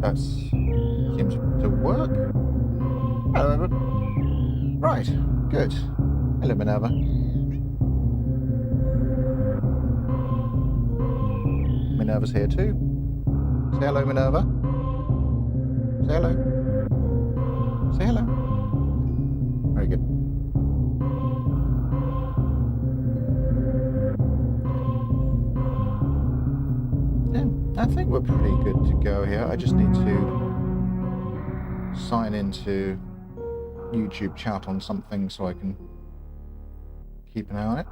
That seems to work. Hello, Edward. Right, good. Hello, Minerva. Minerva's here too. Say hello, Minerva. Say hello. Say hello. Very good. Yeah, I think we're pretty good to go here. I just need to sign into YouTube chat on something so I can keep an eye on it.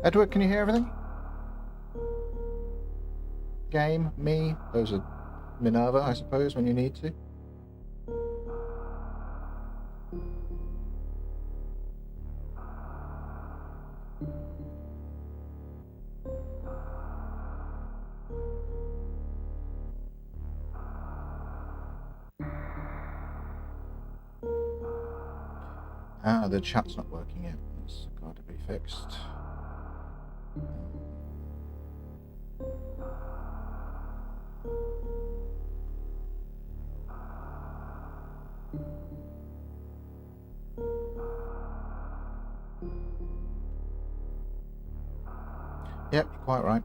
Edward, can you hear everything? Game, me, those are Minerva, I suppose, when you need to. Ah, the chat's not working yet. It's got to be fixed. Yep, you're quite right.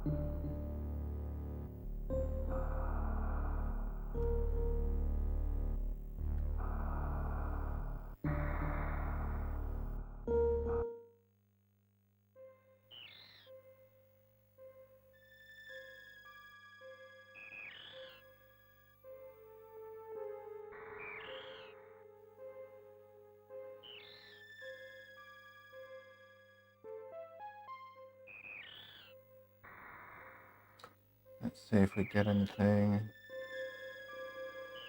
Let's see if we get anything.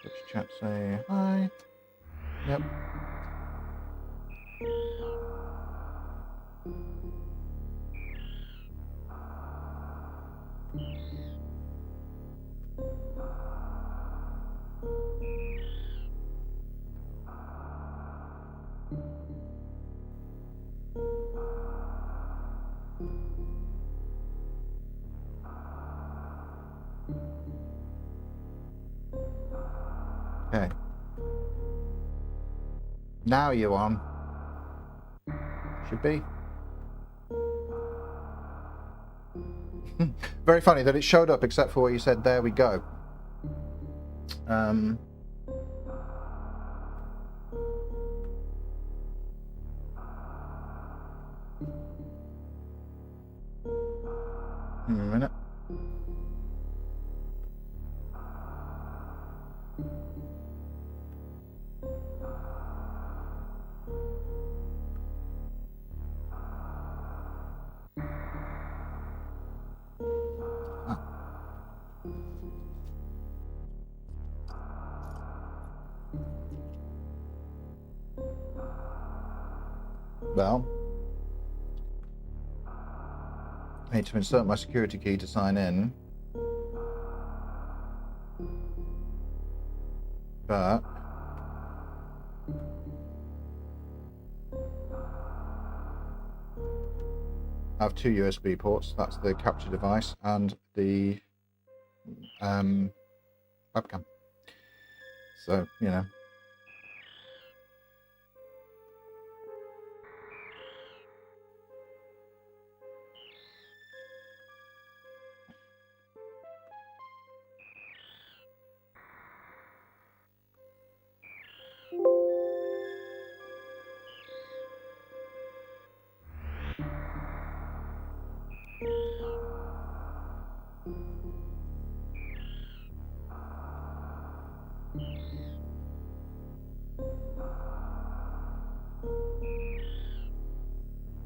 Which chat say hi? Yep. Okay. Now you're on. Should be. Very funny that it showed up except for what you said, there we go. A minute. Well, I need to insert my security key to sign in. But I have two USB ports. That's the capture device and the webcam. So, you know.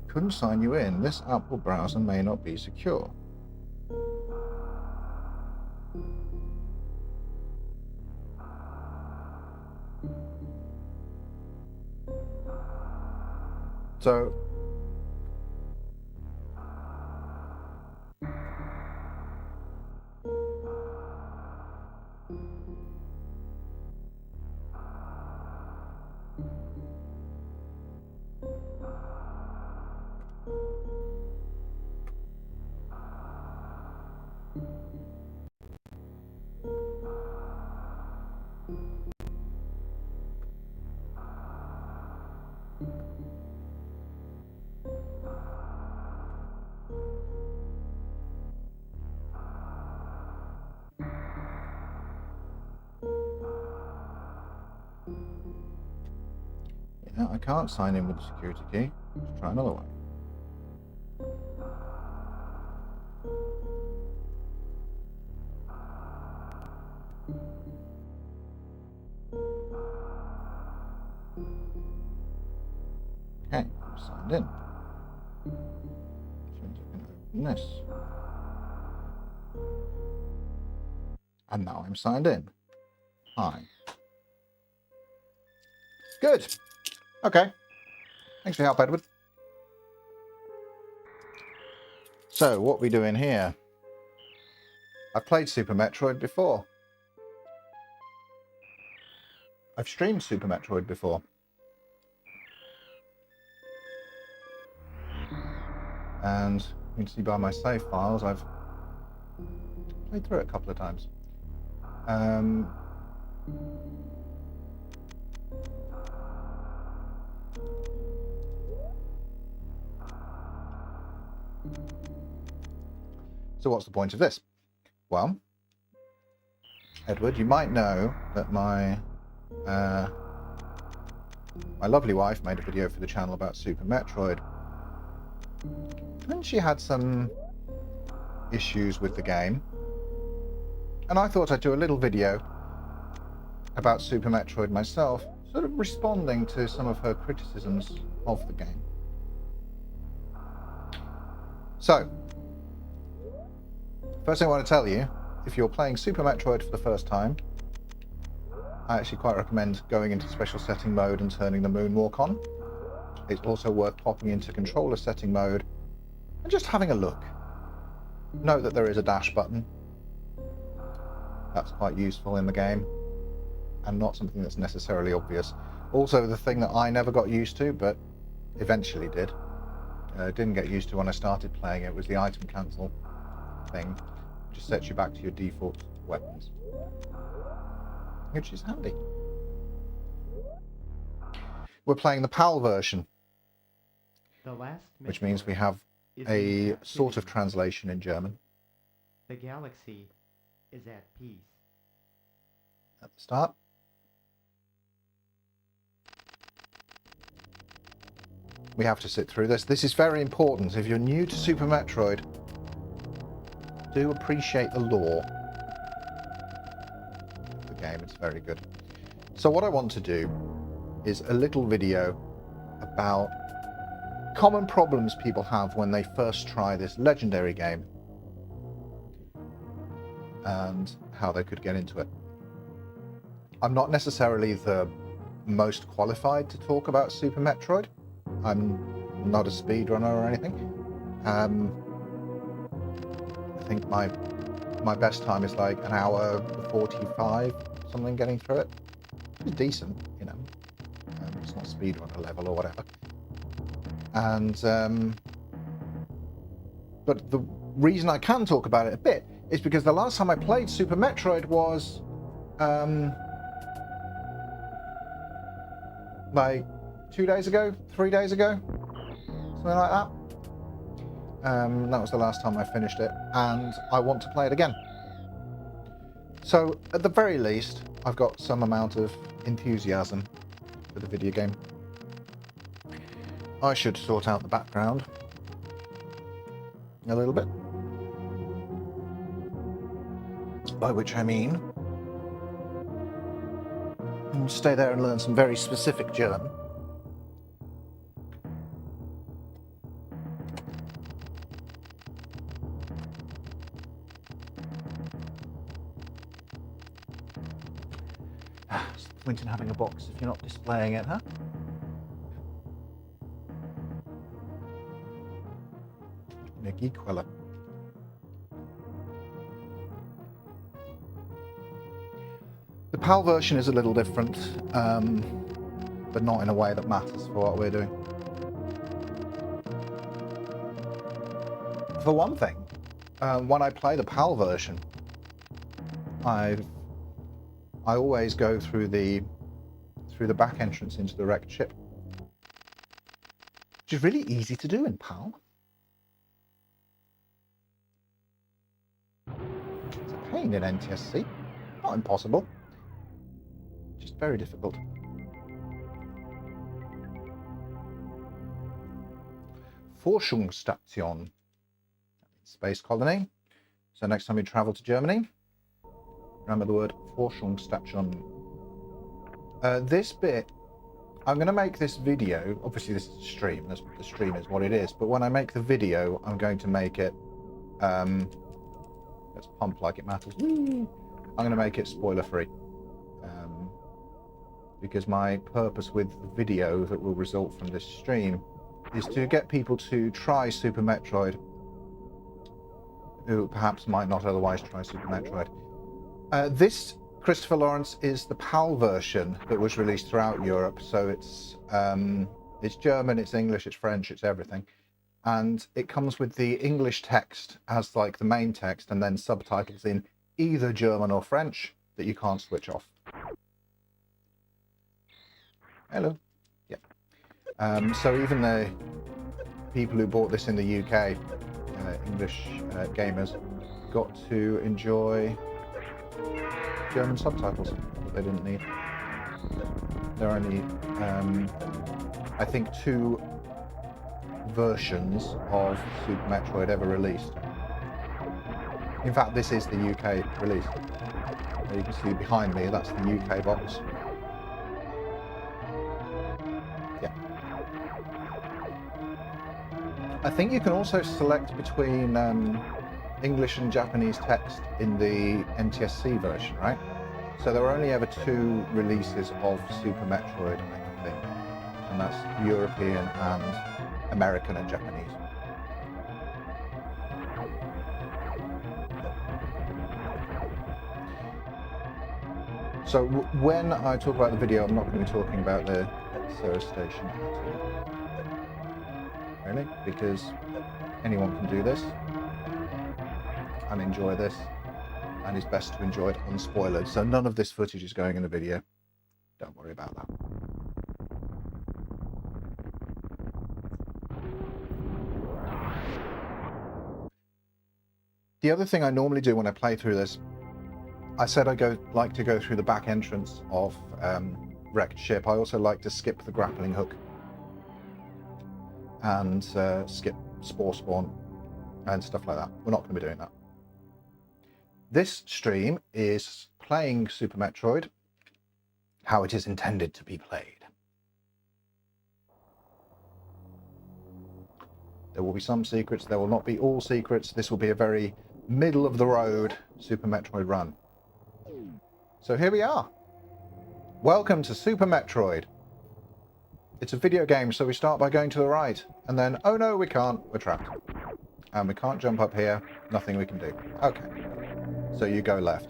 Couldn't sign you in. This Apple browser may not be secure. So I can't sign in with the security key. Let's try another way. Okay, I'm signed in. Which means I can open this. And now I'm signed in. Hi. Good. Okay. Thanks for your help, Edward. So, what are we doing here? I've played Super Metroid before. I've streamed Super Metroid before. And you can see by my save files, I've played through it a couple of times. So what's the point of this? Well, Edward, you might know that my lovely wife made a video for the channel about Super Metroid. And she had some issues with the game. And I thought I'd do a little video about Super Metroid myself, sort of responding to some of her criticisms of the game. So, first thing I want to tell you, if you're playing Super Metroid for the first time, I actually quite recommend going into special setting mode and turning the moonwalk on. It's also worth popping into controller setting mode and just having a look. Note that there is a dash button. That's quite useful in the game and not something that's necessarily obvious. Also, the thing that I never got used to, but eventually didn't get used to when I started playing it, was the item cancel thing. Just sets you back to your default weapons, which is handy. We're playing the PAL version, which means we have a sort of translation in German. The galaxy is at peace. At the start. We have to sit through this. This is very important. If you're new to Super Metroid, do appreciate the lore of the game. It's very good. So what I want to do is a little video about common problems people have when they first try this legendary game and how they could get into it. I'm not necessarily the most qualified to talk about Super Metroid. I'm not a speedrunner or anything. I think my best time is like an hour 45, something, getting through it. It's decent, you know. It's not speedrunner level or whatever. And but the reason I can talk about it a bit is because the last time I played Super Metroid was like 2 days ago, 3 days ago, something like that. That was the last time I finished it, and I want to play it again. So, at the very least, I've got some amount of enthusiasm for the video game. I should sort out the background a little bit. By which I mean, stay there and learn some very specific German. What's the point in having a box if you're not displaying it, huh? Energiequelle. The PAL version is a little different, but not in a way that matters for what we're doing. For one thing, when I play the PAL version, I always go through the back entrance into the wrecked ship, which is really easy to do in PAL. It's a pain in NTSC, not impossible, just very difficult. Forschungsstation. Space colony. So next time you travel to Germany, remember the word Forschungsstation. This bit, I'm going to make this video. Obviously, this is a stream. The stream is what it is. But when I make the video, I'm going to make it. Let's pump like it matters. I'm going to make it spoiler-free. Because my purpose with the video that will result from this stream is to get people to try Super Metroid who perhaps might not otherwise try Super Metroid. This, Christopher Lawrence, is the PAL version that was released throughout Europe. So it's German, it's English, it's French, it's everything. And it comes with the English text as like the main text and then subtitles in either German or French that you can't switch off. Hello. Yeah. So even the people who bought this in the UK, English gamers, got to enjoy German subtitles that they didn't need. There are only, I think, 2 versions of Super Metroid ever released. In fact, this is the UK release. You can see behind me, that's the UK box. Yeah. I think you can also select between English and Japanese text in the NTSC version, right? So there were only ever 2 releases of Super Metroid, I think. And that's European and American and Japanese. So when I talk about the video, I'm not going to be talking about the service station at all. Really? Because anyone can do this and enjoy this, and it's best to enjoy it unspoiled. So none of this footage is going in the video. Don't worry about that. The other thing I normally do when I play through this, I said I like to go through the back entrance of wrecked ship. I also like to skip the grappling hook and skip spore spawn and stuff like that. We're not going to be doing that. This stream is playing Super Metroid how it is intended to be played. There will be some secrets, there will not be all secrets. This will be a very middle of the road Super Metroid run. So here we are. Welcome to Super Metroid. It's a video game, so we start by going to the right, and then, oh no, we can't, we're trapped. And we can't jump up here, nothing we can do. Okay, so you go left.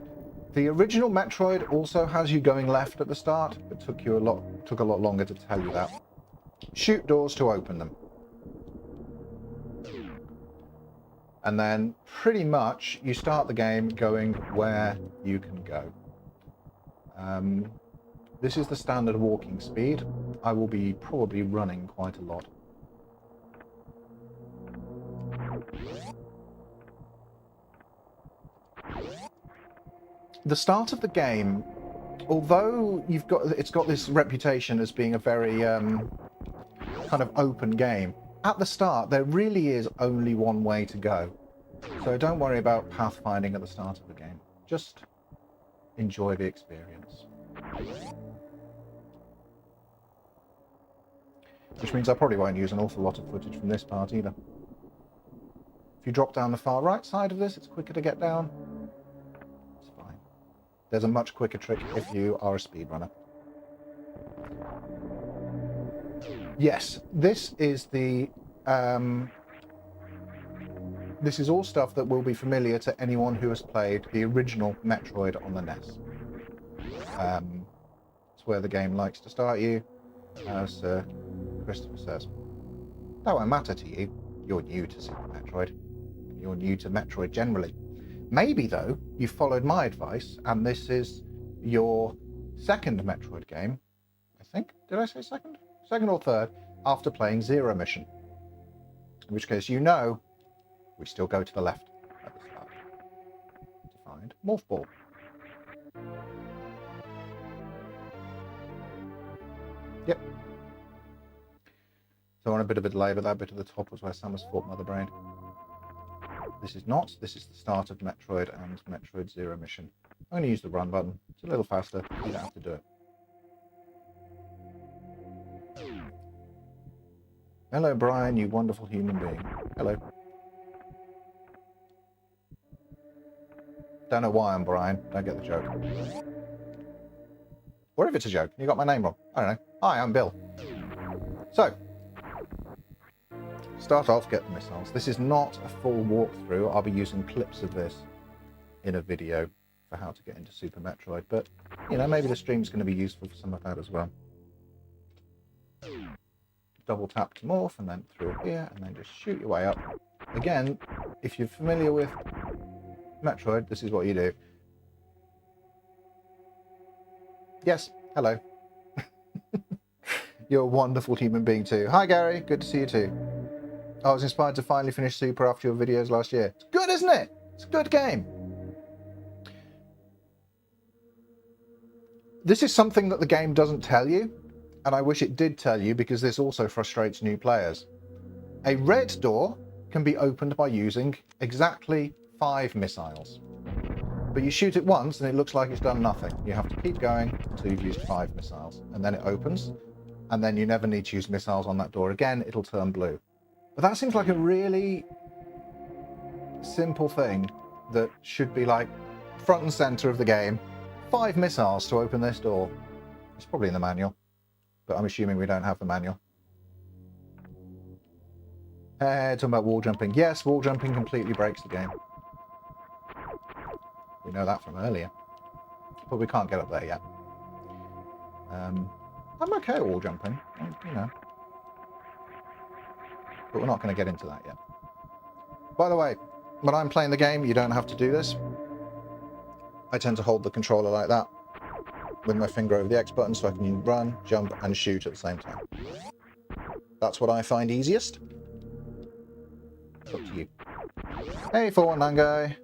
The original Metroid also has you going left at the start, but took a lot longer to tell you that. Shoot doors to open them. And then pretty much you start the game going where you can go. This is the standard walking speed. I will be probably running quite a lot. The start of the game, although it's got this reputation as being a very kind of open game, at the start there really is only one way to go. So don't worry about pathfinding at the start of the game. Just enjoy the experience. Which means I probably won't use an awful lot of footage from this part either. If you drop down the far right side of this, it's quicker to get down. It's fine. There's a much quicker trick if you are a speedrunner. Yes, this is the... this is all stuff that will be familiar to anyone who has played the original Metroid on the NES. It's where the game likes to start you, as Christopher says. That won't matter to you. You're new to Super Metroid. And you're new to Metroid generally. Maybe, though, you followed my advice, and this is your second Metroid game, I think. Did I say second? Second or third, after playing Zero Mission. In which case, you know, we still go to the left at the start to find Morph Ball. Yep. So on a bit of a delay, but that bit at the top was where Samus fought Mother Brain. This is not. This is the start of Metroid and Metroid Zero mission. I'm going to use the run button. It's a little faster. You don't have to do it. Hello, Brian, you wonderful human being. Hello. Don't know why I'm Brian. Don't get the joke. Or if it's a joke, you got my name wrong. I don't know. Hi, I'm Bill. So, start off, get the missiles. This is not a full walkthrough. I'll be using clips of this in a video for how to get into Super Metroid. But, you know, maybe the stream's going to be useful for some of that as well. Double tap to morph and then through here and then just shoot your way up. Again, if you're familiar with Metroid, this is what you do. Yes, hello. You're a wonderful human being too. Hi Gary, good to see you too. I was inspired to finally finish Super after your videos last year. It's good, isn't it? It's a good game. This is something that the game doesn't tell you, and I wish it did tell you because this also frustrates new players. A red door can be opened by using exactly 5 missiles. But you shoot it once and it looks like it's done nothing. You have to keep going until you've used 5 missiles. And then it opens, and then you never need to use missiles on that door again, it'll turn blue. But that seems like a really simple thing that should be like front and center of the game. 5 missiles to open this door. It's probably in the manual, but I'm assuming we don't have the manual. Talking about wall jumping. Yes, wall jumping completely breaks the game. We know that from earlier. But we can't get up there yet. I'm okay at wall jumping, you know. But we're not going to get into that yet. By the way, when I'm playing the game, you don't have to do this. I tend to hold the controller like that with my finger over the X button so I can run, jump, and shoot at the same time. That's what I find easiest. It's up to you. Hey, 419 guy.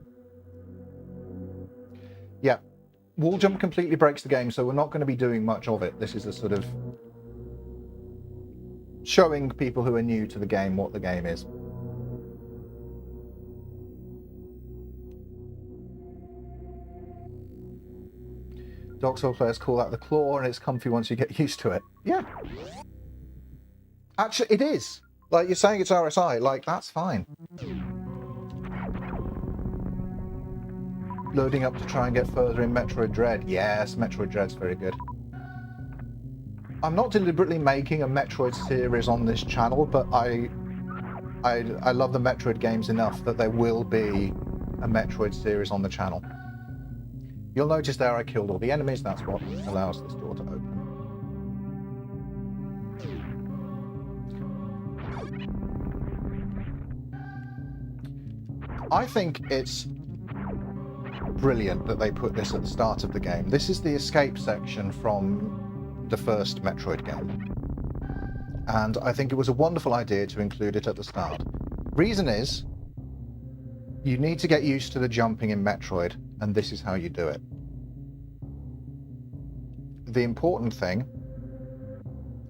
Yeah, wall jump completely breaks the game, so we're not going to be doing much of it. This is a sort of showing people who are new to the game what the game is. Dark Souls players call that the claw, and it's comfy once you get used to it. Yeah. Actually, it is. Like, you're saying it's RSI, like, that's fine. Loading up to try and get further in Metroid Dread. Yes, Metroid Dread's very good. I'm not deliberately making a Metroid series on this channel, but I love the Metroid games enough that there will be a Metroid series on the channel. You'll notice there I killed all the enemies. That's what allows this door to open. I think it's brilliant that they put this at the start of the game. This is the escape section from the first Metroid game. And I think it was a wonderful idea to include it at the start. Reason is, you need to get used to the jumping in Metroid, and this is how you do it. The important thing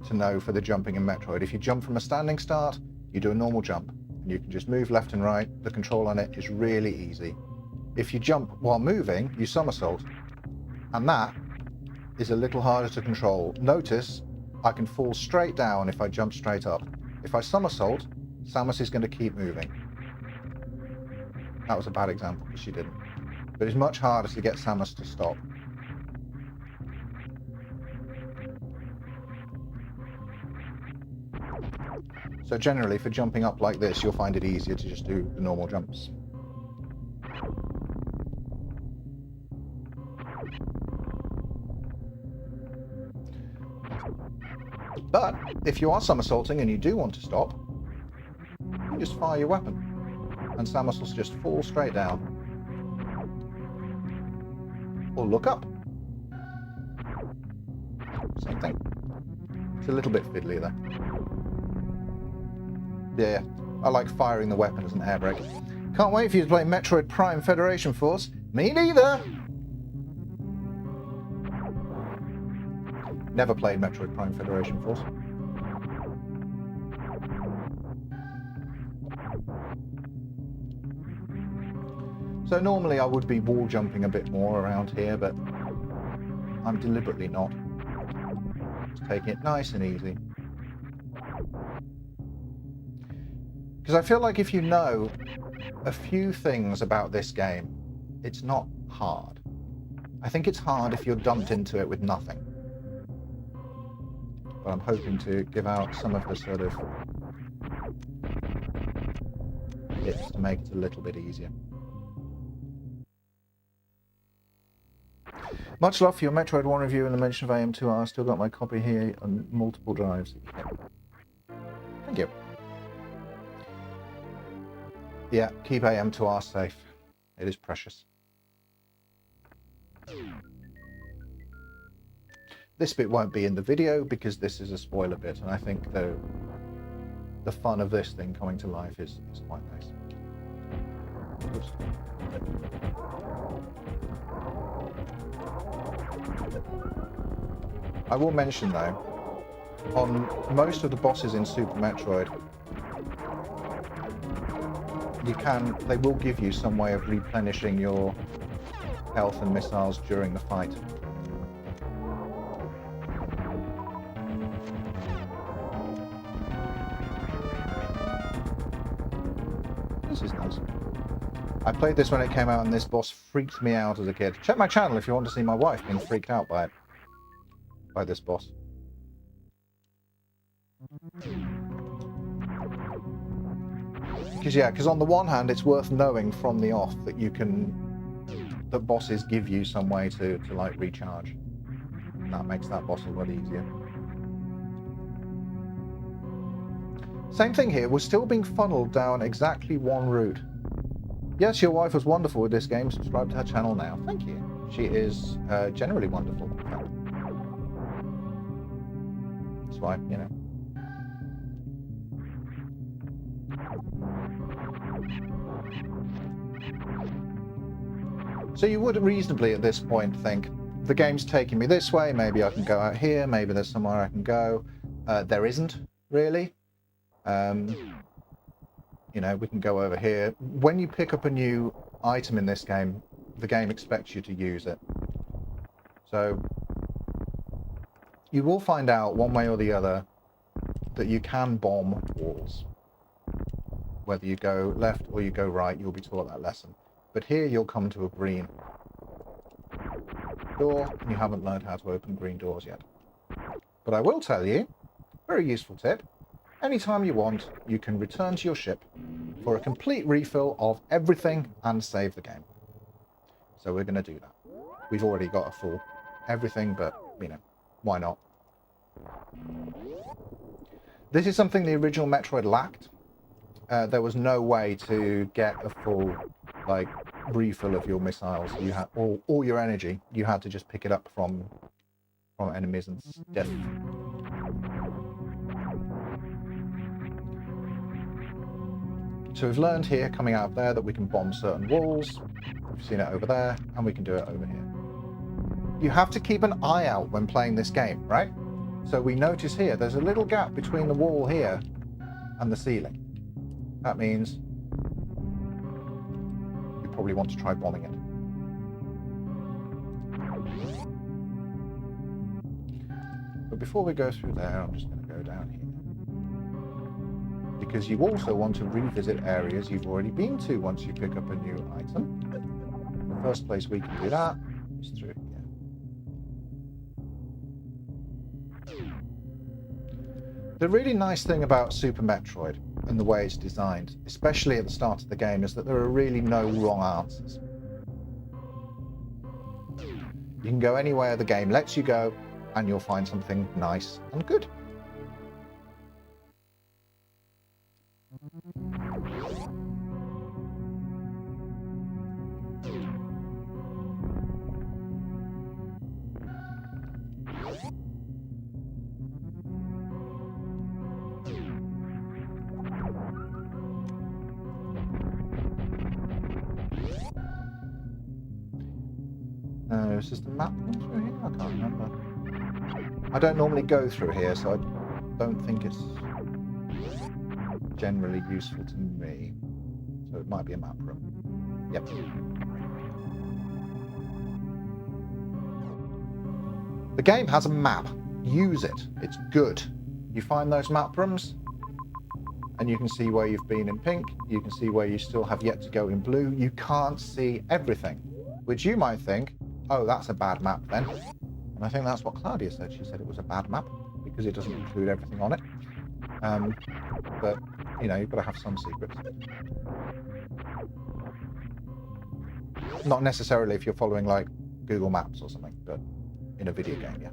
to know for the jumping in Metroid, if you jump from a standing start, you do a normal jump. And you can just move left and right. The control on it is really easy. If you jump while moving, you somersault. And that is a little harder to control. Notice, I can fall straight down if I jump straight up. If I somersault, Samus is going to keep moving. That was a bad example because she didn't. But it's much harder to get Samus to stop. So generally, for jumping up like this, you'll find it easier to just do the normal jumps. But if you are somersaulting and you do want to stop, you just fire your weapon, and Samus will just fall straight down. Or look up. Same thing. It's a little bit fiddly there. Yeah, I like firing the weapon as an air brake. Can't wait for you to play Metroid Prime Federation Force. Me neither! Never played Metroid Prime Federation Force. So normally I would be wall jumping a bit more around here, but I'm deliberately not. Just taking it nice and easy. Because I feel like if you know a few things about this game, it's not hard. I think it's hard if you're dumped into it with nothing. But I'm hoping to give out some of the sort of tips to make it a little bit easier. Much love for your Metroid 1 review and the mention of AM2R. Still got my copy here on multiple drives. Thank you. Yeah, keep AM2R safe. It is precious. This bit won't be in the video because this is a spoiler bit, and I think the fun of this thing coming to life is quite nice. Oops. I will mention though, on most of the bosses in Super Metroid, they will give you some way of replenishing your health and missiles during the fight. This is nice. I played this when it came out and this boss freaked me out as a kid. Check my channel if you want to see my wife being freaked out by it. By this boss. Because on the one hand it's worth knowing from the off that that bosses give you some way to like recharge. And that makes that boss a lot easier. Same thing here, we're still being funneled down exactly one route. Yes, your wife was wonderful with this game. Subscribe to her channel now. Thank you. She is generally wonderful. That's why, you know. So you would reasonably at this point think, the game's taking me this way, maybe I can go out here, maybe there's somewhere I can go. There isn't, really. You know, we can go over here. When you pick up a new item in this game, the game expects you to use it. So you will find out one way or the other that you can bomb walls. Whether you go left or you go right, you'll be taught that lesson. But here you'll come to a green door, and you haven't learned how to open green doors yet. But I will tell you, very useful tip, anytime you want, you can return to your ship for a complete refill of everything and save the game. So we're going to do that. We've already got a full everything, but, you know, why not? This is something the original Metroid lacked. There was no way to get a full, like, refill of your missiles. You had all your energy. You had to just pick it up from enemies and stuff. So we've learned here, coming out of there, that we can bomb certain walls. We've seen it over there, and we can do it over here. You have to keep an eye out when playing this game, right? So we notice here, there's a little gap between the wall here and the ceiling. That means you probably want to try bombing it. But before we go through there, I'm just going to go down here. Because you also want to revisit areas you've already been to once you pick up a new item. The first place we can do that is through here. The really nice thing about Super Metroid and the way it's designed, especially at the start of the game, is that there are really no wrong answers. You can go anywhere the game lets you go, and you'll find something nice and good. Is this the map through here? I can't remember. I don't normally go through here, so I don't think it's generally useful to me. So it might be a map room. Yep. The game has a map. Use it. It's good. You find those map rooms, and you can see where you've been in pink. You can see where you still have yet to go in blue. You can't see everything, which you might think, oh, that's a bad map then. And I think that's what Claudia said. She said it was a bad map because it doesn't include everything on it. But, you know, you've got to have some secrets. Not necessarily if you're following, like, Google Maps or something, but in a video game, yeah.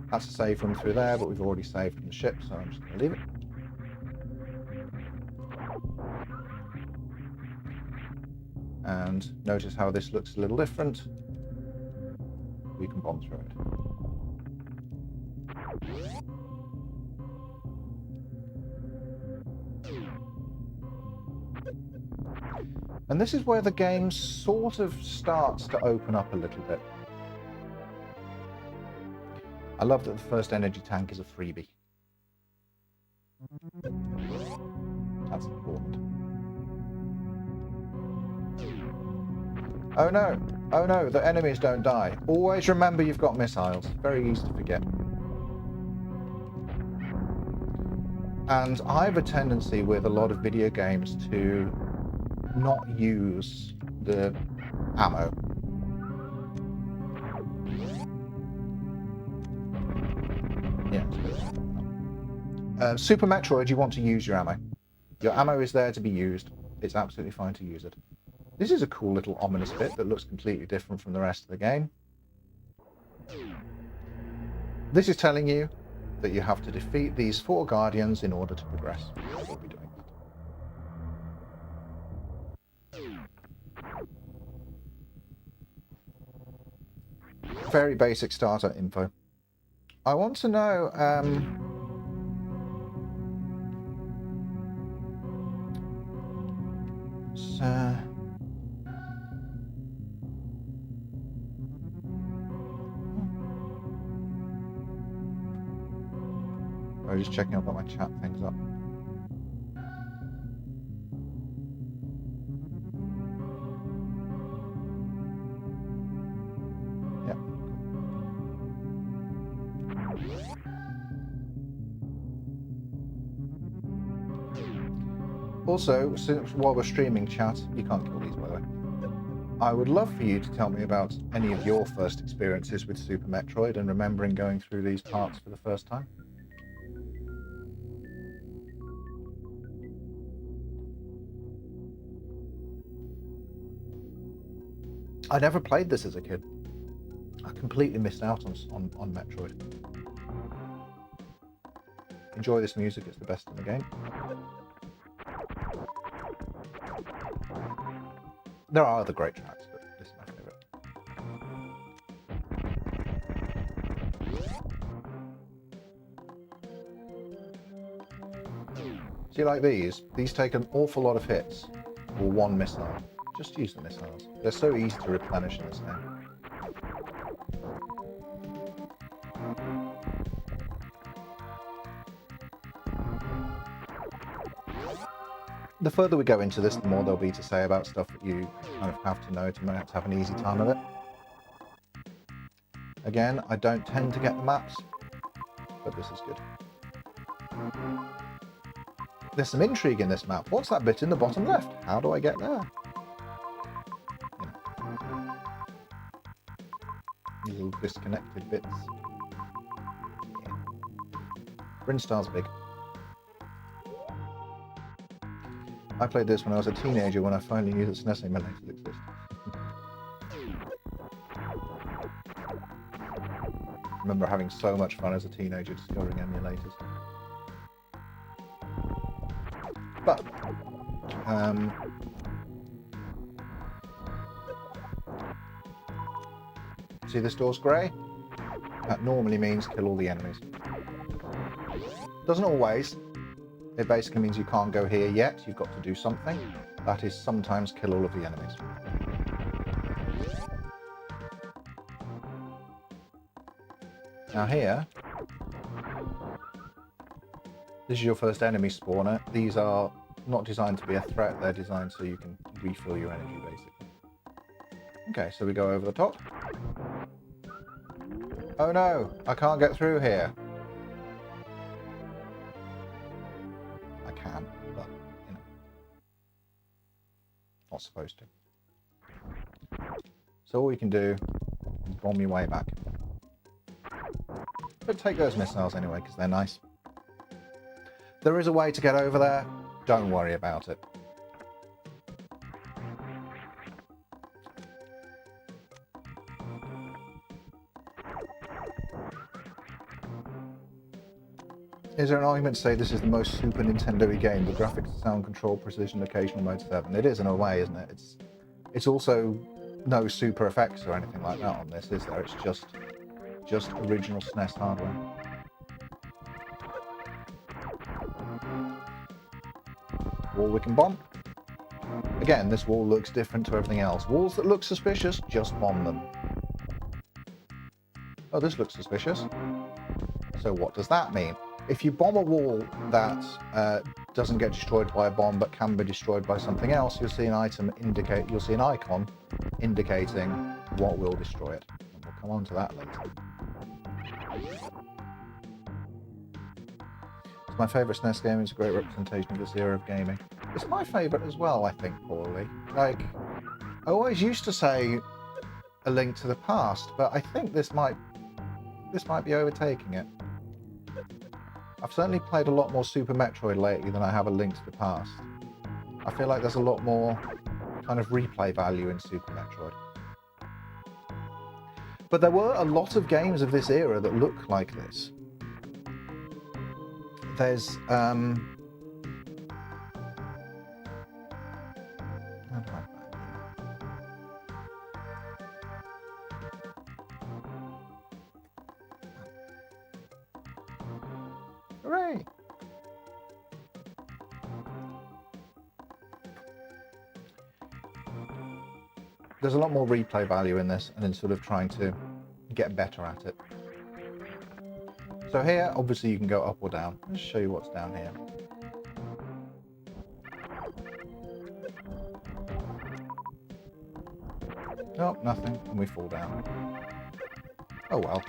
That's a save from through there, but we've already saved from the ship, so I'm just going to leave it. And notice how this looks a little different. We can bomb through it. And this is where the game sort of starts to open up a little bit. I love that the first energy tank is a freebie. That's important. Oh no! Oh no, the enemies don't die. Always remember you've got missiles. Very easy to forget. And I have a tendency with a lot of video games to not use the ammo. Yeah. Super Metroid, you want to use your ammo. Your ammo is there to be used. It's absolutely fine to use it. This is a cool little ominous bit that looks completely different from the rest of the game. This is telling you that you have to defeat these 4 guardians in order to progress. We'll be doing that. Very basic starter info. I want to know... I was just checking I've got my chat things up. Yep. Also, since while we're streaming chat, you can't kill these by the way. I would love for you to tell me about any of your first experiences with Super Metroid and remembering going through these parts for the first time. I never played this as a kid. I completely missed out on Metroid. Enjoy this music, it's the best in the game. There are other great tracks, but this is my favourite. See, like these take an awful lot of hits for 1 missile. Just use the missiles. They're so easy to replenish in this game. The further we go into this, the more there'll be to say about stuff that you kind of have to know to have an easy time of it. Again, I don't tend to get the maps, but this is good. There's some intrigue in this map. What's that bit in the bottom left? How do I get there? Little disconnected bits. Yeah. Brinstar's big. I played this when I was a teenager when I finally knew that SNES emulators exist. I remember having so much fun as a teenager discovering emulators. But, see this door's grey? That normally means kill all the enemies. Doesn't always. It basically means you can't go here yet, you've got to do something. That is sometimes kill all of the enemies. Now here, this is your first enemy spawner. These are not designed to be a threat. They're designed so you can refill your energy, basically. Okay, so we go over the top. Oh no, I can't get through here. I can, but, you know, not supposed to. So all we can do is bomb your way back. But take those missiles anyway, because they're nice. There is a way to get over there. Don't worry about it. Is there an argument to say this is the most Super Nintendo-y game? The graphics, sound control, precision, occasional mode 7. It is in a way, isn't it? It's also no super effects or anything like that on this, is there? It's just original SNES hardware. Wall we can bomb. Again, this wall looks different to everything else. Walls that look suspicious, just bomb them. Oh, this looks suspicious. So what does that mean? If you bomb a wall that doesn't get destroyed by a bomb but can be destroyed by something else, you'll see an icon indicating what will destroy it. And we'll come on to that later. It's my favourite SNES game. It's a great representation of this era of gaming. It's my favourite as well, I think, probably. Like, I always used to say A Link to the Past, but I think this might be overtaking it. I've certainly played a lot more Super Metroid lately than I have A Link to the Past. I feel like there's a lot more kind of replay value in Super Metroid. But there were a lot of games of this era that look like this. There's how do I find it? Hooray! There's a lot more replay value in this and in sort of trying to get better at it. So here, obviously you can go up or down. I'll just show you what's down here. Oh, nothing, and we fall down. Oh well.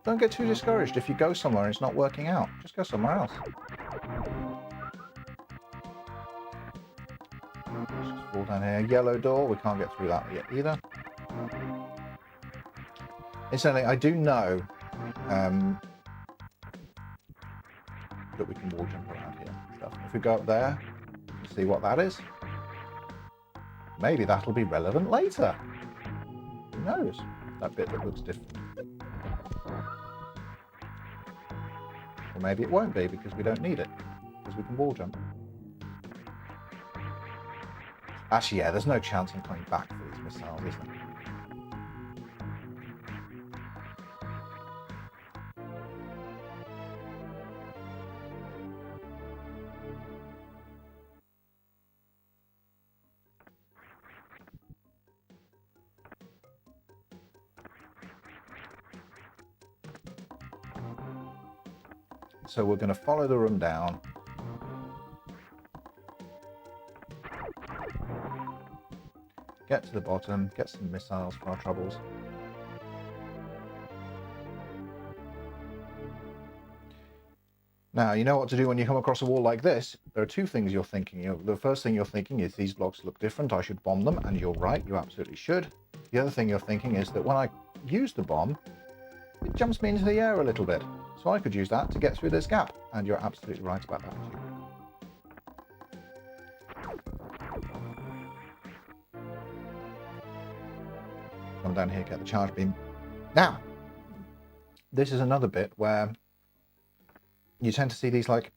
Don't get too discouraged if you go somewhere and it's not working out. Just go somewhere else. Let's just fall down here. Yellow door. We can't get through that yet either. Incidentally, I do know that we can wall jump around here and stuff. If we go up there and see what that is, maybe that'll be relevant later. Who knows? That bit that looks different. Or maybe it won't be because we don't need it, because we can wall jump. Actually, yeah, there's no chance I'm coming back for these missiles, is there? So we're going to follow the room down. Get to the bottom, get some missiles for our troubles. Now, you know what to do when you come across a wall like this. There are two things you're thinking. The first thing you're thinking is these blocks look different, I should bomb them, and you're right, you absolutely should. The other thing you're thinking is that when I use the bomb, it jumps me into the air a little bit. So I could use that to get through this gap, and you're absolutely right about that too. Come down here, get the charge beam. Now, this is another bit where you tend to see these like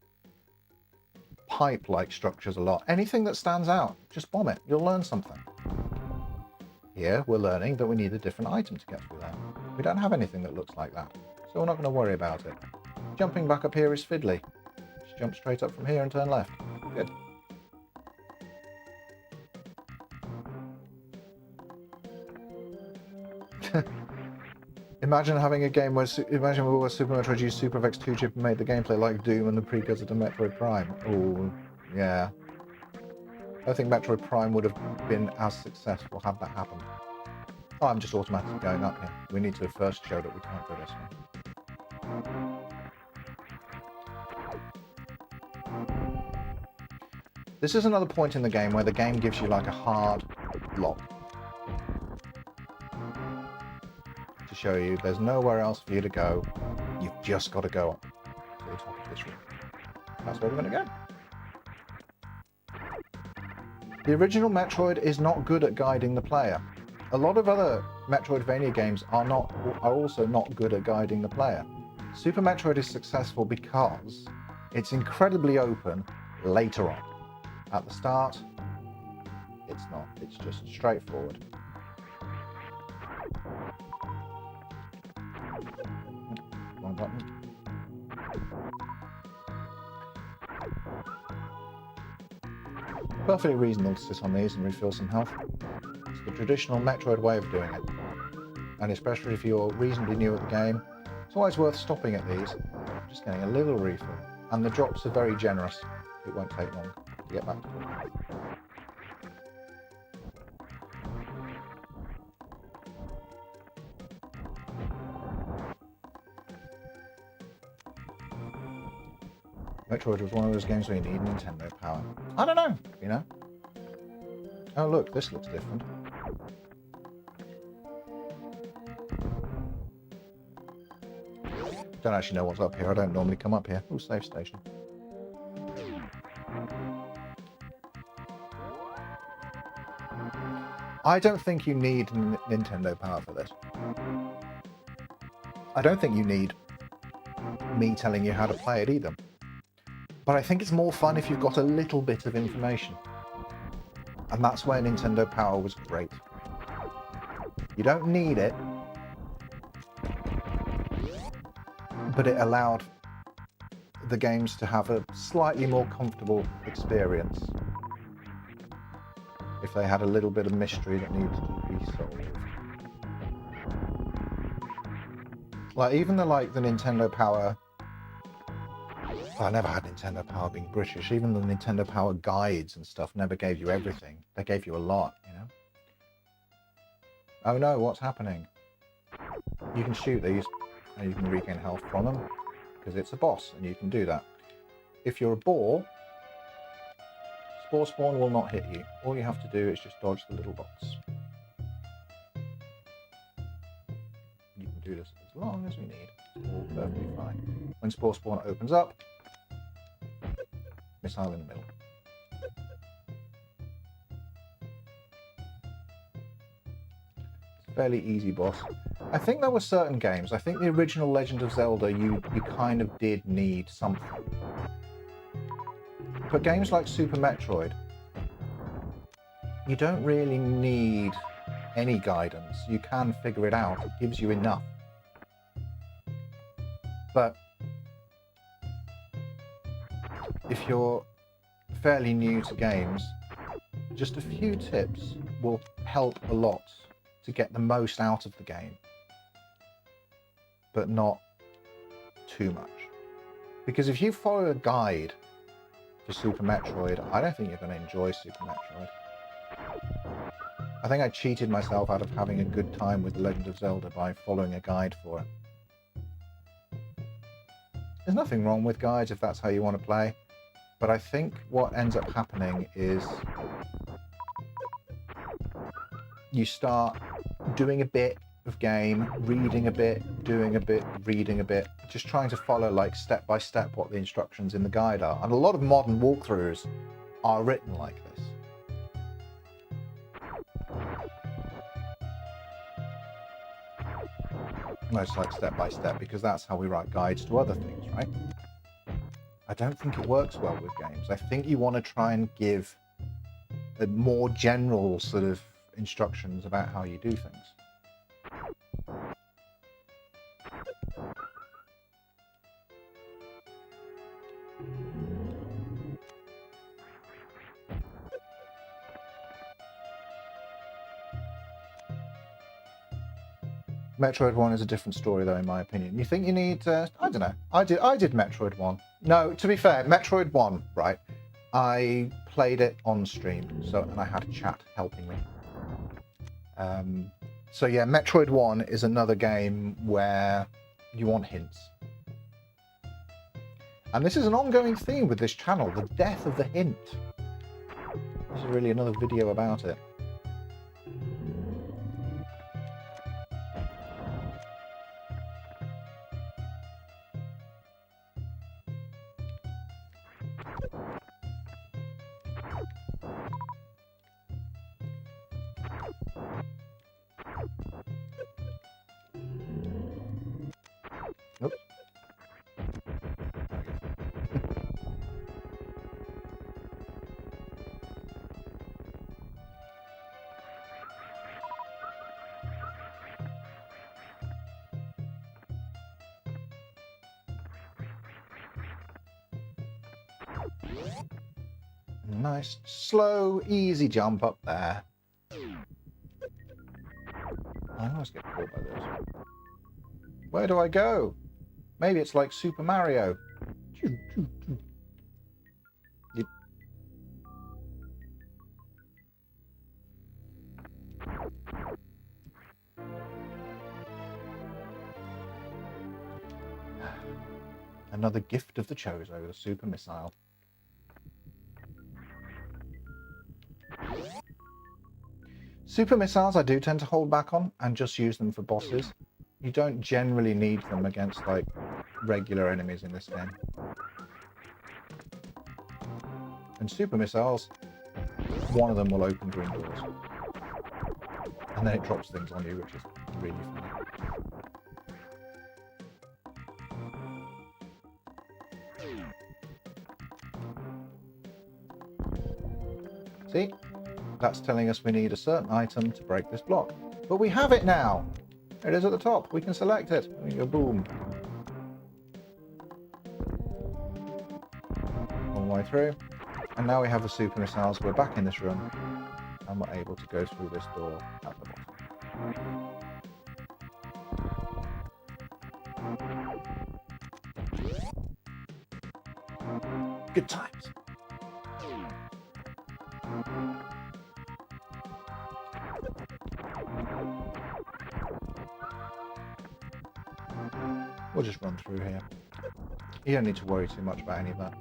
pipe-like structures a lot. Anything that stands out, just bomb it. You'll learn something. Here, we're learning that we need a different item to get through there. We don't have anything that looks like that, so we're not going to worry about it. Jumping back up here is fiddly. Just jump straight up from here and turn left. Good. Imagine having a game where where Super Metroid used Super FX 2 chip and made the gameplay like Doom and the precursor to Metroid Prime. Oh, yeah. I think Metroid Prime would have been as successful had that happened. Oh, I'm just automatically going up here. We need to first show that we can't go this way. This is another point in the game where the game gives you like a hard lock. To show you there's nowhere else for you to go. You've just got to go up to the top of this room. That's where we're going to go. The original Metroid is not good at guiding the player. A lot of other Metroidvania games are also not good at guiding the player. Super Metroid is successful because it's incredibly open later on. At the start, it's not. It's just straightforward. Wrong button. Perfectly reasonable to sit on these and refill some health. It's the traditional Metroid way of doing it. And especially if you're reasonably new at the game, it's always worth stopping at these, just getting a little refill. And the drops are very generous. It won't take long to get back to full health. Metroid was one of those games where you need Nintendo power. I don't know, you know? Oh look, this looks different. Don't actually know what's up here. I don't normally come up here. Ooh, save station. I don't think you need Nintendo power for this. I don't think you need me telling you how to play it either. But I think it's more fun if you've got a little bit of information. And that's where Nintendo Power was great. You don't need it, but it allowed the games to have a slightly more comfortable experience if they had a little bit of mystery that needed to be solved. Like even the Nintendo Power, I never had Nintendo Power being British. Even the Nintendo Power guides and stuff never gave you everything. They gave you a lot, you know? Oh no, what's happening? You can shoot these and you can regain health from them because it's a boss and you can do that. If you're a boar, Spore Spawn will not hit you. All you have to do is just dodge the little box. You can do this as long as you need. It's all perfectly fine. When Spore Spawn opens up, missile in the middle. It's a fairly easy boss. I think there were certain games. I think the original Legend of Zelda, you kind of did need something. But games like Super Metroid, you don't really need any guidance. You can figure it out. It gives you enough. But if you're fairly new to games, just a few tips will help a lot to get the most out of the game, but not too much. Because if you follow a guide for Super Metroid, I don't think you're going to enjoy Super Metroid. I think I cheated myself out of having a good time with The Legend of Zelda by following a guide for it. There's nothing wrong with guides if that's how you want to play, but I think what ends up happening is you start doing a bit of game, reading a bit, doing a bit, reading a bit, just trying to follow like step by step what the instructions in the guide are. And a lot of modern walkthroughs are written like this. Most like step by step, because that's how we write guides to other things, right? I don't think it works well with games. I think you want to try and give a more general sort of instructions about how you do things. Metroid 1 is a different story, though, in my opinion. You think you need... I don't know. I did Metroid 1. No, to be fair, Metroid 1, right? I played it on stream, and I had chat helping me. So yeah, Metroid 1 is another game where you want hints. And this is an ongoing theme with this channel, the death of the hint. This is really another video about it. Oops. Nice, slow, easy jump up there. I always get caught by this. Where do I go? Maybe it's like Super Mario. Another gift of the Chozo, the super missile. Super missiles I do tend to hold back on and just use them for bosses. You don't generally need them against like regular enemies in this game. And super missiles, one of them will open green doors. And then it drops things on you, which is really funny. See? That's telling us we need a certain item to break this block. But we have it now! It is at the top. We can select it. We go boom. All the way through. And now we have the super missiles. We're back in this room. And we're able to go through this door at the bottom. Good times. We'll just run through here. You don't need to worry too much about any of that.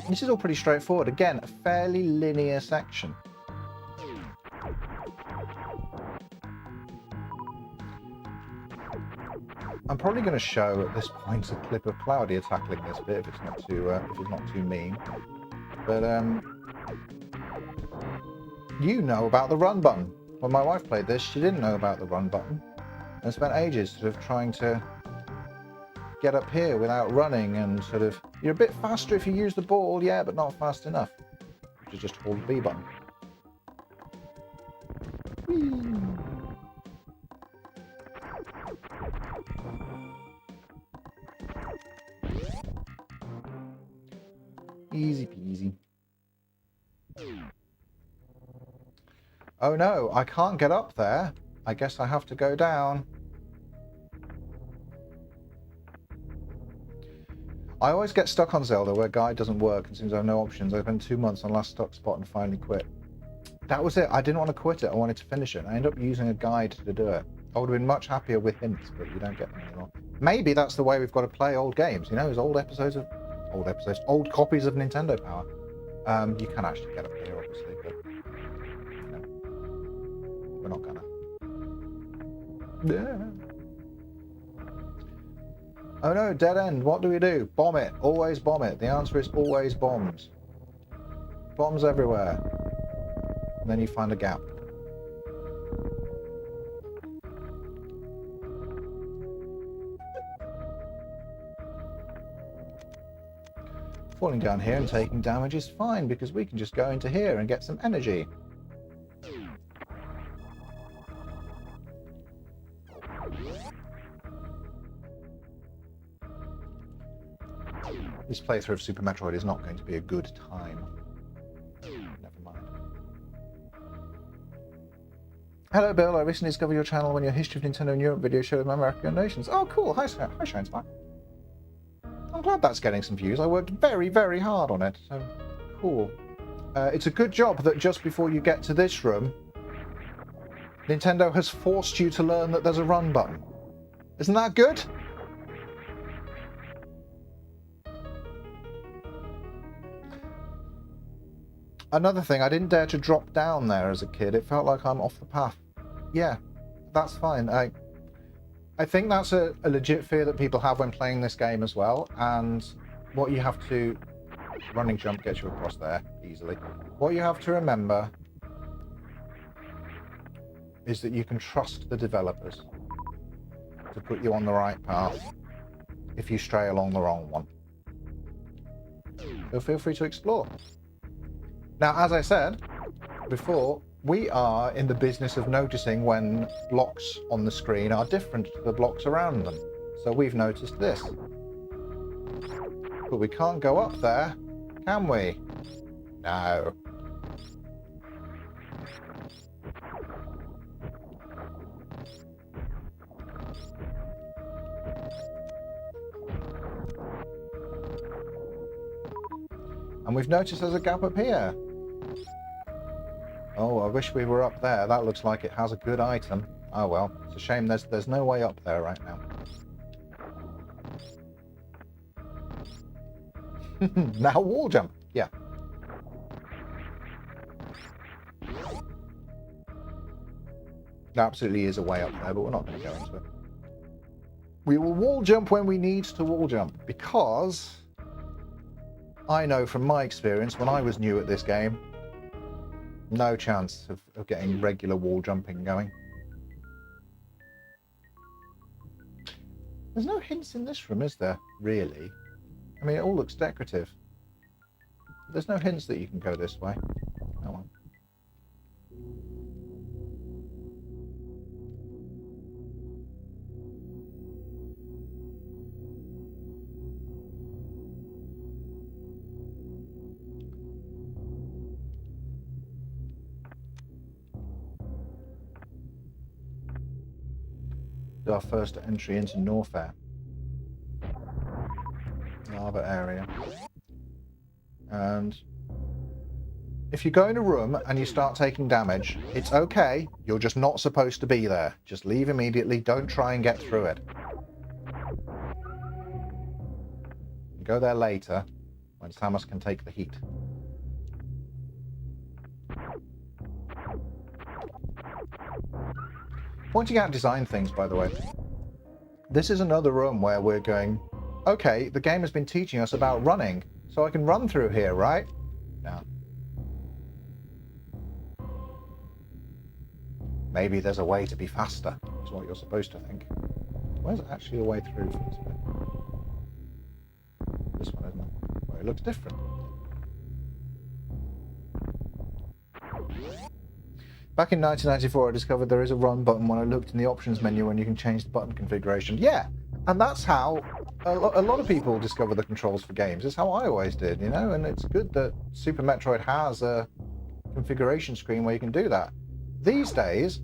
This is all pretty straightforward. Again, a fairly linear section. I'm probably going to show at this point a clip of Cloudier tackling this bit if it's not too mean. But you know about the run button. When my wife played this, she didn't know about the run button and spent ages sort of trying to get up here without running and sort of you're a bit faster if you use the ball, yeah, but not fast enough. Which is just hold the B button. Whee! Easy peasy. Oh no, I can't get up there. I guess I have to go down. I always get stuck on Zelda where guide doesn't work and seems to have no options. I spent 2 months on last stuck spot and finally quit. That was it. I didn't want to quit it. I wanted to finish it. I ended up using a guide to do it. I would have been much happier with hints, but you don't get them anymore. Maybe that's the way we've got to play old games. You know, as old copies of Nintendo Power. You can actually get up here, obviously, but you know, we're not gonna. Yeah. Oh no, dead end. What do we do? Bomb it. Always bomb it. The answer is always bombs. Bombs everywhere. And then you find a gap. Falling down here and taking damage is fine because we can just go into here and get some energy. This playthrough of Super Metroid is not going to be a good time. Never mind. Hello, Bill. I recently discovered your channel when your History of Nintendo in Europe video showed my recommendations. Oh, cool. Hi, Shine Spy. I'm glad that's getting some views. I worked very, very hard on it. So, cool. It's a good job that just before you get to this room, Nintendo has forced you to learn that there's a run button. Isn't that good? Another thing, I didn't dare to drop down there as a kid. It felt like I'm off the path. Yeah, that's fine. I think that's a legit fear that people have when playing this game as well. And what you have to... Running jump gets you across there easily. What you have to remember is that you can trust the developers to put you on the right path if you stray along the wrong one. So feel free to explore. Now, as I said before, we are in the business of noticing when blocks on the screen are different to the blocks around them. So we've noticed this. But we can't go up there, can we? No. And we've noticed there's a gap up here. Oh, I wish we were up there. That looks like it has a good item. Oh well, it's a shame there's no way up there right now. Now wall jump. Yeah. There absolutely is a way up there, but we're not going to go into it. We will wall jump when we need to wall jump, because I know from my experience when I was new at this game, no chance of getting regular wall jumping going. There's no hints in this room, is there? Really? I mean, it all looks decorative. There's no hints that you can go this way. Oh well. Our first entry into Norfair. Lava area. And if you go in a room and you start taking damage, it's okay. You're just not supposed to be there. Just leave immediately. Don't try and get through it. Go there later when Samus can take the heat. Pointing out design things, by the way. This is another room where we're going, okay, the game has been teaching us about running, so I can run through here, right? No. Maybe there's a way to be faster, is what you're supposed to think. Where's actually a way through for this bit? This one, isn't it? Well, it looks different. Back in 1994, I discovered there is a run button when I looked in the options menu and you can change the button configuration. Yeah, and that's how a lot of people discover the controls for games. It's how I always did, you know, and it's good that Super Metroid has a configuration screen where you can do that. These days,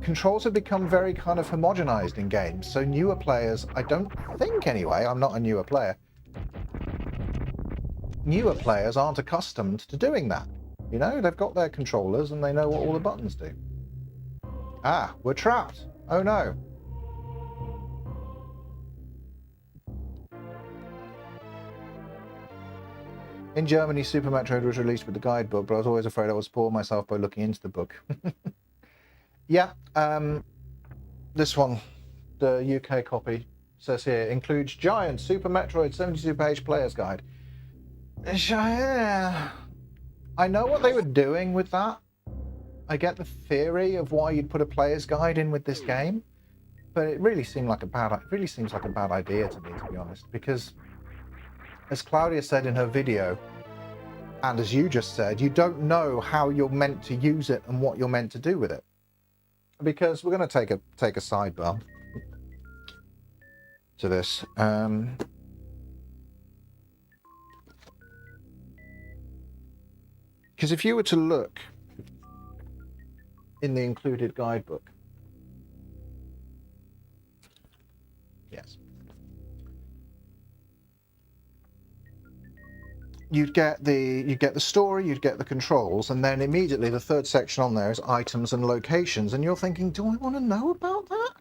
controls have become very kind of homogenized in games, so newer players, I don't think anyway, I'm not a newer player, newer players aren't accustomed to doing that. You know, they've got their controllers and they know what all the buttons do. Ah, we're trapped. Oh no. In Germany, Super Metroid was released with the guidebook, but I was always afraid I would spoil myself by looking into the book. Yeah, this one, the UK copy, says here, includes giant Super Metroid 72-page player's guide. Yeah. I know what they were doing with that. I get the theory of why you'd put a player's guide in with this game, but it really seems like a bad idea to me, to be honest, because as Claudia said in her video, and as you just said, you don't know how you're meant to use it and what you're meant to do with it. Because we're going to take a sidebar to this. Because if you were to look in the included guidebook, yes, you'd get the story, you'd get the controls, and then immediately the third section on there is items and locations, and you're thinking, do I want to know about that?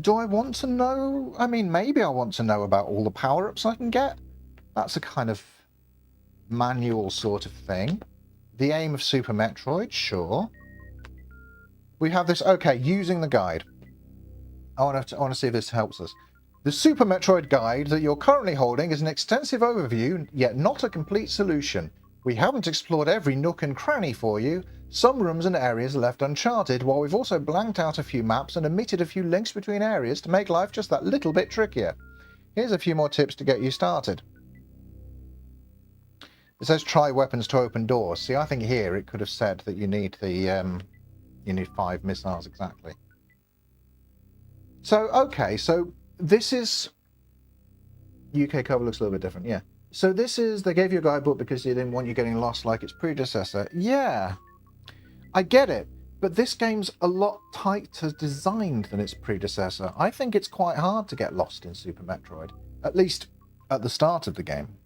Do I want to know? I mean, maybe I want to know about all the power-ups I can get. That's a kind of manual sort of thing. The aim of Super Metroid, sure. We have this, okay, using the guide. I want to see if this helps us. The Super Metroid guide that you're currently holding is an extensive overview, yet not a complete solution. We haven't explored every nook and cranny for you. Some rooms and areas are left uncharted, while we've also blanked out a few maps and omitted a few links between areas to make life just that little bit trickier. Here's a few more tips to get you started. It says try weapons to open doors. See, I think here it could have said that you need the you need 5 missiles exactly. So okay, so this is UK cover looks a little bit different, yeah. So this is, they gave you a guidebook because they didn't want you getting lost like its predecessor. Yeah, I get it, but this game's a lot tighter designed than its predecessor. I think it's quite hard to get lost in Super Metroid, at least at the start of the game.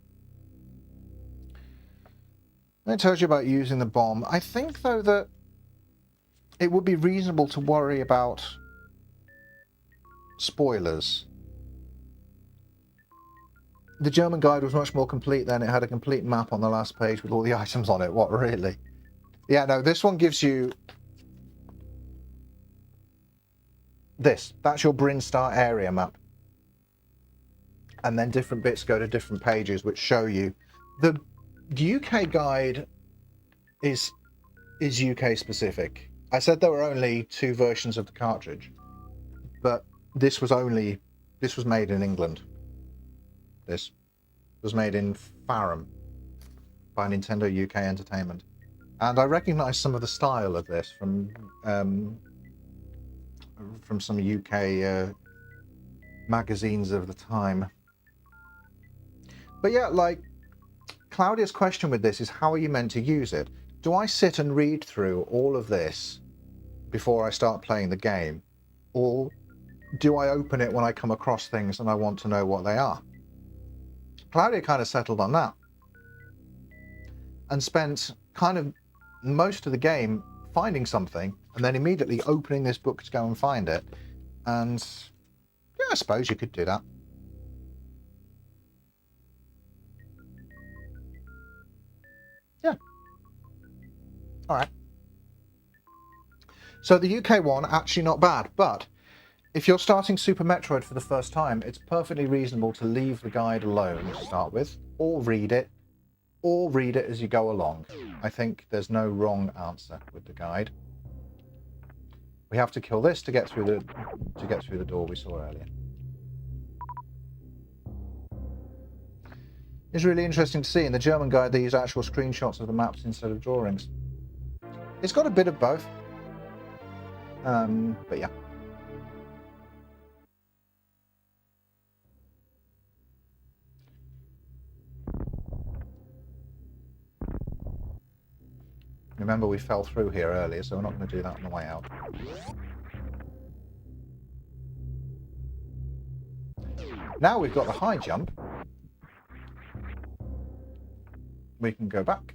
It tells you about using the bomb. I think, though, that it would be reasonable to worry about spoilers. The German guide was much more complete then. It had a complete map on the last page with all the items on it. What, really? Yeah, no, this one gives you this. That's your Brinstar area map. And then different bits go to different pages which show you. The UK guide is UK specific. I said there were only 2 versions of the cartridge, but this was made in England. This was made in Fareham by Nintendo UK Entertainment. And I recognise some of the style of this from some UK magazines of the time. But yeah, like, Claudia's question with this is, how are you meant to use it? Do I sit and read through all of this before I start playing the game? Or do I open it when I come across things and I want to know what they are? Claudia kind of settled on that. And spent kind of most of the game finding something and then immediately opening this book to go and find it. And yeah, I suppose you could do that. Yeah. All right. So the UK one, actually not bad, but if you're starting Super Metroid for the first time, it's perfectly reasonable to leave the guide alone to start with, or read it as you go along. I think there's no wrong answer with the guide. We have to kill this to get through the door we saw earlier. It's really interesting to see in the German guide they use actual screenshots of the maps instead of drawings. It's got a bit of both, but yeah. Remember, we fell through here earlier, so we're not going to do that on the way out. Now we've got the high jump. We can go back.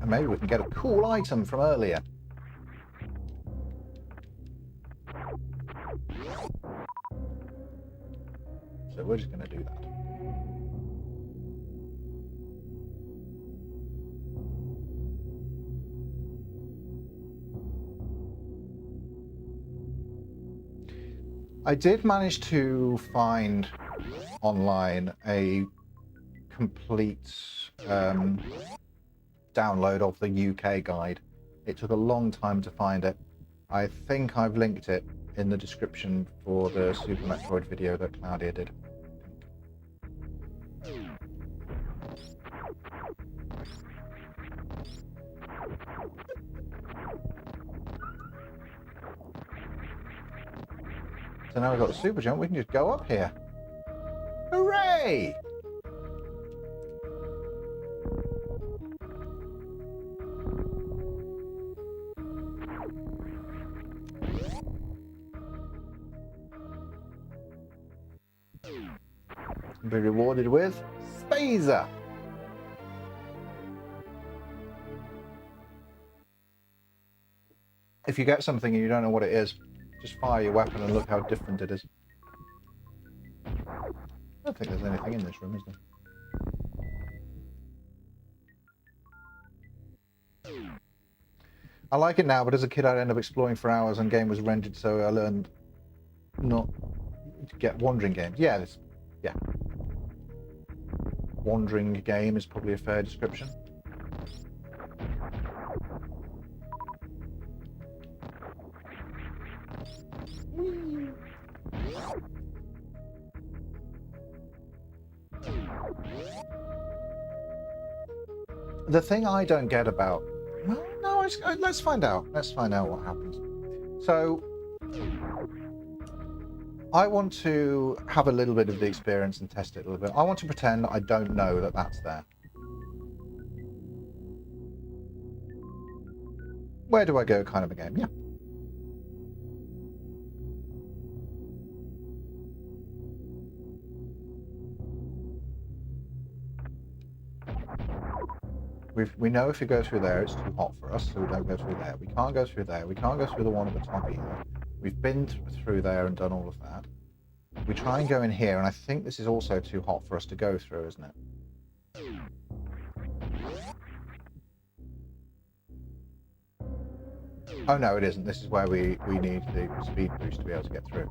And maybe we can get a cool item from earlier. So we're just going to do that. I did manage to find online a complete download of the UK guide. It took a long time to find it. I think I've linked it in the description for the Super Metroid video that Claudia did. So now we've got the super jump, we can just go up here. Hooray! Be rewarded with Spazer. If you get something and you don't know what it is, just fire your weapon and look how different it is. I don't think there's anything in this room, is there? I like it now, but as a kid I'd end up exploring for hours and game was rendered, so I learned not to get wandering games. Yeah, yeah. Wandering game is probably a fair description. The thing I don't get about... Well, no, let's find out. Let's find out what happens. So, I want to have a little bit of the experience and test it a little bit. I want to pretend I don't know that that's there. Where do I go kind of a game? Yeah. We know if we go through there, it's too hot for us, so we don't go through there. We can't go through there. We can't go through the one at the top either. We've been through there and done all of that. We try and go in here, and I think this is also too hot for us to go through, isn't it? Oh no, it isn't. This is where we need the speed boost to be able to get through.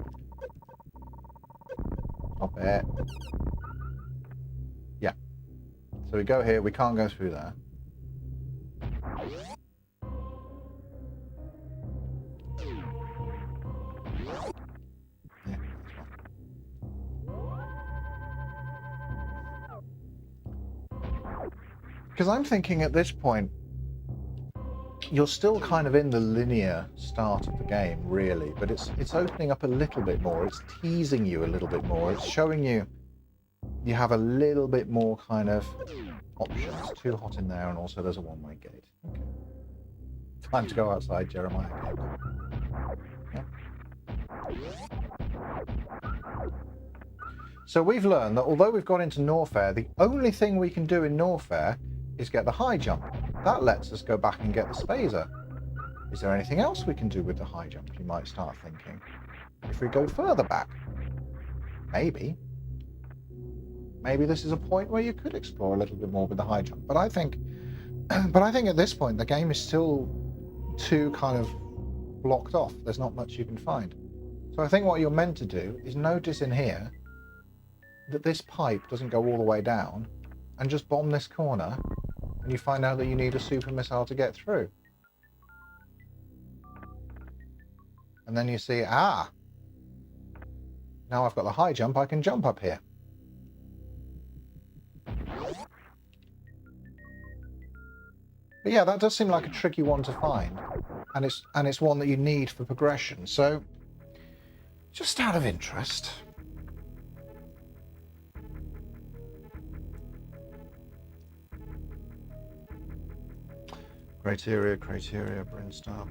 Stop it. Yeah. So we go here, we can't go through there. Because I'm thinking at this point, you're still kind of in the linear start of the game, really, but it's opening up a little bit more. It's teasing you a little bit more. It's showing you have a little bit more kind of options. Too hot in there, and also there's a one-way gate. Okay. Time to go outside, Jeremiah Games. Yeah. So we've learned that although we've got into Norfair, the only thing we can do in Norfair is get the high jump. That lets us go back and get the Spazer. Is there anything else we can do with the high jump, you might start thinking? If we go further back, maybe this is a point where you could explore a little bit more with the high jump. But I think at this point the game is still too kind of blocked off. There's not much you can find. So I think what you're meant to do is notice in here that this pipe doesn't go all the way down, and just bomb this corner, and you find out that you need a super missile to get through. And then you see, now I've got the high jump, I can jump up here. But yeah, that does seem like a tricky one to find, and it's one that you need for progression. So, just out of interest, criteria, Brinstar.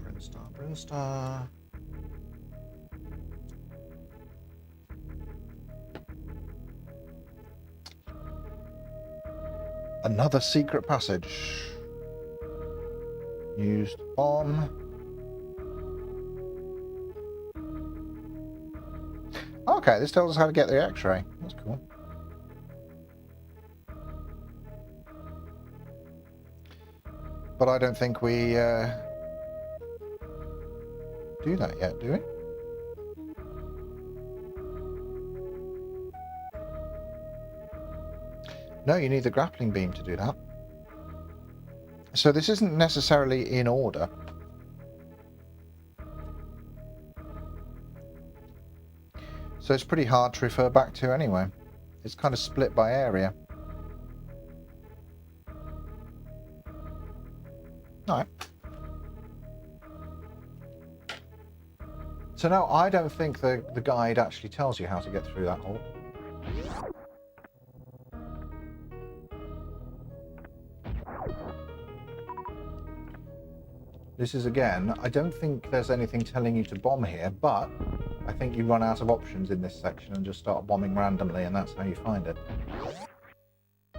Another secret passage. Used bomb. Okay, this tells us how to get the X-ray. That's cool. But I don't think we do that yet, do we? No, you need the grappling beam to do that. So this isn't necessarily in order. So it's pretty hard to refer back to anyway. It's kind of split by area. Alright. So no, I don't think the guide actually tells you how to get through that hole. This is, again, I don't think there's anything telling you to bomb here, but I think you run out of options in this section and just start bombing randomly, and that's how you find it.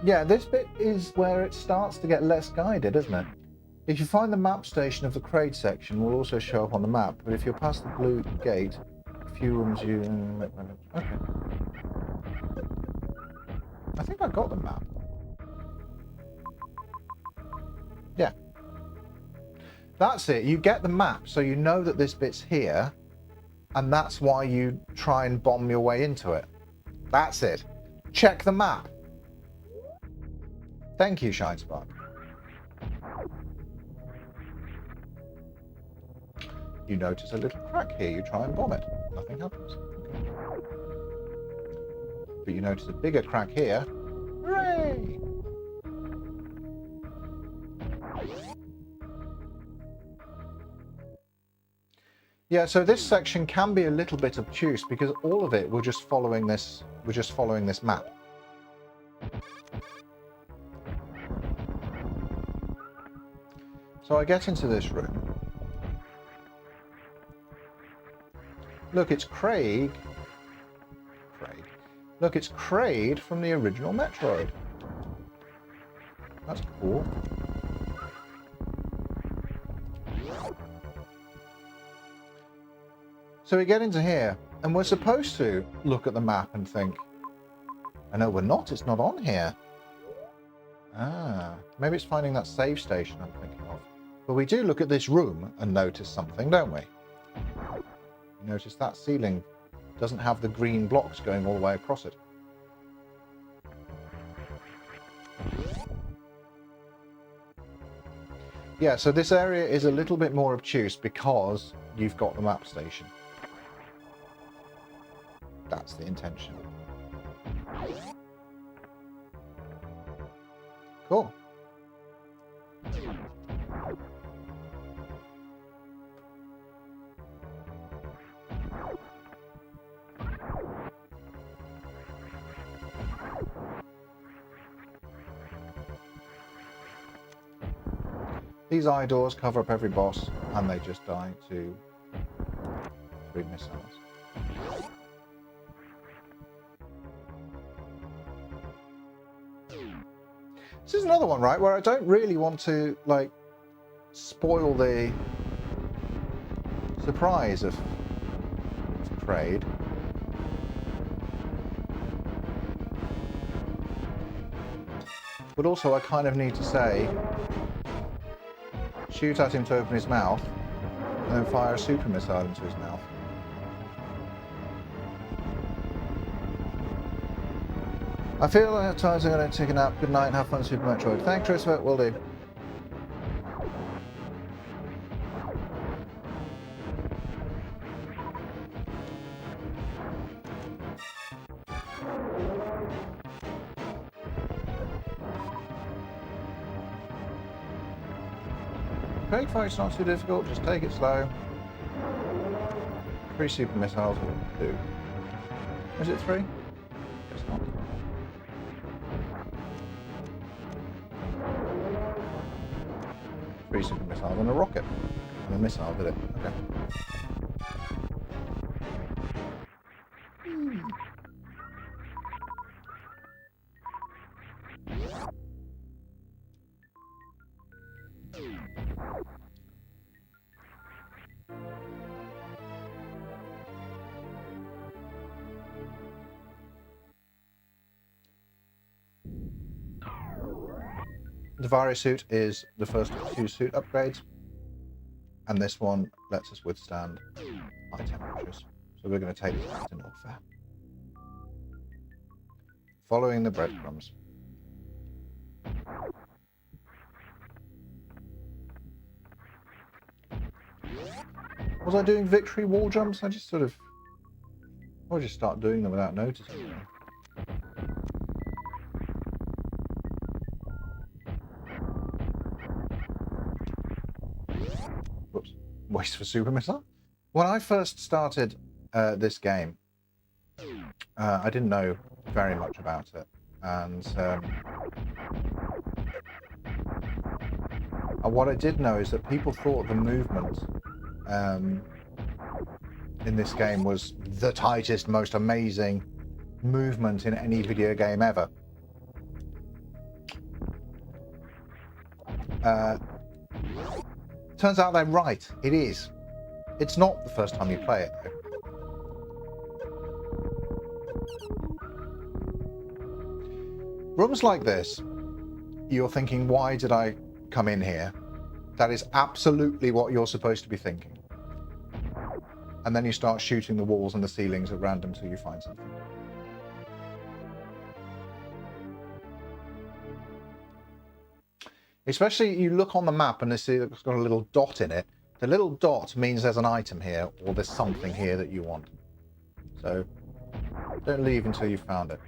Yeah, this bit is where it starts to get less guided, isn't it? If you find the map station of the crate section, will also show up on the map, but if you're past the blue gate, a few rooms you... Okay. I think I got the map. Yeah. That's it. You get the map, so you know that this bit's here, and that's why you try and bomb your way into it. That's it. Check the map. Thank you, Shinespark. You notice a little crack here. You try and bomb it. Nothing happens. Okay. But you notice a bigger crack here. Hooray! Yeah, so this section can be a little bit obtuse because all of it we're just following this map. So I get into this room. Look, it's Craig. Look, it's Kraid from the original Metroid. That's cool. So we get into here, and we're supposed to look at the map and think, I know we're not, it's not on here. Ah, maybe it's finding that save station I'm thinking of. But we do look at this room and notice something, don't we? You notice that ceiling doesn't have the green blocks going all the way across it. Yeah, so this area is a little bit more obtuse because you've got the map station. That's the intention. Cool. These eye doors cover up every boss, and they just die to 3 missiles. This is another one, right, where I don't really want to, like, spoil the surprise of Kraid. But also I kind of need to say, shoot at him to open his mouth, and then fire a super missile into his mouth. I feel like at times I'm going to take a nap. Good night and have fun, Super Metroid. Thanks, Christopher. Will do. Craig fight's not too difficult. Just take it slow. 3 super missiles will do. Is it 3? Guess not. Three super missiles and a rocket. And a missile did it. Okay. The Vari suit is the first of 2 suit upgrades, and this one lets us withstand high temperatures. So we're going to take this back to Norfair. Following the breadcrumbs. Was I doing victory wall jumps? I just I'll just start doing them without noticing them. Whoops. Waste for super missile? When I first started this game, I didn't know very much about it. And what I did know is that people thought the movement in this game was the tightest, most amazing movement in any video game ever. Turns out they're right. It is. It's not the first time you play it, though. Rooms like this, you're thinking, why did I come in here? That is absolutely what you're supposed to be thinking. And then you start shooting the walls and the ceilings at random till you find something. Especially you look on the map and you see it's got a little dot in it. The little dot means there's an item here or there's something here that you want. So don't leave until you've found it.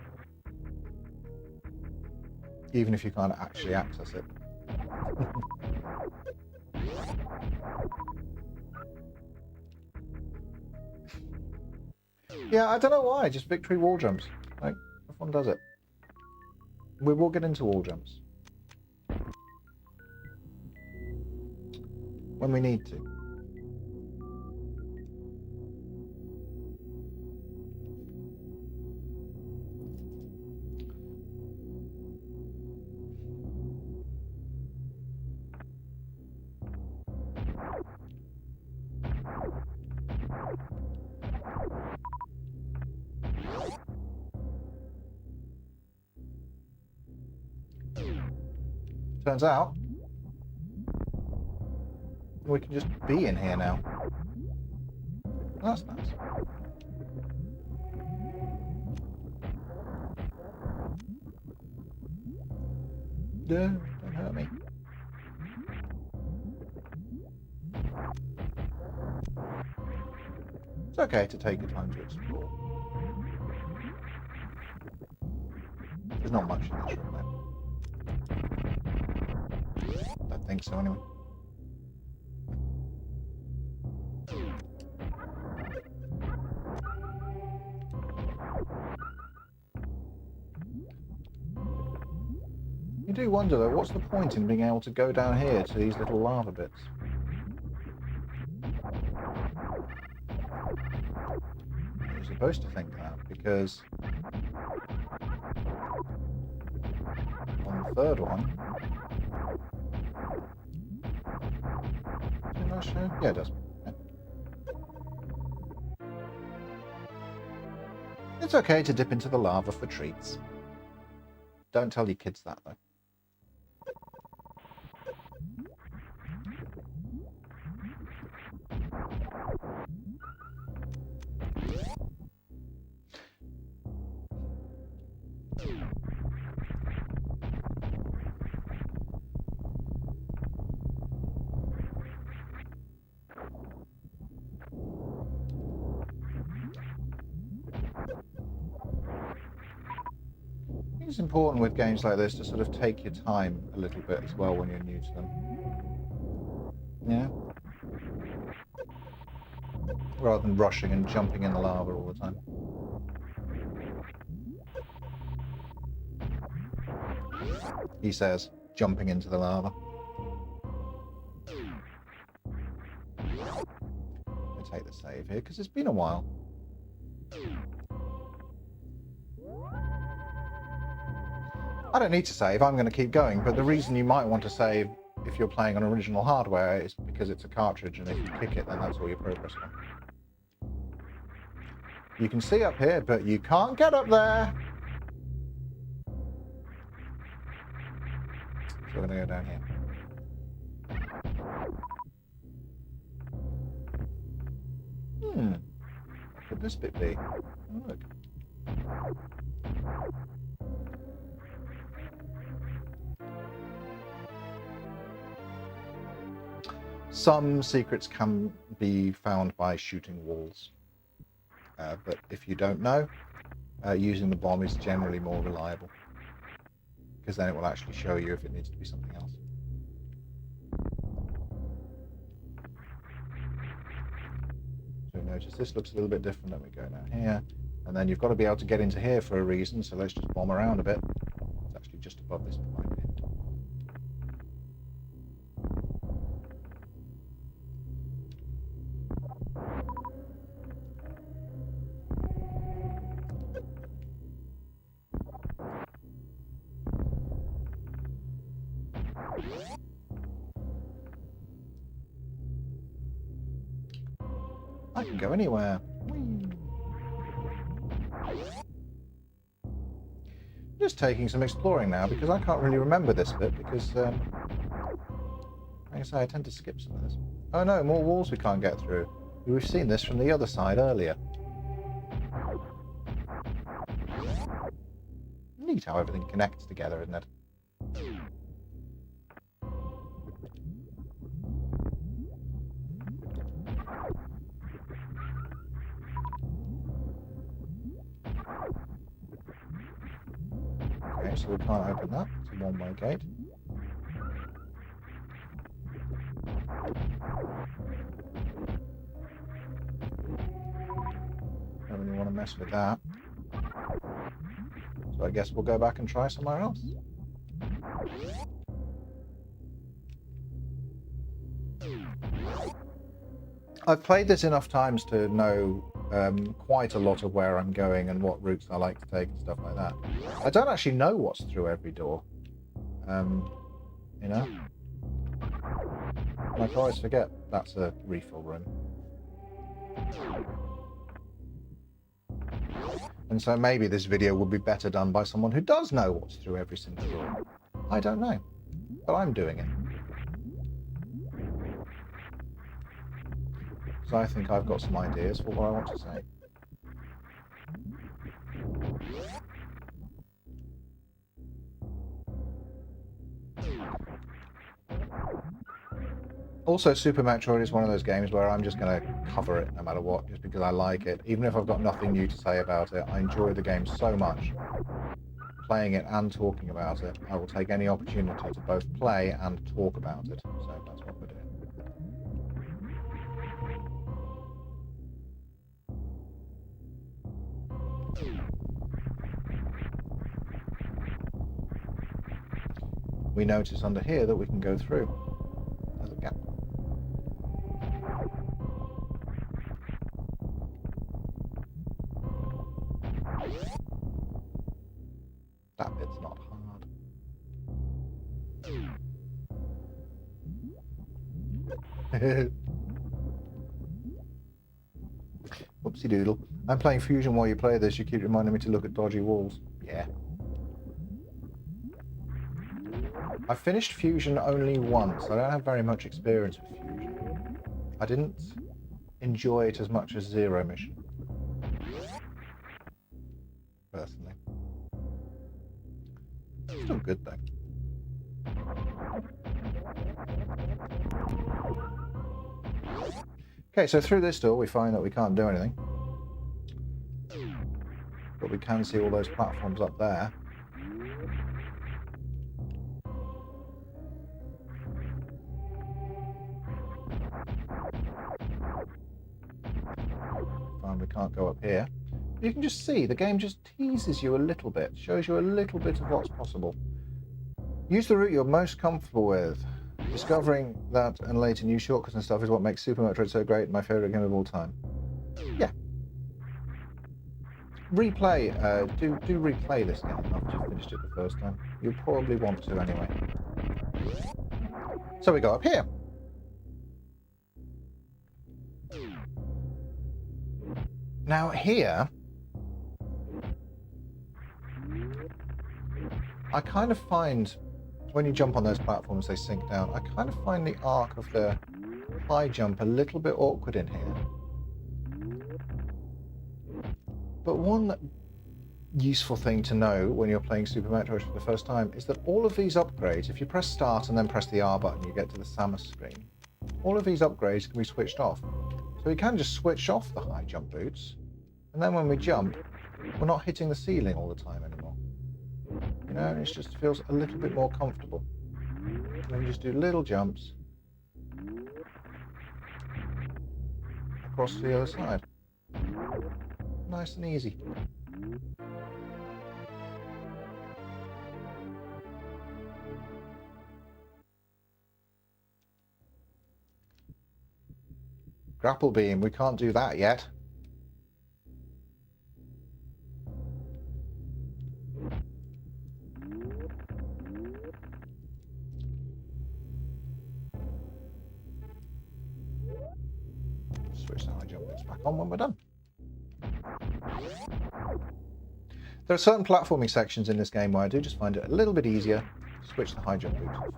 Even if you can't actually access it. Yeah, I don't know why, just victory wall jumps. Like, everyone does it. We will get into wall jumps. When we need to. Turns out, we can just be in here now. That's nice. Don't hurt me. It's okay to take your time to explore. There's not much in this room, though. Don't think so, anyway. You do wonder, though, what's the point in being able to go down here to these little lava bits? You're supposed to think that, because on the third one... Does it not show? Yeah, it does. Yeah. It's okay to dip into the lava for treats. Don't tell your kids that, though. It's important with games like this to sort of take your time a little bit as well when you're new to them. Yeah? Rather than rushing and jumping in the lava all the time. He says, jumping into the lava. I'll take the save here because it's been a while. I don't need to save, I'm going to keep going, but the reason you might want to save if you're playing on original hardware is because it's a cartridge, and if you kick it, then that's all your progress on. You can see up here, but you can't get up there! So we're going to go down here. What could this bit be? Oh, look. Some secrets can be found by shooting walls, but if you don't know, using the bomb is generally more reliable, because then it will actually show you if it needs to be something else. So notice this looks a little bit different. Then we go down here, and then you've got to be able to get into here for a reason, so let's just bomb around a bit. It's actually just above this pipe here. I can go anywhere. Whee. Just taking some exploring now because I can't really remember this bit because, like I say, I tend to skip some of this. Oh no, more walls we can't get through. We've seen this from the other side earlier. Neat how everything connects together, isn't it? Okay, so we can't open that. It's a one-way gate. Don't really want to mess with that. So I guess we'll go back and try somewhere else. I've played this enough times to know quite a lot of where I'm going and what routes I like to take and stuff like that. I don't actually know what's through every door. You know? And I always forget that's a refill room. And so maybe this video would be better done by someone who does know what's through every single door. I don't know. But I'm doing it. So I think I've got some ideas for what I want to say. Also, Super Metroid is one of those games where I'm just going to cover it no matter what, just because I like it. Even if I've got nothing new to say about it, I enjoy the game so much. Playing it and talking about it, I will take any opportunity to both play and talk about it. So that's what we're doing. We notice under here that we can go through. There's a gap. That bit's not hard. Whoopsie doodle. I'm playing Fusion while you play this. You keep reminding me to look at dodgy walls. Yeah. I finished Fusion only once. I don't have very much experience with Fusion. I didn't enjoy it as much as Zero Mission. Personally. Still good though. Okay, so through this door we find that we can't do anything. But we can see all those platforms up there. Fine, we can't go up here. You can just see, the game just teases you a little bit, shows you a little bit of what's possible. Use the route you're most comfortable with. Discovering that and later new shortcuts and stuff is what makes Super Metroid so great and my favourite game of all time. Yeah. Replay, do replay this game after you finished it the first time. You'll probably want to anyway. So we go up here. Now here, I kind of find, when you jump on those platforms they sink down, I kind of find the arc of the high jump a little bit awkward in here. But one useful thing to know when you're playing Super Metroid for the first time is that all of these upgrades, if you press start and then press the R button, you get to the Samus screen. All of these upgrades can be switched off. So we can just switch off the high jump boots, and then when we jump, we're not hitting the ceiling all the time anymore. You know, it just feels a little bit more comfortable. And then just do little jumps across to the other side. Nice and easy. Grapple beam, we can't do that yet. Switch the high jump bits back back on when we're done. There are certain platforming sections in this game where I do just find it a little bit easier to switch the high jump boots off.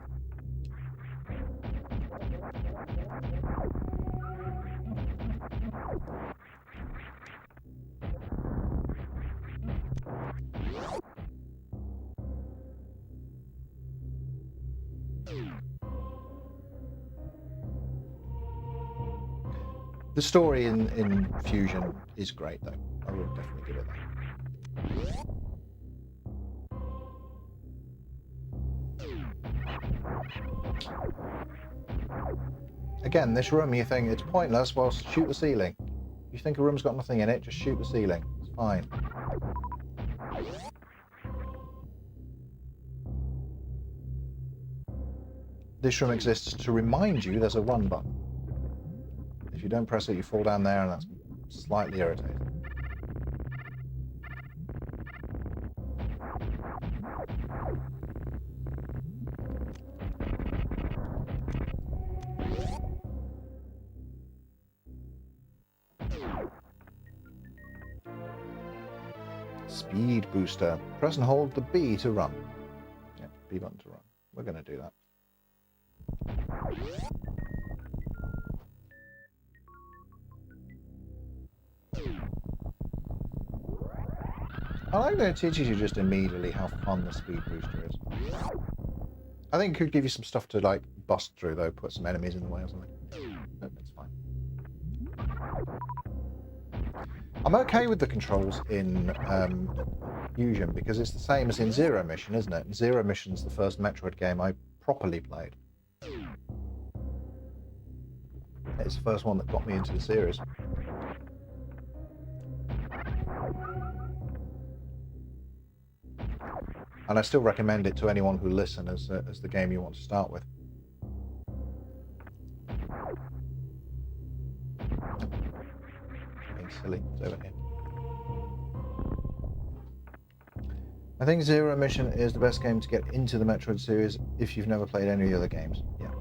The story in Fusion is great, though. I will definitely give it that. Again, this room, you think it's pointless, well, shoot the ceiling. If you think a room's got nothing in it, just shoot the ceiling. It's fine. This room exists to remind you there's a run button. If you don't press it, you fall down there, and that's slightly irritating. Speed booster. Press and hold the B to run. Yeah, B button to run. We're going to do that. I like that it teaches you just immediately how fun the speed booster is. I think it could give you some stuff to like bust through though, put some enemies in the way or something. No, it's fine. I'm okay with the controls in Fusion because it's the same as in Zero Mission, isn't it? Zero Mission's the first Metroid game I properly played. It's the first one that got me into the series. And I still recommend it to anyone who listen as the game you want to start with. Being silly, it's over here. I think Zero Mission is the best game to get into the Metroid series if you've never played any of the other games. Yeah.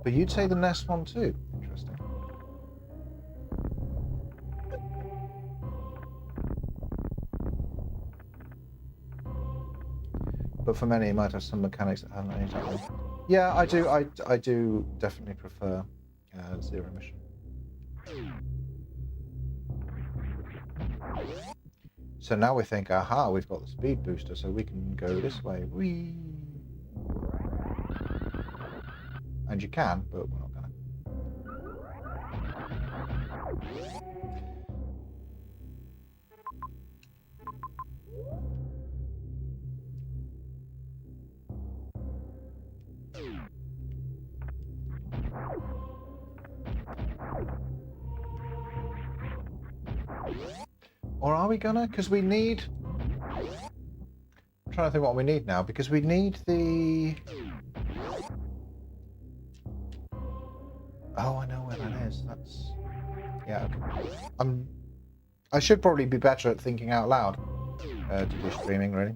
But you'd say the NES one too. Interesting. But for many, it might have some mechanics that haven't aged that well. Yeah, I do. I do definitely prefer Zero Mission. So now we think, aha, we've got the speed booster, so we can go this way. Whee! And you can, but we're not gonna. Or are we gonna? Because we need... I'm trying to think what we need now, because we need the... Oh, I know where that is. That's... Yeah, okay. I should probably be better at thinking out loud to do streaming, really.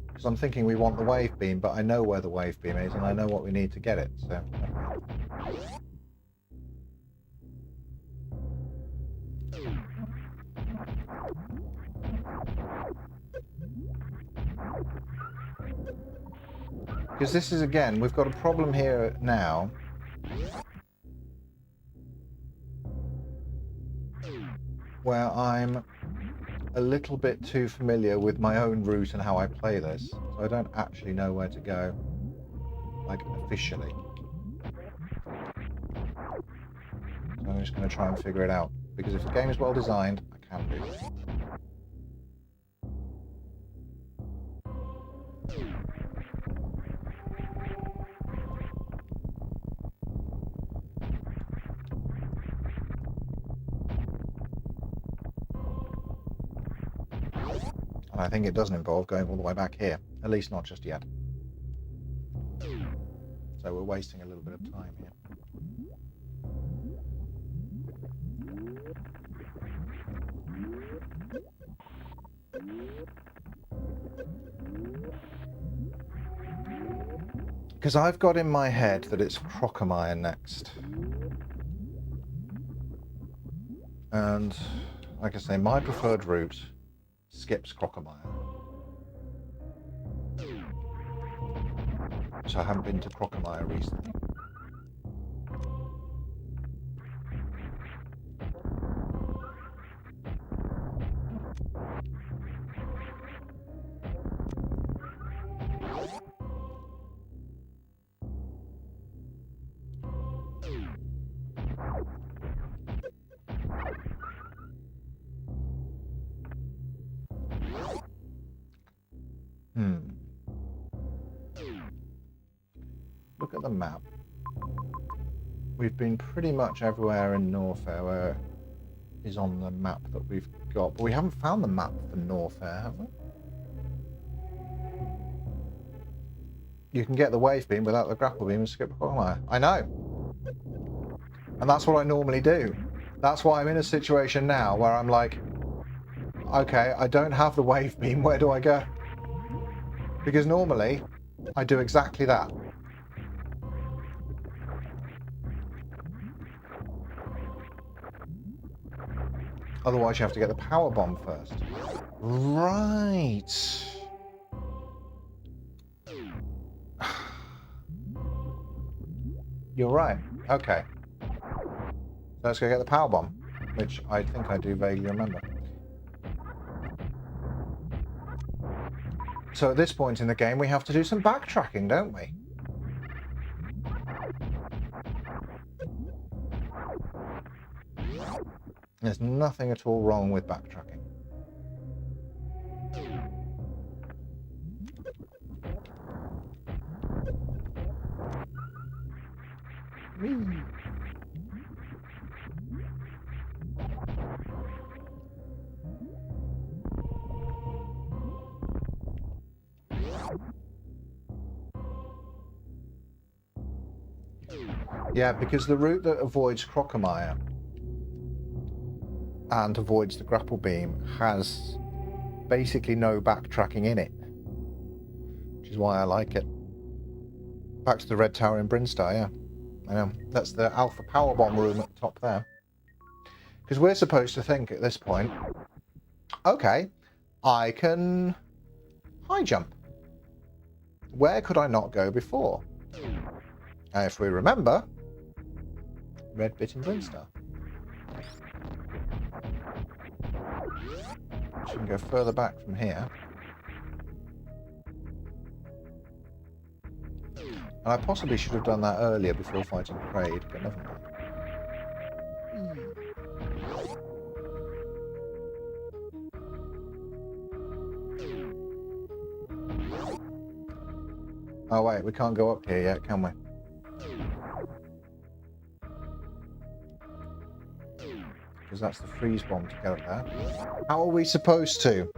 Because I'm thinking we want the wave beam, but I know where the wave beam is, and I know what we need to get it, so... Because this is, again, we've got a problem here now. Where I'm a little bit too familiar with my own route and how I play this. So I don't actually know where to go, like, officially. So I'm just going to try and figure it out. Because if the game is well designed, I can do it. And I think it doesn't involve going all the way back here, at least not just yet. So we're wasting a little bit of time here. Because I've got in my head that it's Crocomire next. And, like I say, my preferred route skips Crocomire. So I haven't been to Crocomire recently. Look at the map. We've been pretty much everywhere in Norfair where is on the map that we've got, but we haven't found the map for Norfair, have we? You can get the wave beam without the grapple beam and skip Crocomire. I know. And that's what I normally do. That's why I'm in a situation now where I'm like, okay, I don't have the wave beam, where do I go? Because normally, I do exactly that. Otherwise, you have to get the power bomb first. Right. You're right. Okay. Let's go get the power bomb, which I think I do vaguely remember. So at this point in the game, we have to do some backtracking, don't we? There's nothing at all wrong with backtracking. Whee! Yeah, because the route that avoids Crocomire and avoids the grapple beam has basically no backtracking in it, which is why I like it. Back to the Red Tower in Brinstar, yeah. I know. That's the Alpha Power Bomb room at the top there. Because we're supposed to think at this point, okay, I can high jump. Where could I not go before? And if we remember, Red Bit in Brinstar. So we can go further back from here. And I possibly should have done that earlier before fighting Kraid, but never mind. Oh wait, we can't go up here yet, can we? Because that's the freeze bomb to get up there. How are we supposed to?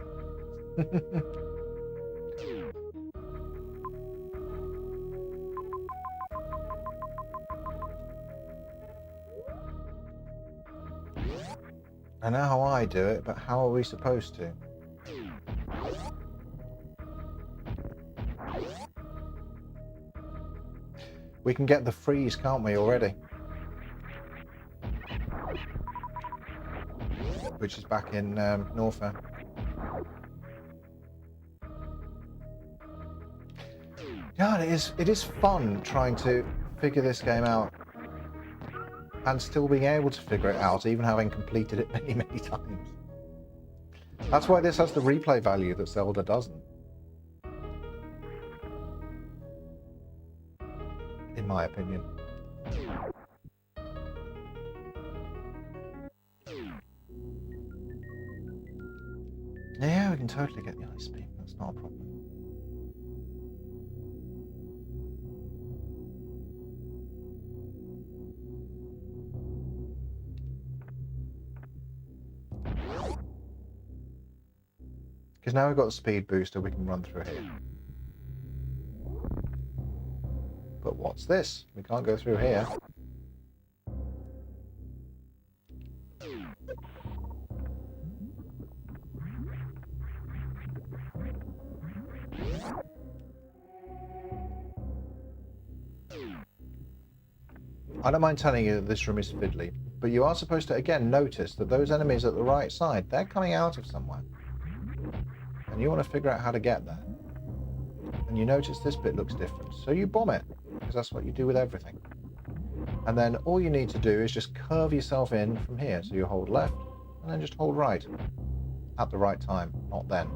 I know how I do it, but how are we supposed to? We can get the freeze, can't we, already? Which is back in Norfair. God, it is fun trying to figure this game out and still being able to figure it out, even having completed it many, many times. That's why this has the replay value that Zelda doesn't. In my opinion. Yeah, we can totally get the ice beam. That's not a problem. Because now we've got the speed booster, we can run through here. But what's this? We can't go through here. I don't mind telling you that this room is fiddly, but you are supposed to, again, notice that those enemies at the right side, they're coming out of somewhere. And you want to figure out how to get there. And you notice this bit looks different, so you bomb it, because that's what you do with everything. And then all you need to do is just curve yourself in from here. So you hold left, and then just hold right. At the right time, not then.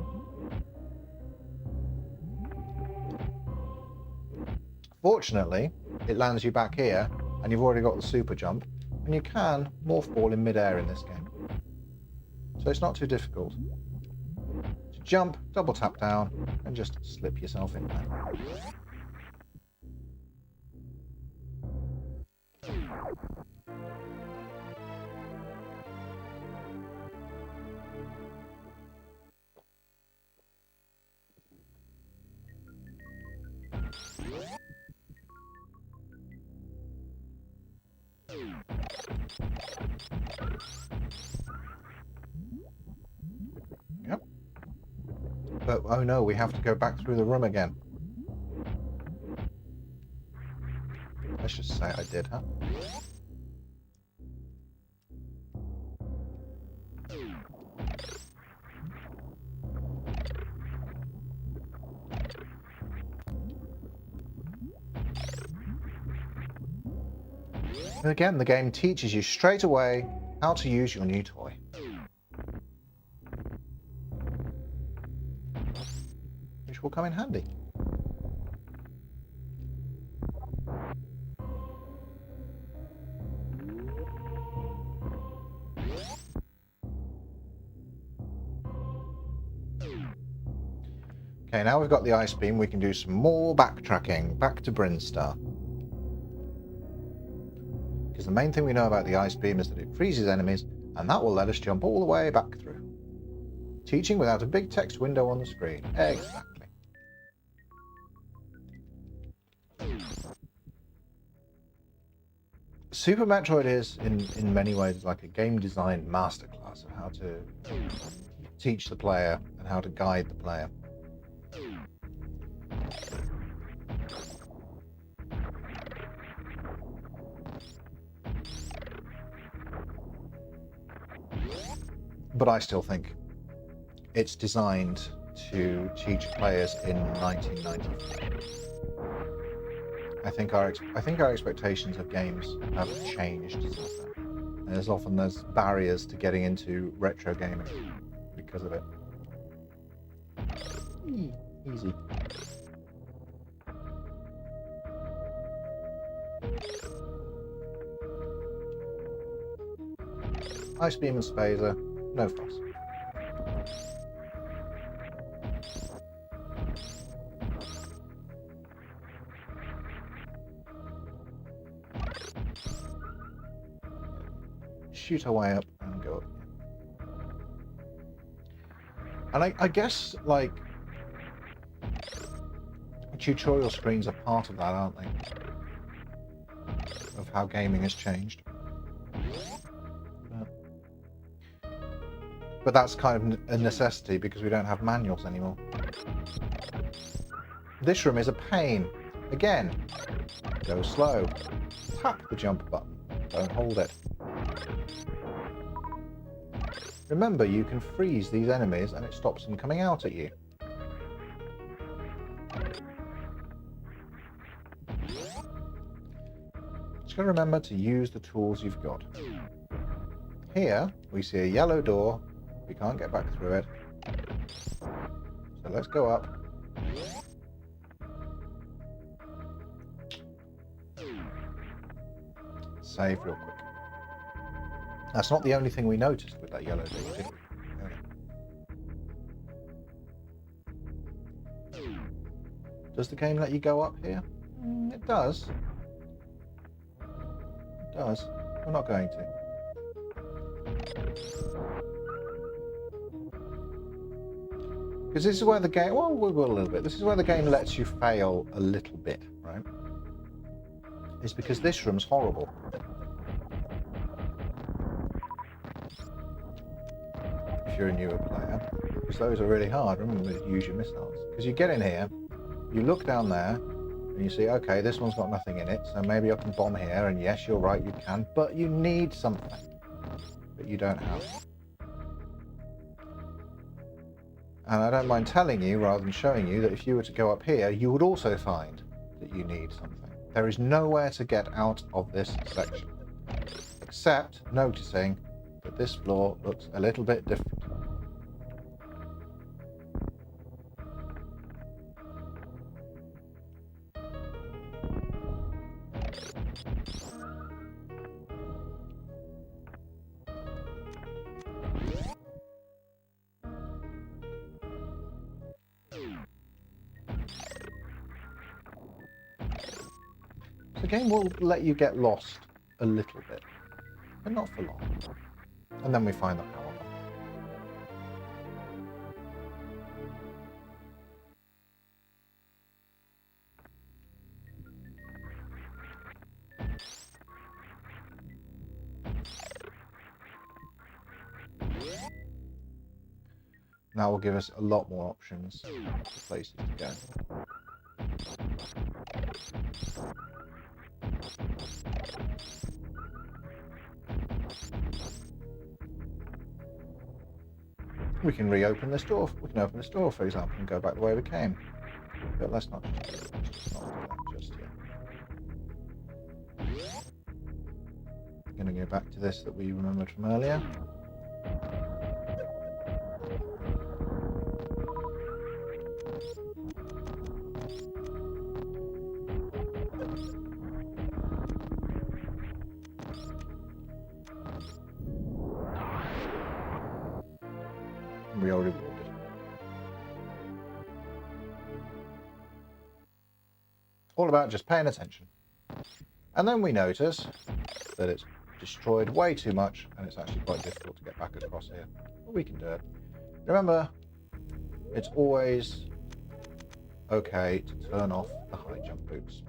Fortunately, it lands you back here, and you've already got the super jump, and you can morph ball in midair in this game. So it's not too difficult. So jump, double tap down, and just slip yourself in there. Yep. But oh no, we have to go back through the room again. Let's just say I did, huh? And again, the game teaches you straight away how to use your new toy. Which will come in handy. Okay, now we've got the ice beam, we can do some more backtracking, back to Brinstar. Because the main thing we know about the ice beam is that it freezes enemies, and that will let us jump all the way back through. Teaching without a big text window on the screen. Exactly. Super Metroid is, in many ways, like a game design masterclass of how to teach the player and how to guide the player. But I still think it's designed to teach players in 1994. I think our expectations of games have changed since then. And there's barriers to getting into retro gaming because of it. Easy. Ice beam and spacer, no fuss. Shoot our way up and go up. And I guess, like, tutorial screens are part of that, aren't they? Of how gaming has changed. But that's kind of a necessity because we don't have manuals anymore. This room is a pain. Again, go slow. Tap the jump button. Don't hold it. Remember, you can freeze these enemies and it stops them coming out at you. Just gotta remember to use the tools you've got. Here, we see a yellow door. We can't get back through it. So let's go up. Save real quick. That's not the only thing we noticed with that yellow door, did we? Does the game let you go up here? It does. It does. We're not going to. Because this is where the game, well, we will a little bit. This is where the game lets you fail a little bit, right? It's because this room's horrible. If you're a newer player, because those are really hard. Remember to use your missiles. Because you get in here, you look down there, And you see, okay, this one's got nothing in it, so maybe I can bomb here, and yes, you're right, you can, but you need something that you don't have. And I don't mind telling you, rather than showing you, that if you were to go up here, you would also find that you need something. There is nowhere to get out of this section, except noticing that this floor looks a little bit different. The game will let you get lost a little bit, but not for long. And then we find the power button. That will give us a lot more options for places to go. We can reopen this door. We can open this door, for example, and go back the way we came. But let's not just do that. Let's not do that just yet. I'm going to go back to this that we remembered from earlier. We are rewarded. All about just paying attention. And then we notice that it's destroyed way too much and it's actually quite difficult to get back across here. But we can do it. Remember, it's always okay to turn off the high jump boots.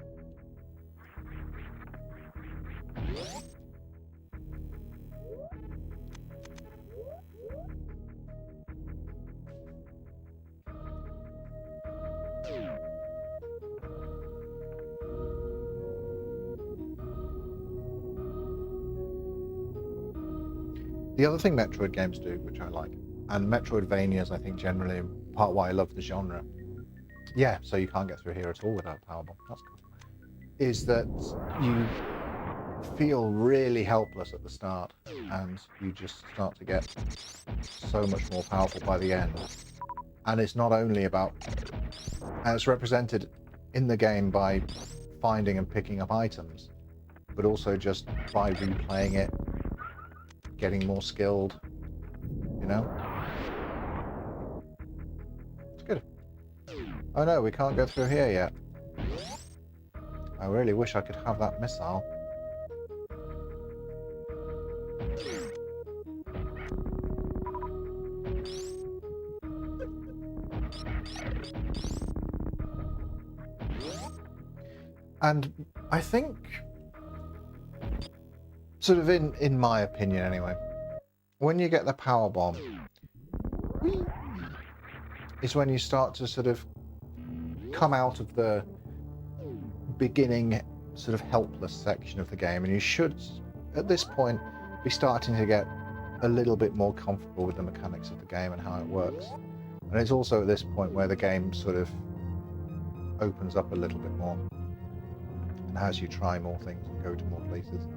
The other thing Metroid games do, which I like, and Metroidvanias, I think, generally part why I love the genre. Yeah, so you can't get through here at all without powerbomb. That's cool. Is that you feel really helpless at the start, and you just start to get so much more powerful by the end. And it's not only about, and it's represented in the game by finding and picking up items, but also just by replaying it, getting more skilled, you know? It's good. Oh no, we can't go through here yet. I really wish I could have that missile. And I think, sort of in my opinion anyway, when you get the power bomb, is when you start to sort of come out of the beginning sort of helpless section of the game, and you should, at this point, be starting to get a little bit more comfortable with the mechanics of the game and how it works. And it's also at this point where the game sort of opens up a little bit more, and as you try more things and go to more places.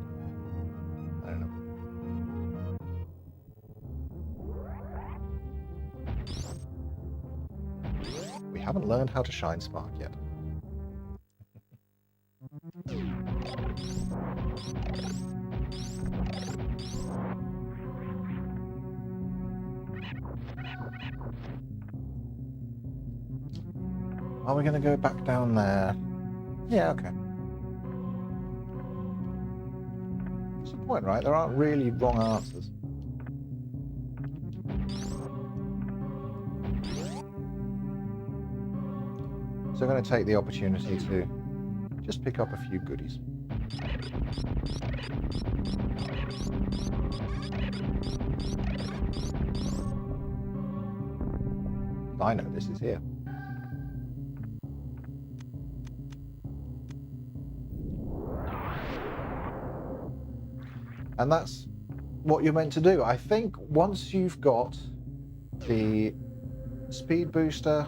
I don't know. We haven't learned how to shine spark yet. Are we going to go back down there? Yeah, okay. That's the point, right? There aren't really wrong answers. So I'm going to take the opportunity to just pick up a few goodies. I know this is here. And that's what you're meant to do. I think once you've got the speed booster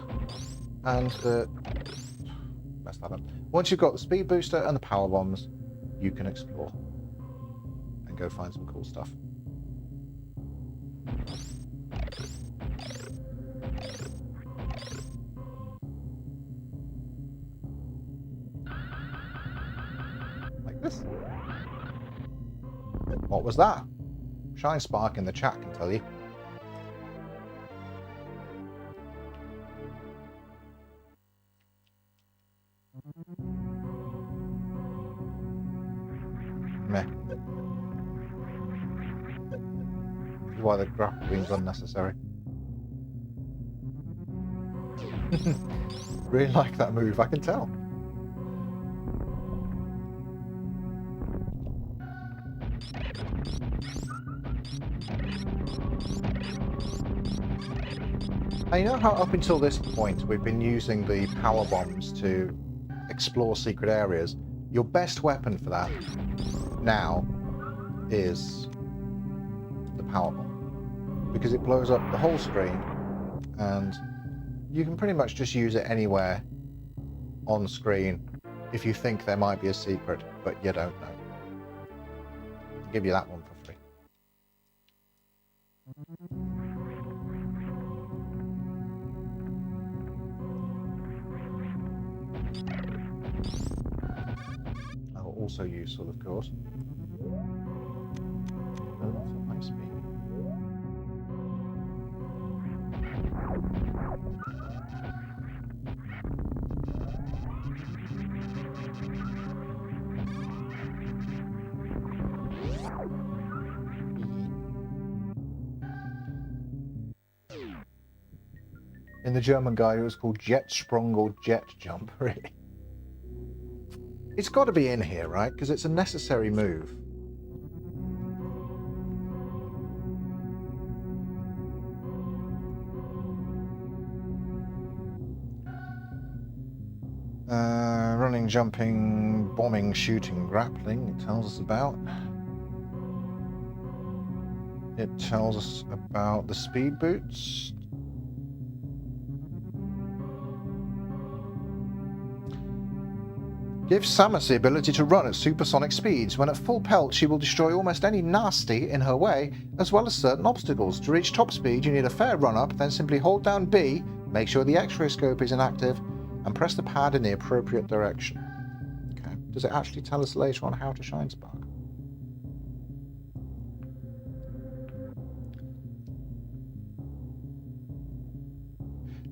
and the... Mess that up. Once you've got the speed booster and the power bombs, you can explore and go find some cool stuff. Like this. What was that? Shine Spark in the chat can tell you. Meh. This is why the grappling's unnecessary. Really like that move, I can tell. And you know how up until this point we've been using the power bombs to explore secret areas? Your best weapon for that now is the power bomb, because it blows up the whole screen and you can pretty much just use it anywhere on screen if you think there might be a secret, but you don't know. I'll give you that one for free. Also useful, of course. Oh, that's a nice speed. In the German guide, it was called Jet Sprung or Jet Jump, really. It's got to be in here, right? Because it's a necessary move. Running, jumping, bombing, shooting, grappling, it tells us about. It tells us about the speed boots. Gives Samus the ability to run at supersonic speeds. When at full pelt, she will destroy almost any nasty in her way, as well as certain obstacles. To reach top speed, you need a fair run-up, then simply hold down B, make sure the X-ray scope is inactive, and press the pad in the appropriate direction. Okay. Does it actually tell us later on how to Shine Spark?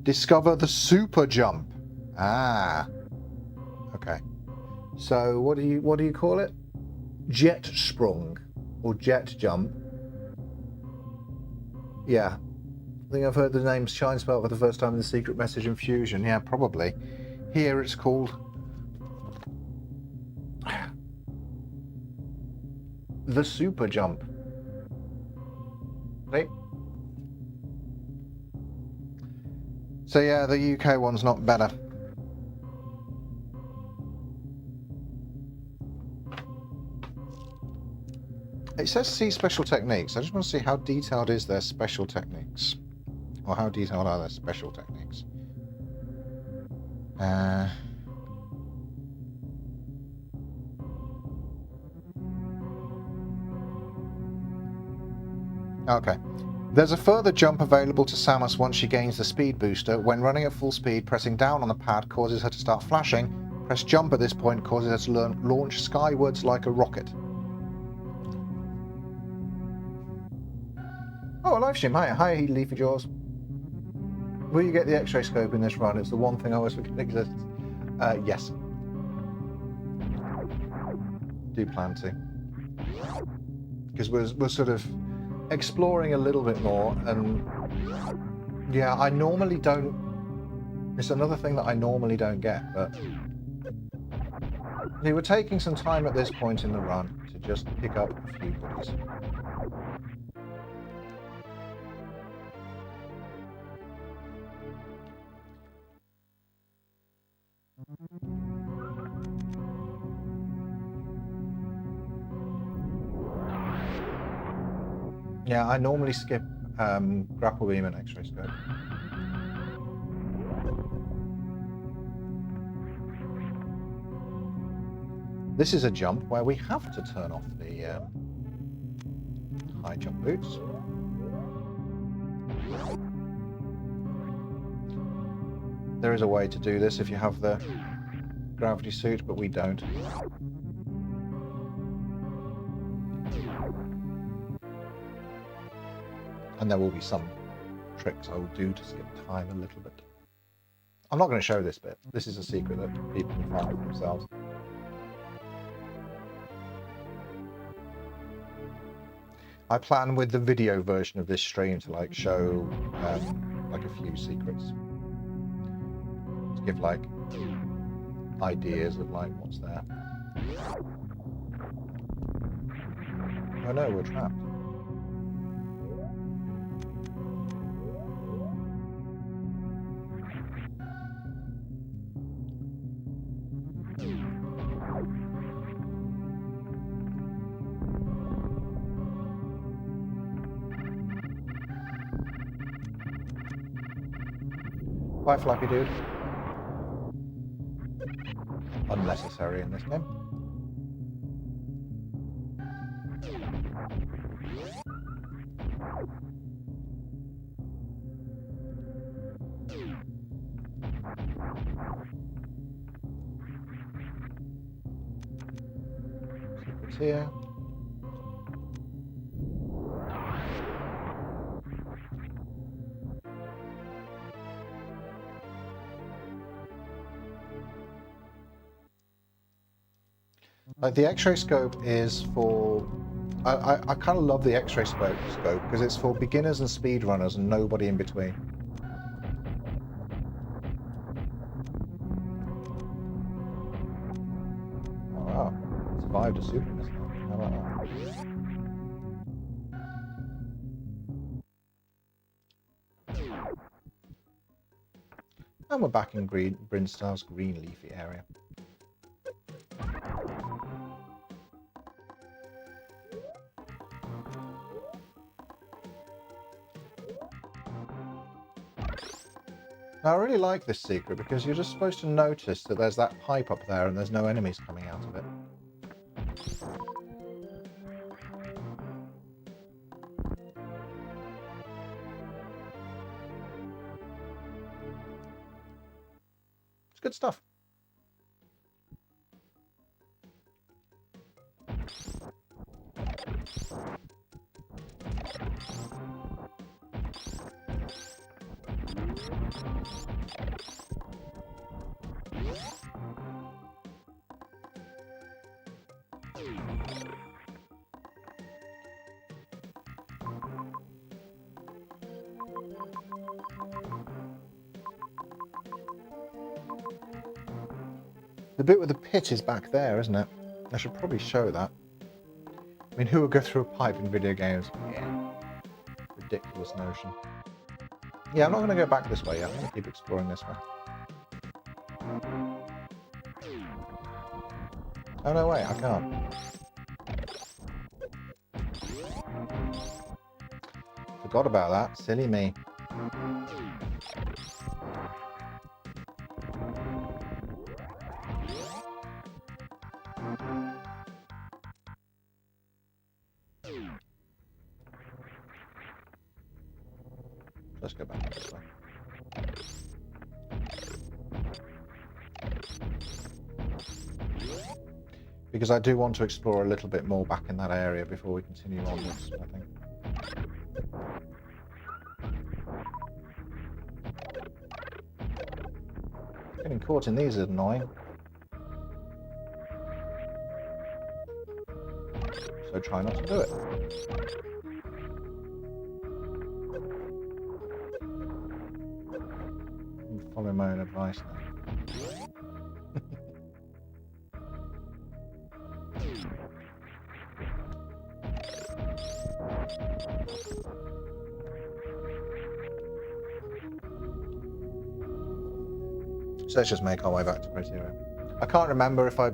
Discover the super jump. Ah. Okay. So what do you call it? Jet sprung or jet jump? Yeah. I think I've heard the name Shine Spark for the first time in the Secret Message Infusion. Yeah, probably. Here it's called the super jump. Right? So yeah, the UK one's not better. It says see special techniques. I just want to see how detailed is their special techniques. Or how detailed are their special techniques. Okay. There's a further jump available to Samus once she gains the speed booster. When running at full speed, pressing down on the pad causes her to start flashing. Press jump at this point causes her to launch skywards like a rocket. Oh, a live stream. Hi, Leafy Jaws. Will you get the X-ray scope in this run? It's the one thing I always forget exists. Yes. Do plan to. Because we're sort of exploring a little bit more, and yeah, I normally don't. It's another thing that I normally don't get, but we were taking some time at this point in the run to just pick up a few goodies. Yeah, I normally skip grapple beam and X-ray scope. This is a jump where we have to turn off the high jump boots. There is a way to do this if you have the gravity suit, but we don't. And there will be some tricks I will do to skip time a little bit. I'm not going to show this bit. This is a secret that people can find for themselves. I plan with the video version of this stream to like show like a few secrets. To give like ideas of like what's there. Oh no, we're trapped. Bye, Flappy Dude. Unnecessary in this game. Secrets here. Like the X-ray scope is for. I kind of love the X-ray scope because it's for beginners and speedrunners and nobody in between. Oh wow, survived a super missile. How about that? And we're back in Brinstar's green leafy area. Now, I really like this secret because you're just supposed to notice that there's that pipe up there and there's no enemies coming out of it. It's good stuff. The bit with the pit is back there, isn't it? I should probably show that. I mean, who would go through a pipe in video games? Yeah. Ridiculous notion. Yeah, I'm not going to go back this way yet. I'm going to keep exploring this way. Oh, no, wait, I can't. Forgot about that. Silly me. Let's go back this way. Because I do want to explore a little bit more back in that area before we continue onwards, I think. Getting caught in these is annoying. So try not to do it. I'm following my own advice now. So let's just make our way back to Criteria. I can't remember if I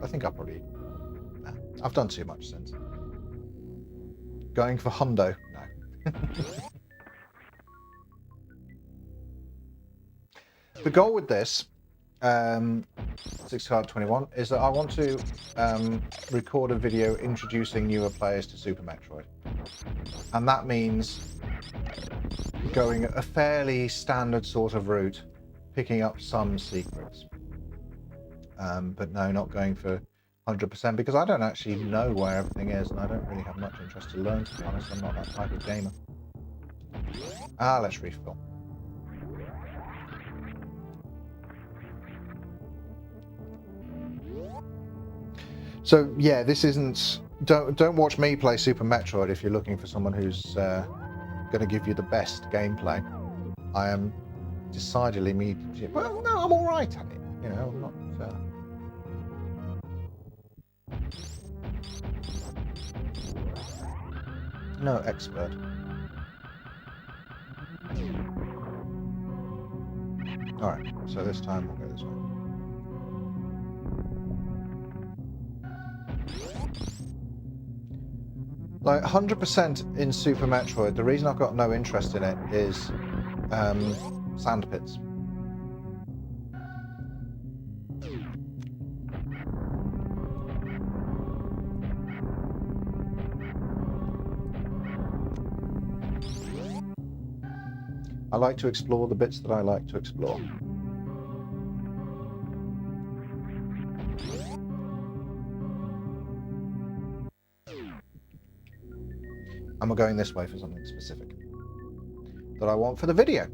think I probably... I've done too much since. Going for hundo? No. The goal with this 6card21 is that I want to record a video introducing newer players to Super Metroid, and that means going a fairly standard sort of route, picking up some secrets, but no, not going for 100% because I don't actually know where everything is, and I don't really have much interest to learn, to be honest. I'm not that type of gamer. Let's refill. So yeah, this isn't. Don't watch me play Super Metroid if you're looking for someone who's going to give you the best gameplay. I am decidedly medium. Well, no, I'm all right at it. You know, I'm not. No expert. All right, so this time we'll go this way. Like 100% in Super Metroid, the reason I've got no interest in it is sand pits. I like to explore the bits that I like to explore. And we're going this way for something specific that I want for the video.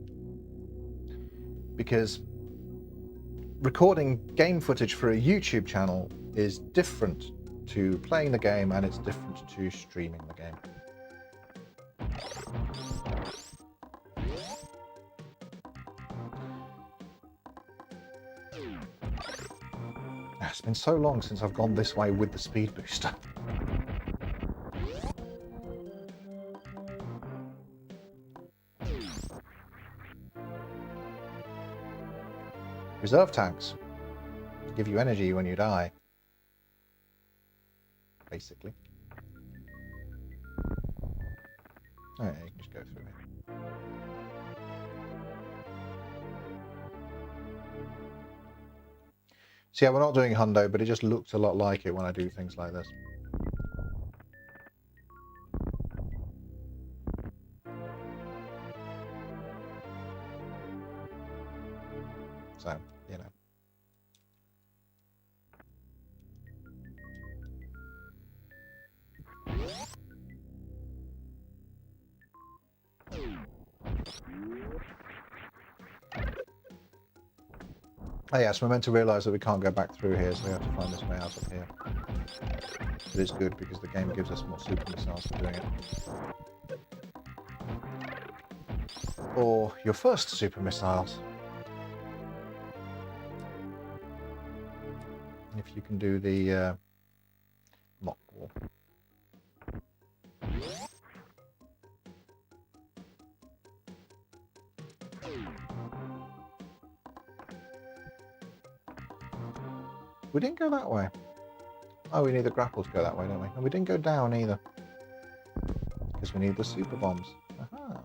Because recording game footage for a YouTube channel is different to playing the game, and it's different to streaming the game. It's been so long since I've gone this way with the speed booster. Reserve tanks give you energy when you die, basically. Oh yeah, you can just go through it. So yeah, we're not doing hundo, but it just looks a lot like it when I do things like this. So, you know. Oh yes, we're meant to realise that we can't go back through here, so we have to find this way out of here. But it's good because the game gives us more super missiles for doing it. Or your first super missiles. If you can do the mock wall. We didn't go that way. Oh, we need the grapple to go that way, don't we? And we didn't go down either. Because we need the super bombs. Aha.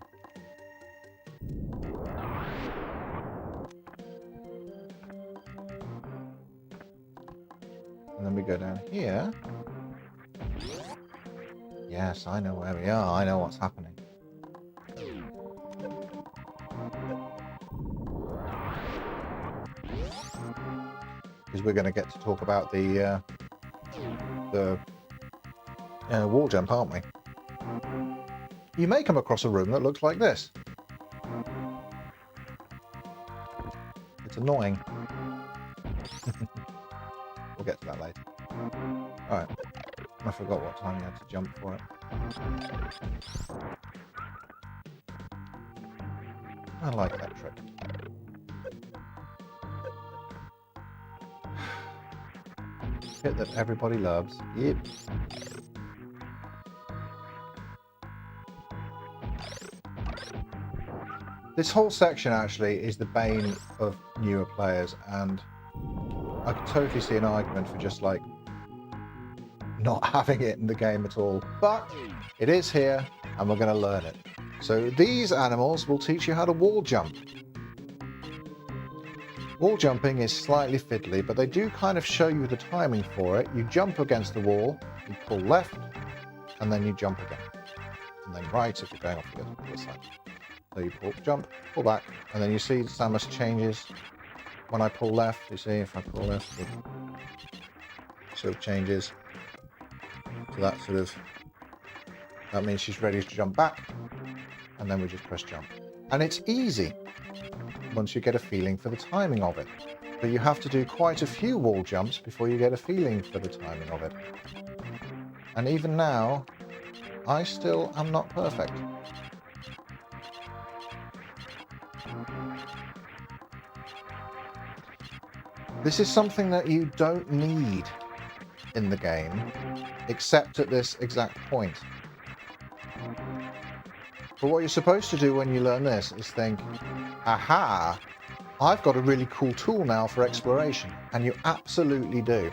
And then we go down here. Yes, I know where we are. I know what's happening. Because we're going to get to talk about the wall jump, aren't we? You may come across a room that looks like this. It's annoying. We'll get to that later. Alright. I forgot what time you had to jump for it. I like that trick. Hit that everybody loves. Yep. This whole section actually is the bane of newer players, and I could totally see an argument for just like not having it in the game at all. But it is here, and we're going to learn it. So these animals will teach you how to wall jump. Wall jumping is slightly fiddly, but they do kind of show you the timing for it. You jump against the wall, you pull left, and then you jump again. And then right if you're going off the other side. So you jump, pull back, and then you see Samus changes. When I pull left, you see if I pull left, it sort of changes. So that means she's ready to jump back, and then we just press jump. And it's easy once you get a feeling for the timing of it. But you have to do quite a few wall jumps before you get a feeling for the timing of it. And even now, I still am not perfect. This is something that you don't need in the game, except at this exact point. But what you're supposed to do when you learn this is think, aha, I've got a really cool tool now for exploration. And you absolutely do.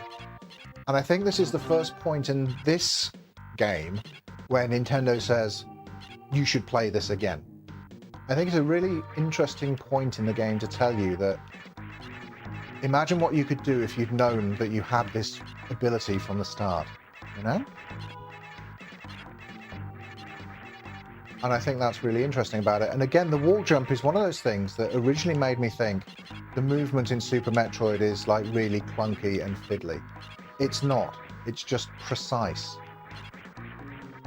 And I think this is the first point in this game where Nintendo says, you should play this again. I think it's a really interesting point in the game to tell you that imagine what you could do if you'd known that you had this ability from the start, you know? And I think that's really interesting about it. And again, the wall jump is one of those things that originally made me think the movement in Super Metroid is like really clunky and fiddly. It's not. It's just precise.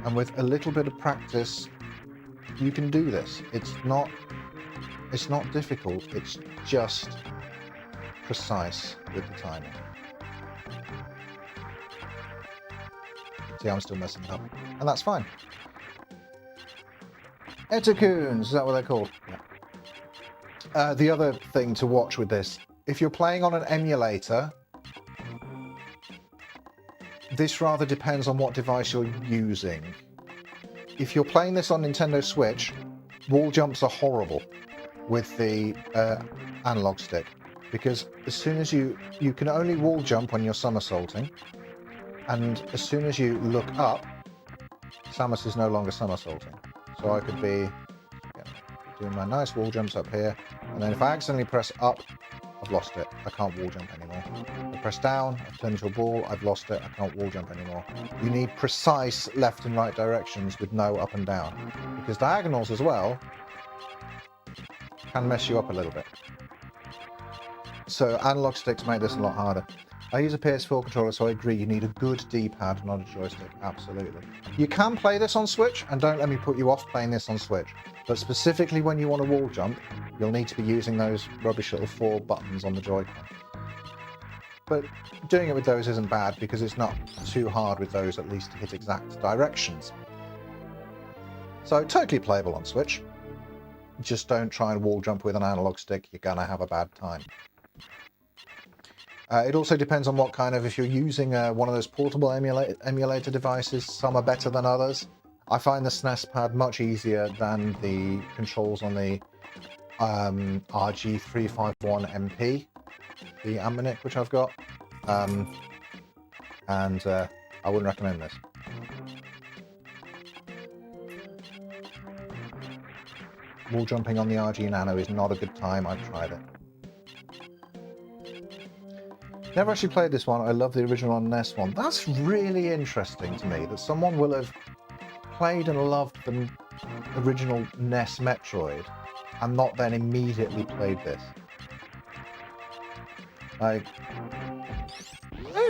And with a little bit of practice, you can do this. It's not difficult. It's just precise with the timing. See, I'm still messing it up. And that's fine. Etacoons, is that what they're called? Yeah. The other thing to watch with this, if you're playing on an emulator, this rather depends on what device you're using. If you're playing this on Nintendo Switch, wall jumps are horrible with the analog stick, because as soon as you can only wall jump when you're somersaulting, and as soon as you look up, Samus is no longer somersaulting. So I could be doing my nice wall jumps up here, and then if I accidentally press up, I've lost it. I can't wall jump anymore. I press down, I've turned into a ball, I've lost it, I can't wall jump anymore. You need precise left and right directions with no up and down, because diagonals as well can mess you up a little bit. So analog sticks make this a lot harder. I use a PS4 controller, so I agree you need a good D-pad, not a joystick, absolutely. You can play this on Switch, and don't let me put you off playing this on Switch, but specifically when you want to wall jump, you'll need to be using those rubbish little 4 buttons on the Joy-Con. But doing it with those isn't bad, because it's not too hard with those at least to hit exact directions. So totally playable on Switch. Just don't try and wall jump with an analog stick, you're gonna have a bad time. It also depends on what kind of, if you're using one of those portable emulator devices, some are better than others. I find the SNES pad much easier than the controls on the RG351MP, the Ammunic, which I've got. I wouldn't recommend this. Wall jumping on the RG Nano is not a good time, I've tried it. Never actually played this one. I love the original on NES one. That's really interesting to me, that someone will have played and loved the original NES Metroid and not then immediately played this. Like,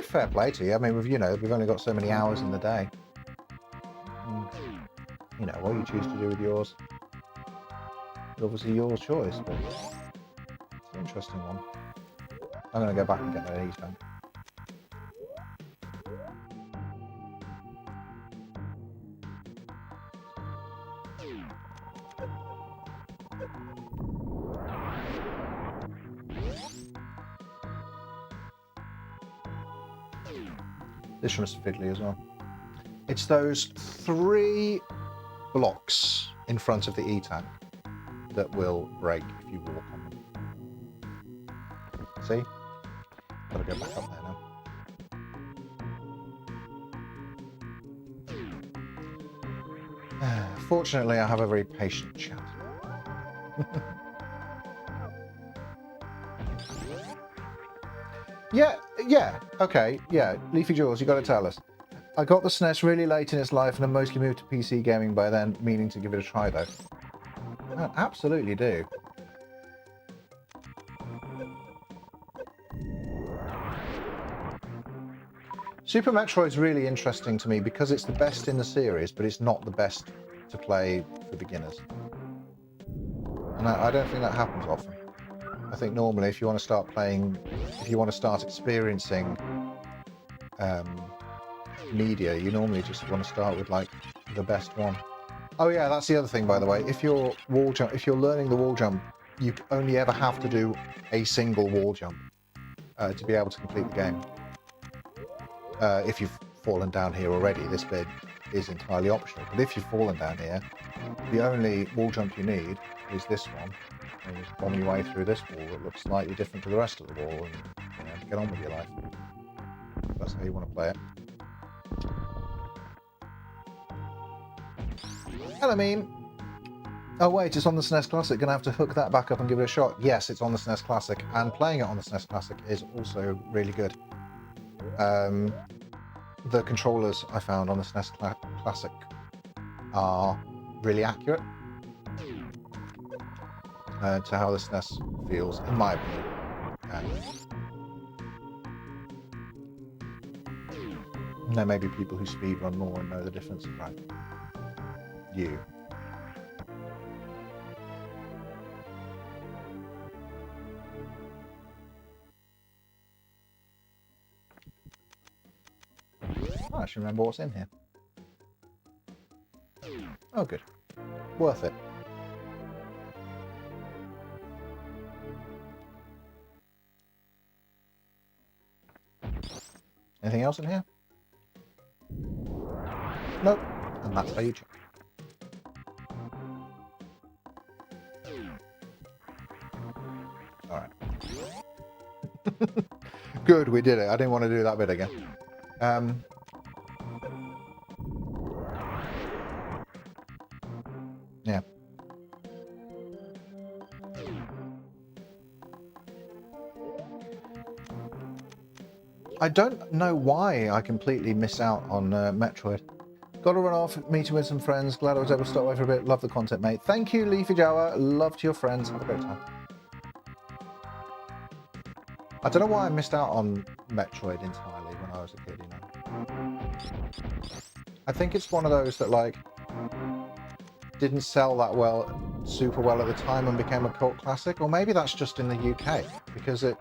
fair play to you. I mean, we've only got so many hours in the day. You know, what you choose to do with yours is obviously your choice, but it's an interesting one. I'm going to go back and get that E-tank. This one's fiddly as well. It's those 3 blocks in front of the E-tank that will break if you walk on them. See? Gotta go back up there now. Fortunately, I have a very patient chat. Yeah, okay, yeah. Leafy Jaws, you got to tell us. I got the SNES really late in its life and I mostly moved to PC gaming by then, meaning to give it a try though. I absolutely do. Super Metroid is really interesting to me because it's the best in the series, but it's not the best to play for beginners. And I don't think that happens often. I think normally if you want to start playing, if you want to start experiencing media, you normally just want to start with like the best one. Oh yeah, that's the other thing, by the way. If you're learning the wall jump, you only ever have to do a single wall jump to be able to complete the game. If you've fallen down here already, this bit is entirely optional. But if you've fallen down here, the only wall jump you need is this one. And you just bomb your way through this wall that looks slightly different to the rest of the wall, and get on with your life. If that's how you want to play it. And I mean, oh wait, it's on the SNES Classic. Gonna have to hook that back up and give it a shot. Yes, it's on the SNES Classic, and playing it on the SNES Classic is also really good. The controllers I found on the SNES Classic are really accurate to how the SNES feels, in my opinion. And there may be people who speedrun more and know the difference, right? You. I actually remember what's in here. Oh, good. Worth it. Anything else in here? Nope. And that's how you check. Alright. Good, we did it. I didn't want to do that bit again. Yeah. I don't know why I completely miss out on Metroid. Got to run off, meeting with some friends. Glad I was able to stop away for a bit. Love the content, mate. Thank you, Leafy Jawa. Love to your friends. Have a great time. I don't know why I missed out on Metroid entirely when I was a kid, you know. I think it's one of those that, like, didn't sell that super well at the time and became a cult classic. Or maybe that's just in the UK, because it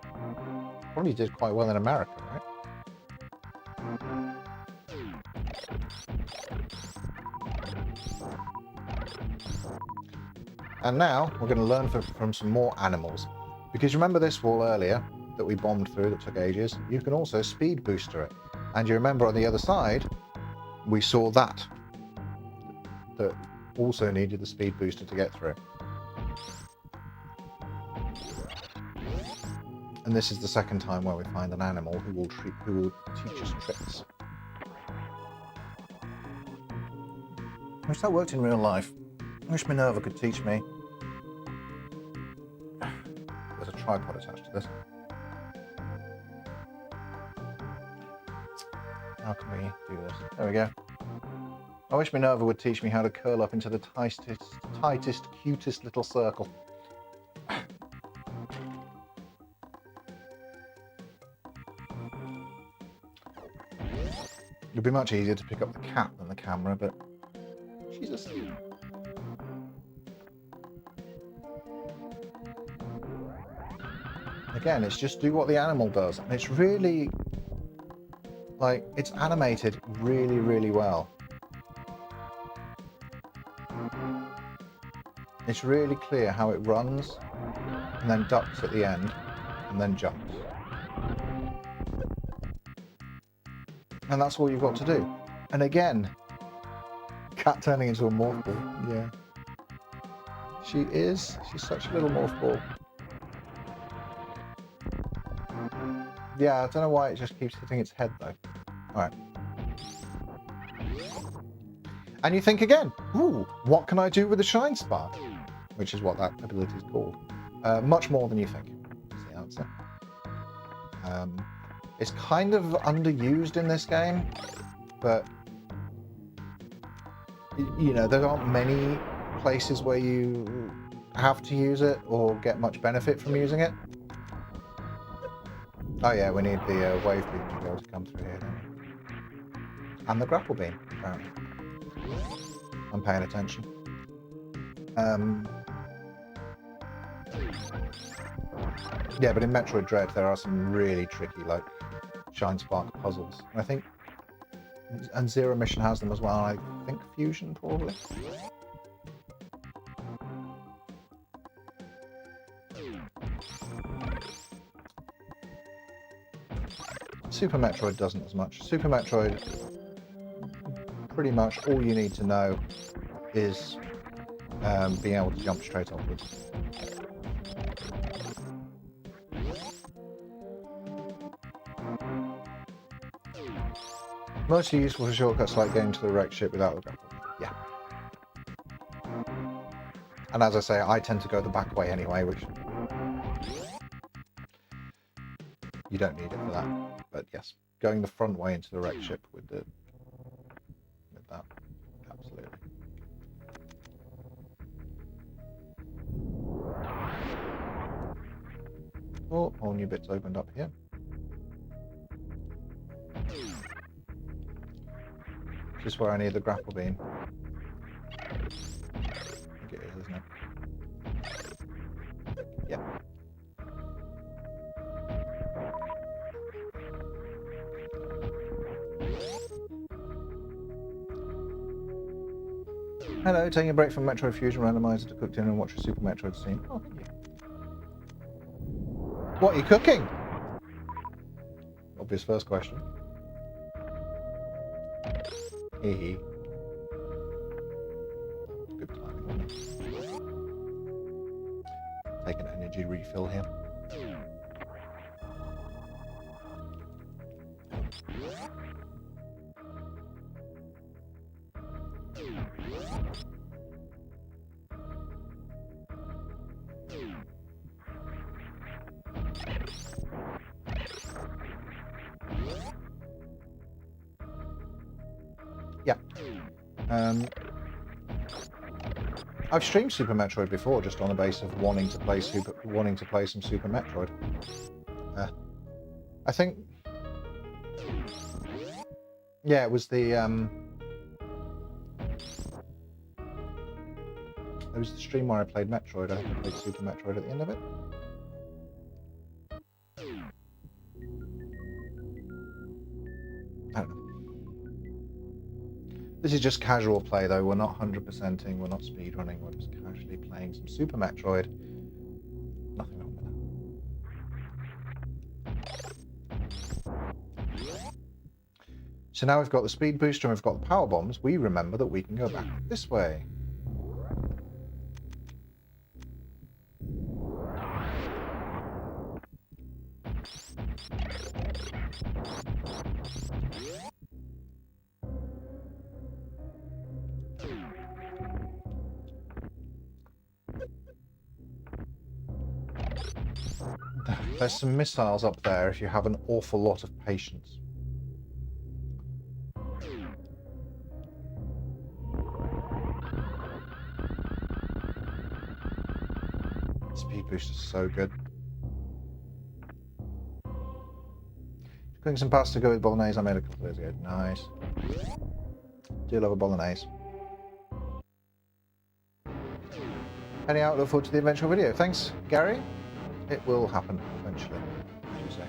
probably did quite well in America, right? And now we're going to learn from some more animals. Because remember this wall earlier that we bombed through that took ages? You can also speed booster it. And you remember on the other side, we saw that also needed the speed booster to get through. And this is the second time where we find an animal who will teach us tricks. I wish that worked in real life. I wish Minerva could teach me. There's a tripod attached to this. How can we do this? There we go. I wish Minerva would teach me how to curl up into the tightest, cutest little circle. It'd be much easier to pick up the cat than the camera, but she's asleep. Again, it's just do what the animal does. And it's really, like, it's animated really, really well. It's really clear how it runs, and then ducks at the end, and then jumps. And that's all you've got to do. And again, cat turning into a morph ball. Yeah. She's such a little morph ball. Yeah, I don't know why it just keeps hitting its head though. Alright. And you think again, ooh, what can I do with the Shine Spark? Which is what that ability is called. Much more than you think, is the answer. It's kind of underused in this game, but you know, there aren't many places where you have to use it or get much benefit from using it. Oh yeah, we need the wave beam to be able to come through here, don't we? And the grapple beam, apparently. I'm paying attention. Yeah, but in Metroid Dread there are some really tricky, like, Shine Spark puzzles. And I think, and Zero Mission has them as well. I think Fusion probably. Super Metroid doesn't as much. Super Metroid, pretty much all you need to know is being able to jump straight upwards. Mostly useful for shortcuts like getting to the wrecked ship without the grapple. Yeah. And as I say, I tend to go the back way anyway, which you don't need it for that. But yes, going the front way into the wrecked ship with that, absolutely. Oh, whole new bits opened up here. This is where I need the grapple beam. I think it is, isn't it? Yeah. Hello, taking a break from Metroid Fusion Randomizer to cook dinner and watch a Super Metroid stream. Oh, thank you. What are you cooking? Obvious first question. Hee. Good timing, wasn't it? Take an energy refill here. Yeah. I've streamed Super Metroid before, just on the basis of wanting to play some Super Metroid. I think, yeah, it was the stream where I played Metroid. I think I played Super Metroid at the end of it. I don't know. This is just casual play, though. We're not 100%ing, we're not speedrunning, we're just casually playing some Super Metroid. Nothing wrong with that. So now we've got the speed booster and we've got the power bombs, we remember that we can go back this way. There's some missiles up there if you have an awful lot of patience. Speed boost is so good. Cooking some pasta to go with bolognese I made a couple of days ago. Nice. Do love a bolognese. Heading out, look forward to the eventual video. Thanks, Gary. It will happen eventually, as you say.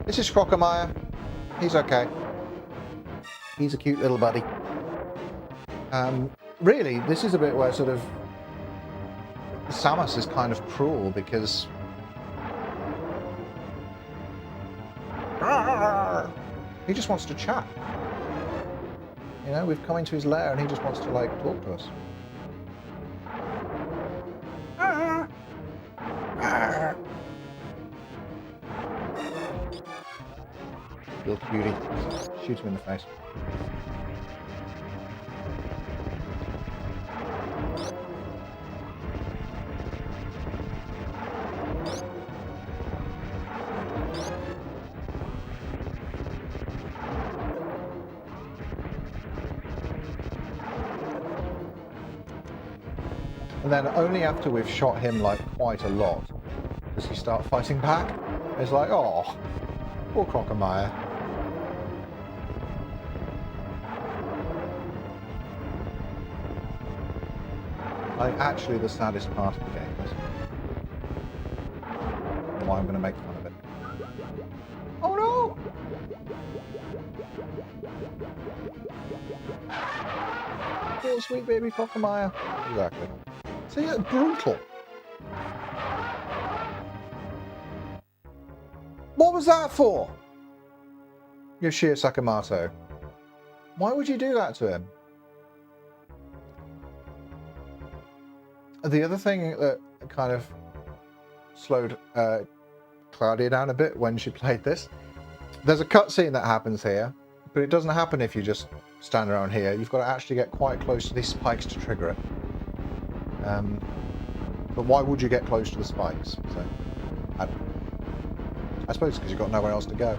This is Crocomire. He's okay. He's a cute little buddy. Really, this is a bit where sort of Samus is kind of cruel because he just wants to chat. You know, we've come into his lair and he just wants to, like, talk to us. Little cutie. Shoot him in the face. And then only after we've shot him like quite a lot does he start fighting back. It's like, oh, poor Crocomire. Like, actually the saddest part of the game is why I'm going to make fun of it. Oh no! Poor sweet baby Crocomire. Exactly. See, brutal. What was that for? Yoshio Sakamoto. Why would you do that to him? The other thing that kind of slowed Claudia down a bit when she played this, there's a cutscene that happens here, but it doesn't happen if you just stand around here. You've got to actually get quite close to these spikes to trigger it. But why would you get close to the spikes? So, I suppose because you've got nowhere else to go.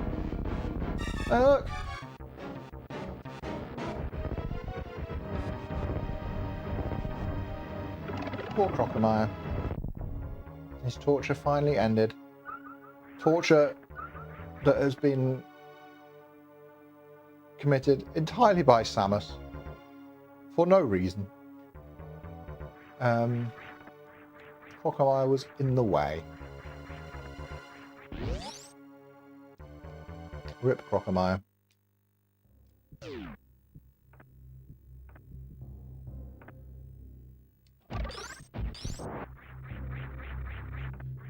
Oh, look! Poor Crocomire. His torture finally ended. Torture that has been committed entirely by Samus for no reason. Crocomire was in the way. Rip Crocomire.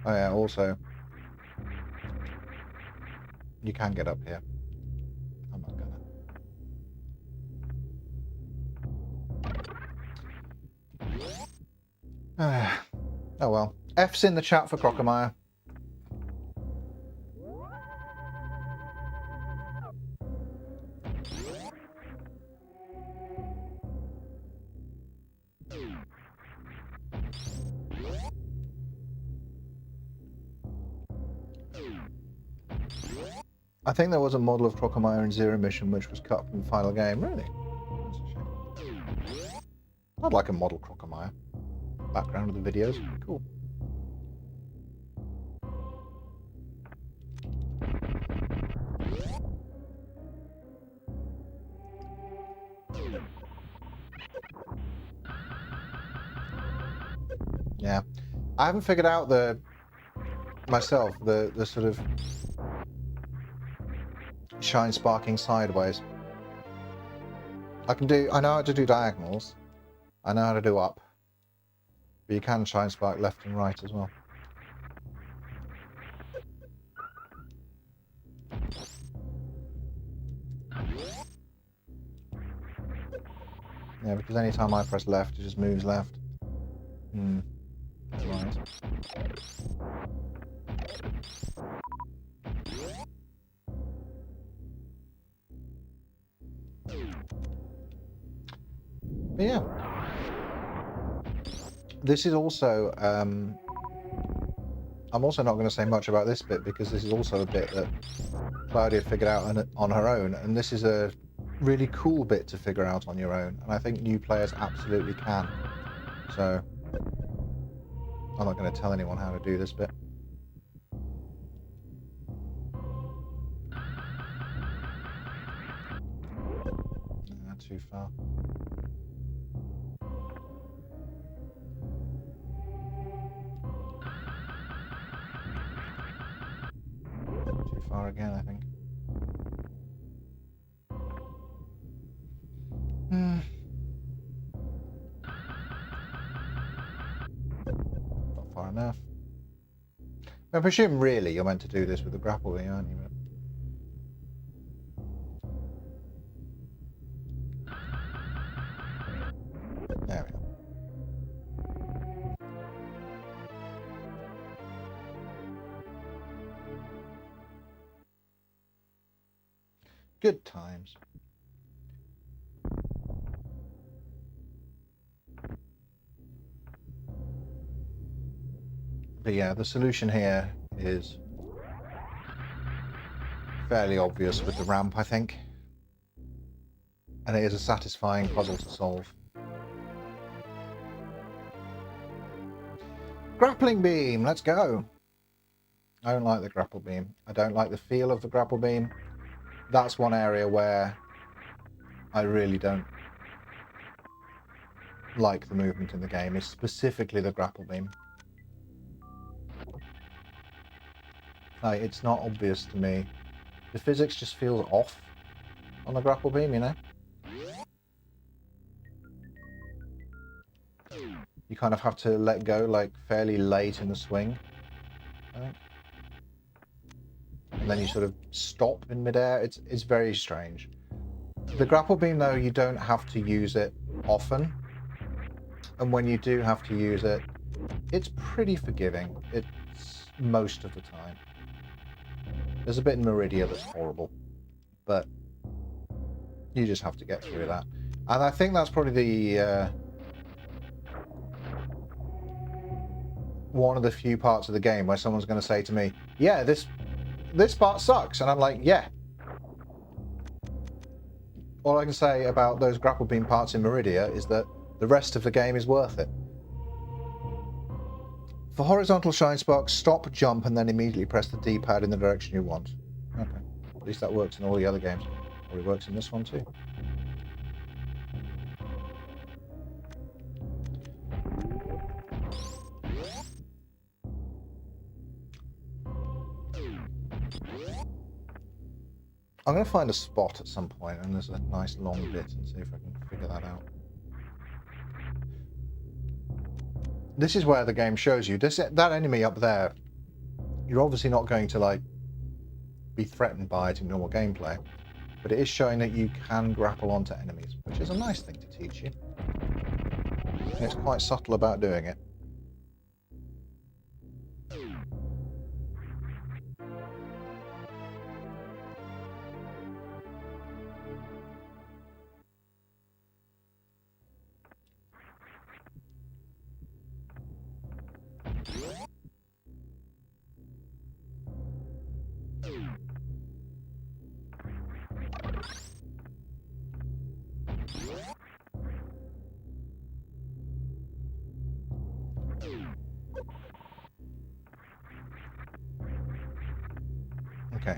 Oh yeah, also, you can get up here. I'm not gonna. Oh well. F's in the chat for Crocomire. I think there was a model of Crocomire in Zero Mission which was cut from the final game. Really? That's a shame. I'd like a model Crocomire. Background of the videos. Cool. Yeah. I haven't figured out myself the sort of shine sparking sideways. I know how to do diagonals. I know how to do up. But you can shine spark left and right as well. Yeah, because anytime I press left, it just moves left. Right. But yeah. This is also, I'm also not going to say much about this bit because this is also a bit that Claudia figured out on her own, and this is a really cool bit to figure out on your own, and I think new players absolutely can. So, I'm not going to tell anyone how to do this bit. Not too far. Too far again, I think. Not far enough. I presume really you're meant to do this with the grapple wheel, aren't you? There we go. Good times. But yeah, the solution here is fairly obvious with the ramp, I think. And it is a satisfying puzzle to solve. Grappling beam, let's go. I don't like the grapple beam. I don't like the feel of the grapple beam. That's one area where I really don't like the movement in the game, is specifically the grapple beam. Like, it's not obvious to me. The physics just feels off on the grapple beam, you know? You kind of have to let go, like, fairly late in the swing, I think. And then you sort of stop in midair. It's very strange. The grapple beam, though, you don't have to use it often. And when you do have to use it, it's pretty forgiving. It's most of the time. There's a bit in Meridia that's horrible, but you just have to get through that. And I think that's probably the one of the few parts of the game where someone's going to say to me, yeah, this part sucks. And I'm like, yeah. All I can say about those grapple beam parts in Meridia is that the rest of the game is worth it. For horizontal shine sparks, stop, jump, and then immediately press the D-pad in the direction you want. Okay. At least that works in all the other games. Probably works in this one too. I'm going to find a spot at some point, and there's a nice long bit, and see if I can figure that out. This is where the game shows you that enemy up there. You're obviously not going to like be threatened by it in normal gameplay, but it is showing that you can grapple onto enemies, which is a nice thing to teach you. And it's quite subtle about doing it. Okay.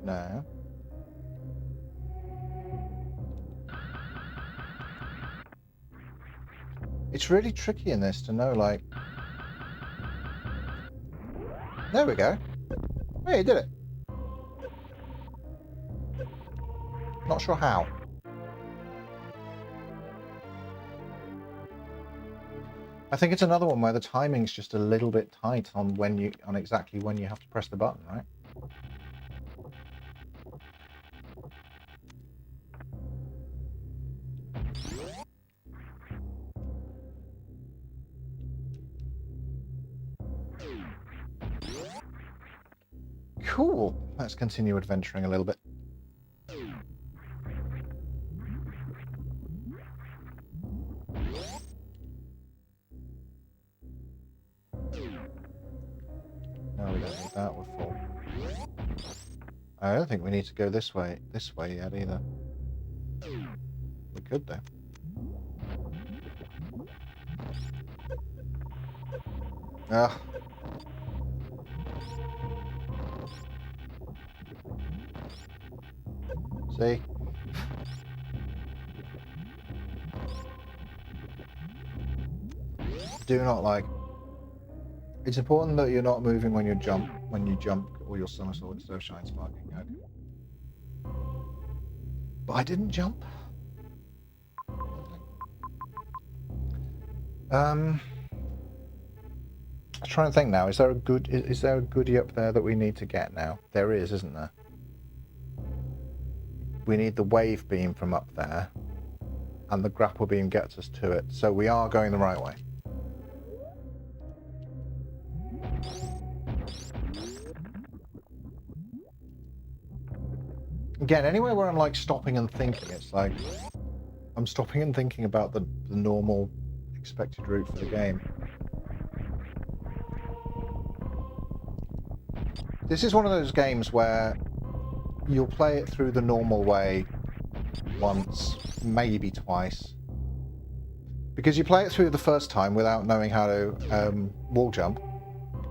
No. It's really tricky in this to know, like... There we go. Hey, you did it. Not sure how. I think it's another one where the timing's just a little bit tight on exactly when you have to press the button, right? Cool. Let's continue adventuring a little bit. No, we don't need that. We're full. I don't think we need to go this way yet either. We could though. Ah. See? Do not like. It's important that you're not moving when you jump, or your somersault instead of shine sparking. Okay. But I didn't jump. I'm trying to think now. Is there a goodie up there that we need to get now? There is, isn't there? We need the wave beam from up there, and the grapple beam gets us to it. So we are going the right way. Again, anywhere where I'm like stopping and thinking, it's like I'm stopping and thinking about the normal expected route for the game. This is one of those games where you'll play it through the normal way once, maybe twice. Because you play it through the first time without knowing how to wall jump,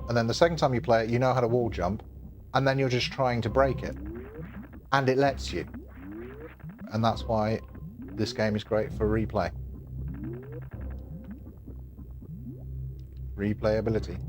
and then the second time you play it, you know how to wall jump, and then you're just trying to break it. And it lets you. And that's why this game is great for replay. Replayability.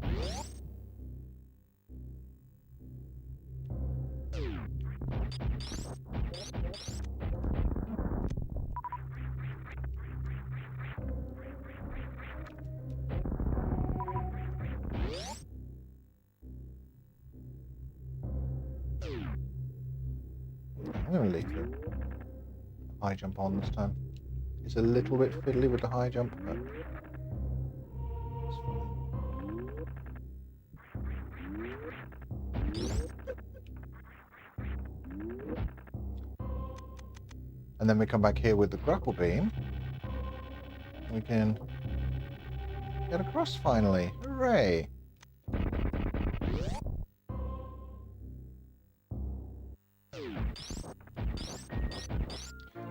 I'm going to leave the high jump on this time. It's a little bit fiddly with the high jump, but it's fine. And then we come back here with the grapple beam. We can get across finally. Hooray!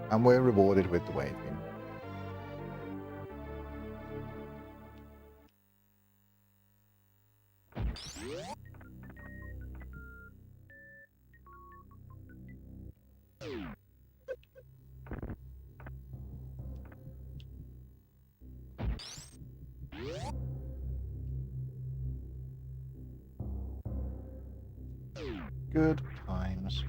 And we're rewarded with the wave beam. Good times.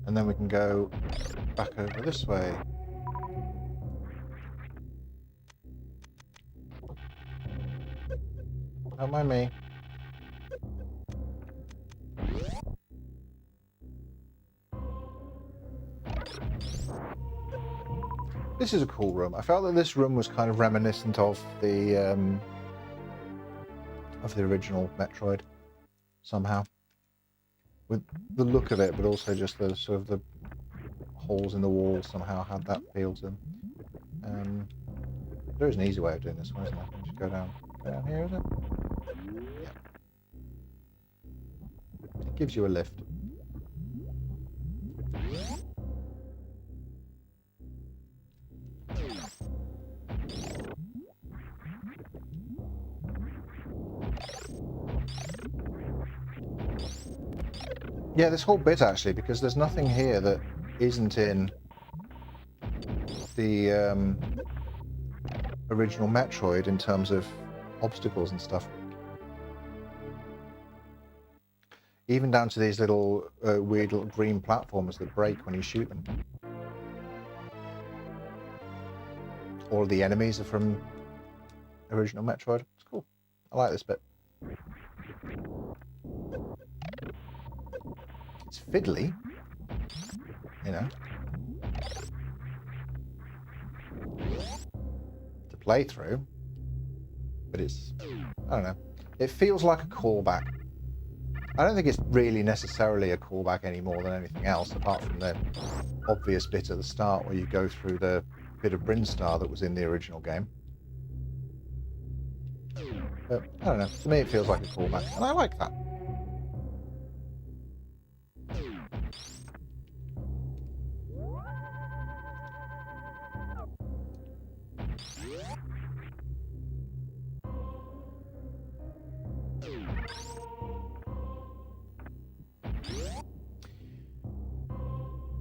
And then we can go back over this way. Don't mind me. This is a cool room. I felt that this room was kind of reminiscent of the original Metroid somehow, with the look of it, but also just the sort of the holes in the wall somehow had that feel to them. There is an easy way of doing this one, isn't there? Just go down here, is it? Yeah. It gives you a lift. Yeah, this whole bit actually, because there's nothing here that isn't in the original Metroid in terms of obstacles and stuff. Even down to these little weird little green platforms that break when you shoot them. All the enemies are from original Metroid. It's cool. I like this bit. It's fiddly, you know, to play through, but it's, I don't know, it feels like a callback. I don't think it's really necessarily a callback any more than anything else, apart from the obvious bit at the start where you go through the bit of Brinstar that was in the original game. But, I don't know, to me it feels like a callback, and I like that.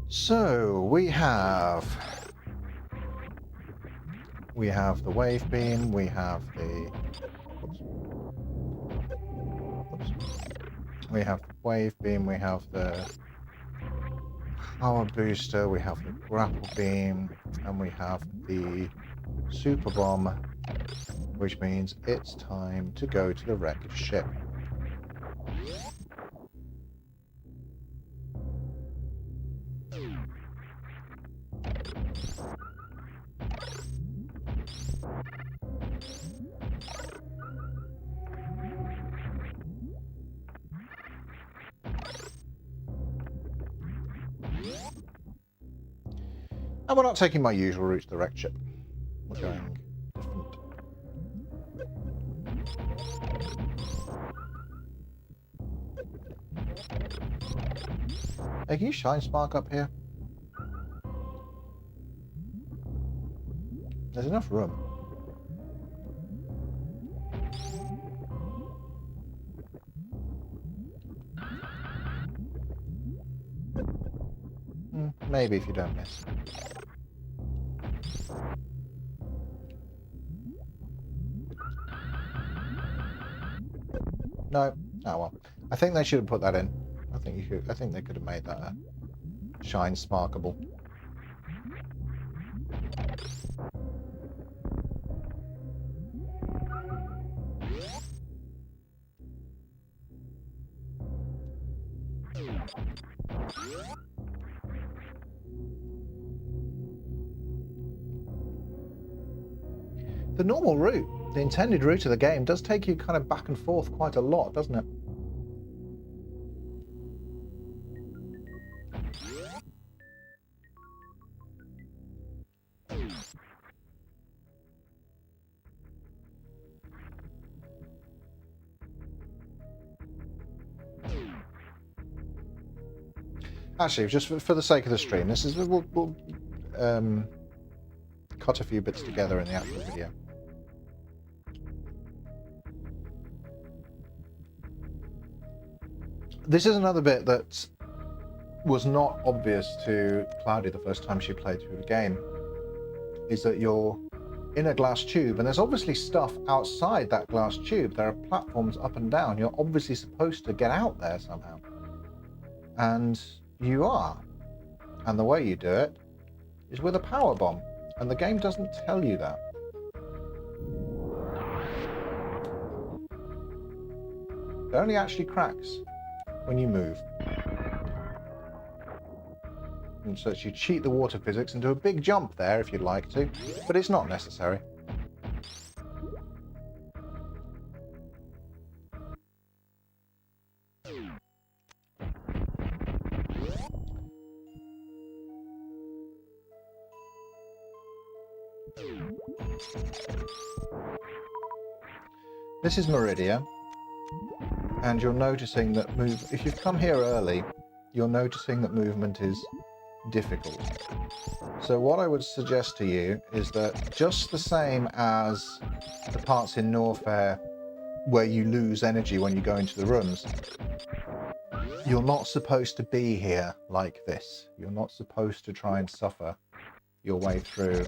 So we have the wave beam, we have the we have the wave beam, we have the power booster, we have the grapple beam, and we have the super bomb, which means it's time to go to the wrecked ship. And we're not taking my usual route to the wrecked ship. We're going different. Hey, can you shine spark up here? There's enough room. Maybe if you don't miss. No. Oh well. I think they should have put that in. I think you could. I think they could have made that a shine sparkable. The normal route, the intended route of the game, does take you kind of back and forth quite a lot, doesn't it? Actually, just for the sake of the stream, this is we'll cut a few bits together in the actual video. This is another bit that was not obvious to Cloudy the first time she played through the game, is that you're in a glass tube, and there's obviously stuff outside that glass tube. There are platforms up and down. You're obviously supposed to get out there somehow. And you are. And the way you do it is with a power bomb. And the game doesn't tell you that. It only actually cracks when you move. And so you cheat the water physics and do a big jump there if you'd like to, but it's not necessary. This is Meridia, and you're noticing that if you've come here early, you're noticing that movement is difficult. So what I would suggest to you is that just the same as the parts in Norfair where you lose energy when you go into the rooms, you're not supposed to be here like this. You're not supposed to try and suffer your way through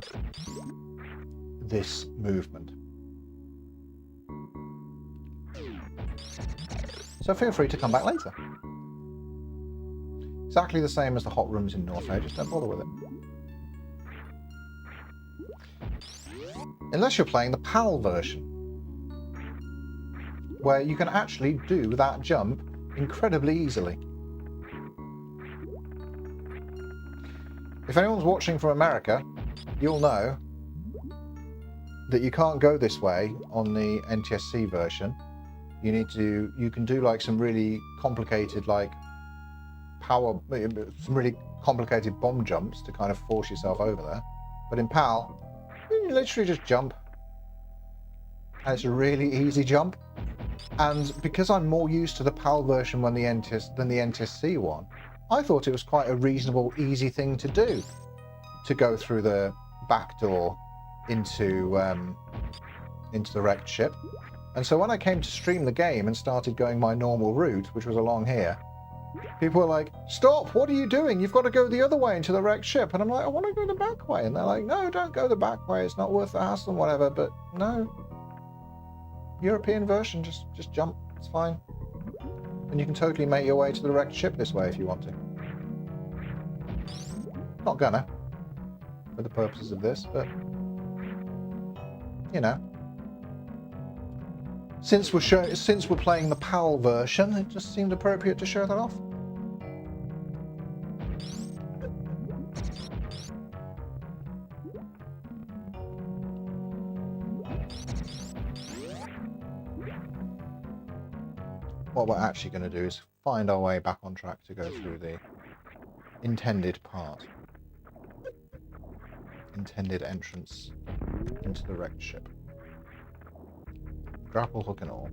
this movement. So feel free to come back later. Exactly the same as the hot rooms in Norfair, just don't bother with it. Unless you're playing the PAL version, where you can actually do that jump incredibly easily. If anyone's watching from America, you'll know that you can't go this way on the NTSC version. You can do like some really complicated some really complicated bomb jumps to kind of force yourself over there. But in PAL, you literally just jump. And it's a really easy jump. And because I'm more used to the PAL version than the NTSC one, I thought it was quite a reasonable, easy thing to do, to go through the back door into the wrecked ship. And so when I came to stream the game and started going my normal route, which was along here, people were like, "Stop, what are you doing? You've got to go the other way into the wrecked ship." And I'm like, "I want to go the back way." And they're like, "No, don't go the back way. It's not worth the hassle and whatever." But no. European version, just jump. It's fine. And you can totally make your way to the wrecked ship this way if you want to. Not gonna, for the purposes of this, but you know. Since we're playing the PAL version, it just seemed appropriate to show that off. What we're actually going to do is find our way back on track to go through the intended part. intended entrance into the wrecked ship. Grapple hook and all.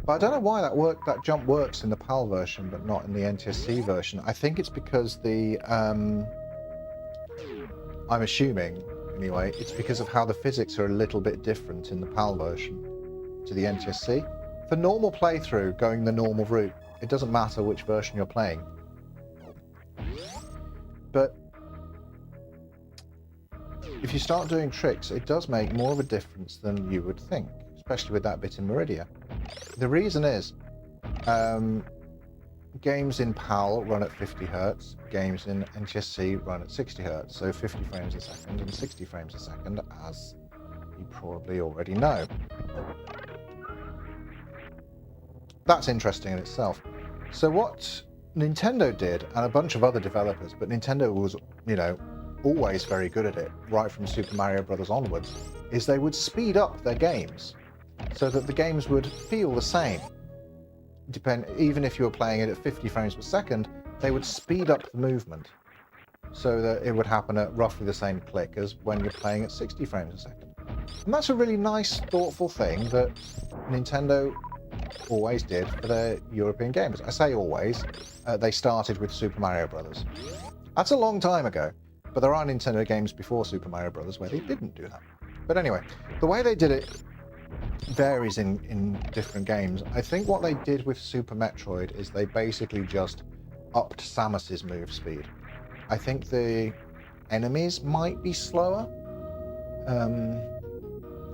But I don't know why that jump works in the PAL version, but not in the NTSC version. I think it's because I'm assuming, anyway, it's because of how the physics are a little bit different in the PAL version to the NTSC. For normal playthrough, going the normal route, it doesn't matter which version you're playing. But if you start doing tricks, it does make more of a difference than you would think, especially with that bit in Meridia. The reason is, games in PAL run at 50 Hz, games in NTSC run at 60 Hz, so 50 frames a second and 60 frames a second, as you probably already know. That's interesting in itself. So what Nintendo did, and a bunch of other developers, but Nintendo was, always very good at it, right from Super Mario Bros. Onwards, is they would speed up their games so that the games would feel the same. Even if you were playing it at 50 frames per second, they would speed up the movement so that it would happen at roughly the same click as when you're playing at 60 frames a second. And that's a really nice, thoughtful thing that Nintendo always did for their European games. I say always, they started with Super Mario Bros. That's a long time ago, but there are Nintendo games before Super Mario Bros. Where they didn't do that. But anyway, the way they did it varies in different games. I think what they did with Super Metroid is they basically just upped Samus's move speed. I think the enemies might be slower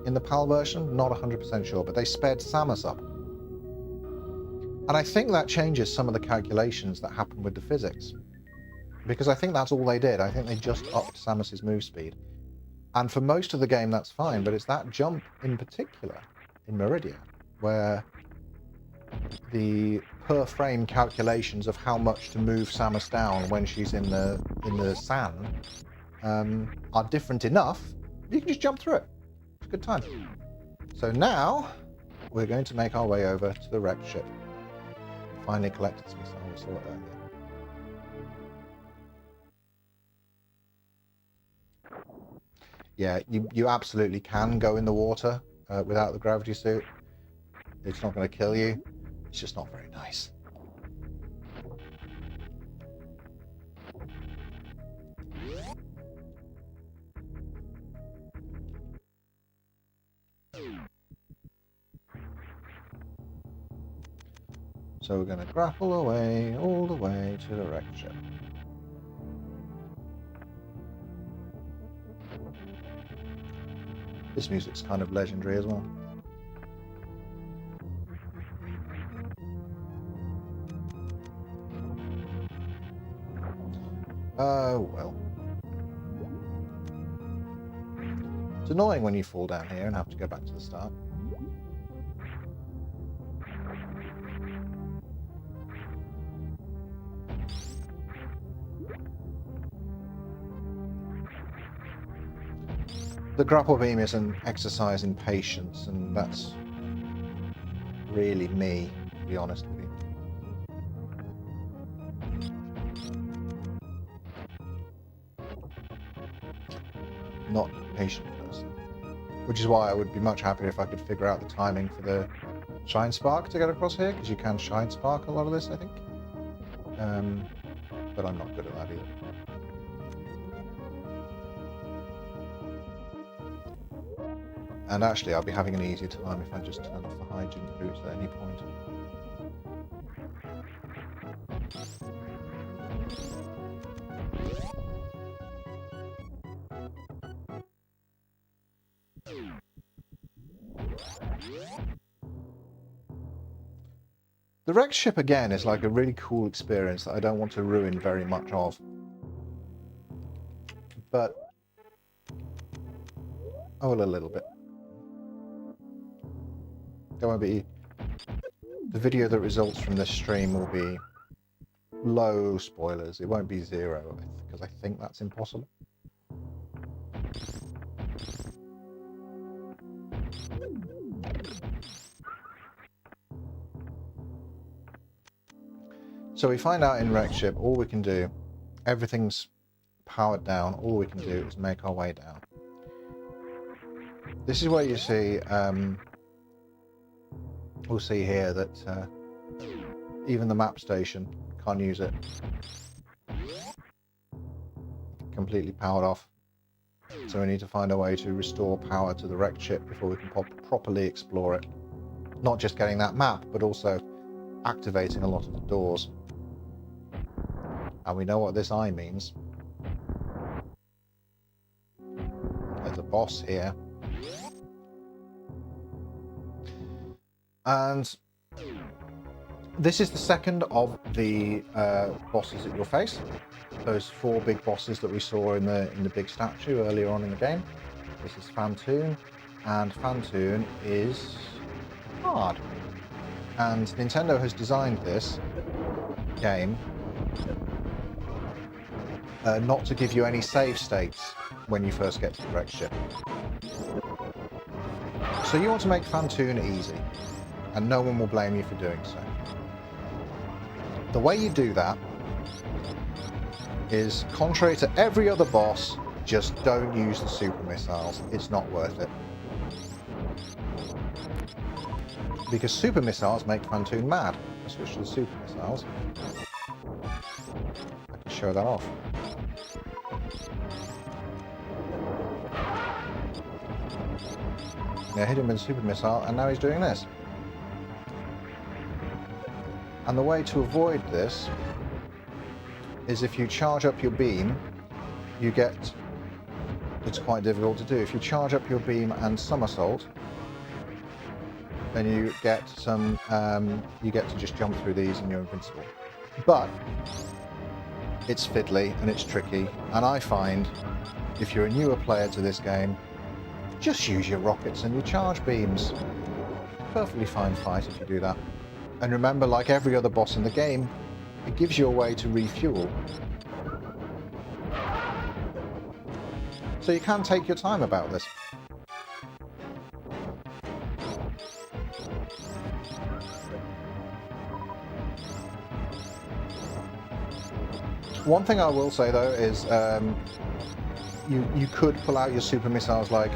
in the PAL version, not 100% sure, but they sped Samus up. And I think that changes some of the calculations that happen with the physics. Because I think that's all they did. I think they just upped Samus's move speed. And for most of the game, that's fine, but it's that jump in particular, in Meridia, where the per frame calculations of how much to move Samus down when she's in the sand are different enough, you can just jump through it. It's a good time. So now, we're going to make our way over to the wrecked ship. Finally collected some stuff, we saw it earlier. Yeah, you absolutely can go in the water without the gravity suit. It's not going to kill you. It's just not very nice. So we're going to grapple away all the way to the wrecked ship. This music's kind of legendary as well. Oh, well. It's annoying when you fall down here and have to go back to the start. The grapple beam is an exercise in patience, and that's really me, to be honest with you. Not a patient person. Which is why I would be much happier if I could figure out the timing for the Shine Spark to get across here, because you can Shine Spark a lot of this, I think. But I'm not good at that either. And actually, I'll be having an easier time if I just turn off the hygiene boots at any point. The wrecked ship, again, is like a really cool experience that I don't want to ruin very much of. But Oh, well, a little bit. There won't be... The video that results from this stream will be low spoilers. It won't be zero, because I think that's impossible. So we find out in Wreck Ship, all we can do, everything's powered down, all we can do is make our way down. This is where you see, we'll see here that even the map station can't use it. Completely powered off. So we need to find a way to restore power to the wrecked ship before we can properly explore it. Not just getting that map, but also activating a lot of the doors. And we know what this eye means. There's a boss here. And this is the second of the bosses that you'll face. Those 4 big bosses that we saw in the big statue earlier on in the game. This is Phantoon, and Phantoon is hard. And Nintendo has designed this game not to give you any save states when you first get to the wrecked ship. So you want to make Phantoon easy, and no one will blame you for doing so. The way you do that is, contrary to every other boss, just don't use the super missiles. It's not worth it. Because super missiles make Phantoon mad. I'll switch to the super missiles. I can show that off. Yeah, hit him with a super missile, and now he's doing this. And the way to avoid this is, if you charge up your beam, you get... It's quite difficult to do. If you charge up your beam and somersault, then you get some... you get to just jump through these and you're invincible. But it's fiddly and it's tricky, and I find if you're a newer player to this game, just use your rockets and your charge beams. Perfectly fine fight if you do that. And remember, like every other boss in the game, it gives you a way to refuel. So you can take your time about this. One thing I will say though is you could pull out your super missiles, like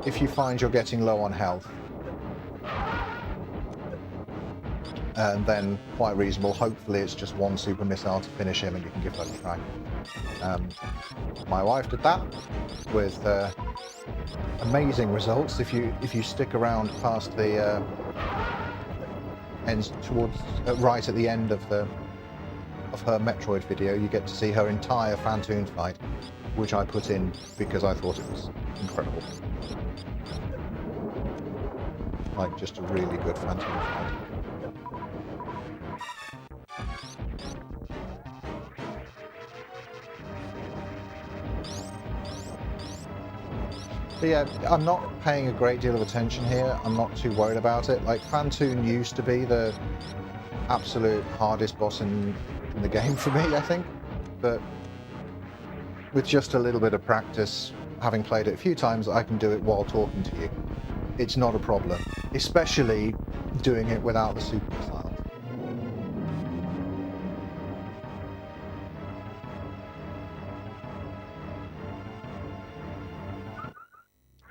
if you find you're getting low on health. And then, quite reasonable, hopefully it's just one super missile to finish him and you can give that a try. My wife did that with amazing results. If you stick around past the ends towards right at the end of her Metroid video, you get to see her entire Phantoon fight, which I put in because I thought it was incredible. Like, just a really good Phantoon fight. But yeah, I'm not paying a great deal of attention here. I'm not too worried about it. Like, Phantoon used to be the absolute hardest boss in the game for me, I think. But with just a little bit of practice, having played it a few times, I can do it while talking to you. It's not a problem, especially doing it without the super missile.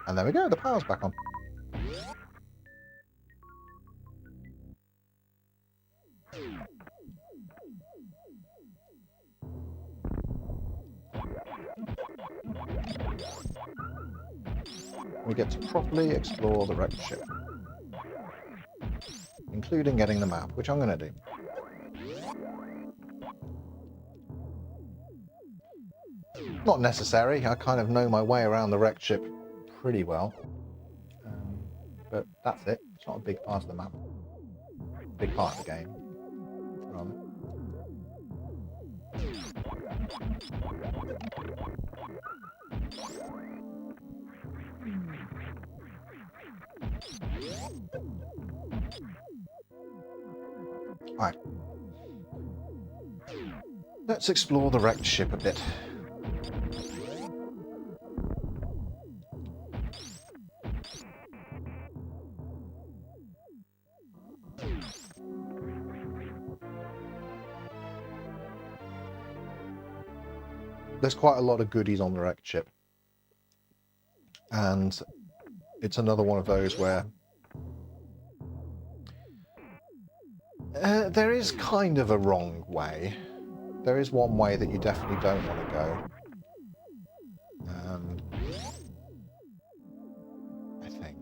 And there we go, the power's back on. We get to properly explore the wrecked ship, including getting the map, which I'm going to do. Not necessary, I kind of know my way around the wrecked ship pretty well. But that's it. It's not a big part of the map. Big part of the game, rather. Alright. Let's explore the wrecked ship a bit. There's quite a lot of goodies on the wrecked ship. And it's another one of those where there is kind of a wrong way. There is one way that you definitely don't want to go. I think.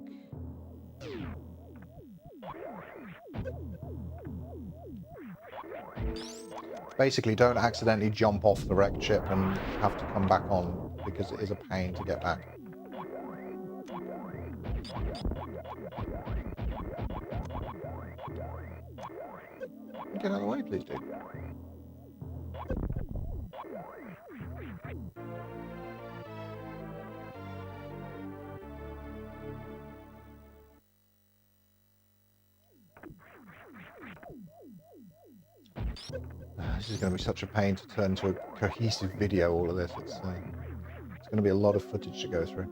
Basically, don't accidentally jump off the wrecked ship and have to come back on, because it is a pain to get back. Get out of the way, please, dude. This is going to be such a pain to turn into a cohesive video, all of this. It's going to be a lot of footage to go through.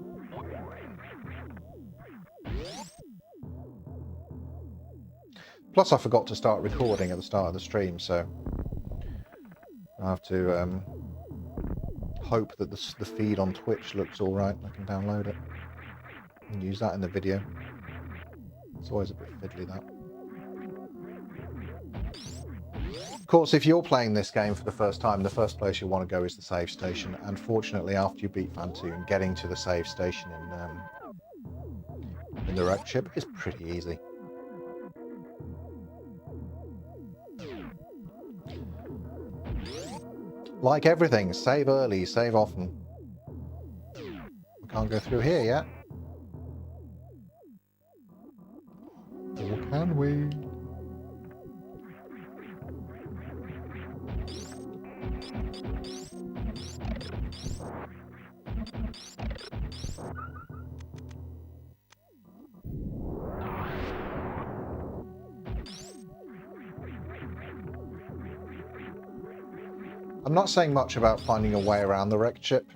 Plus, I forgot to start recording at the start of the stream, so I have to hope that the feed on Twitch looks alright. I can download it and use that in the video. It's always a bit fiddly, that. Of course, if you're playing this game for the first time, the first place you want to go is the save station. And fortunately, after you beat Fantoon, getting to the save station in the wrecked ship is pretty easy. Like everything, save early, save often. We can't go through here yet. Or can we? I'm not saying much about finding a way around the wrecked ship,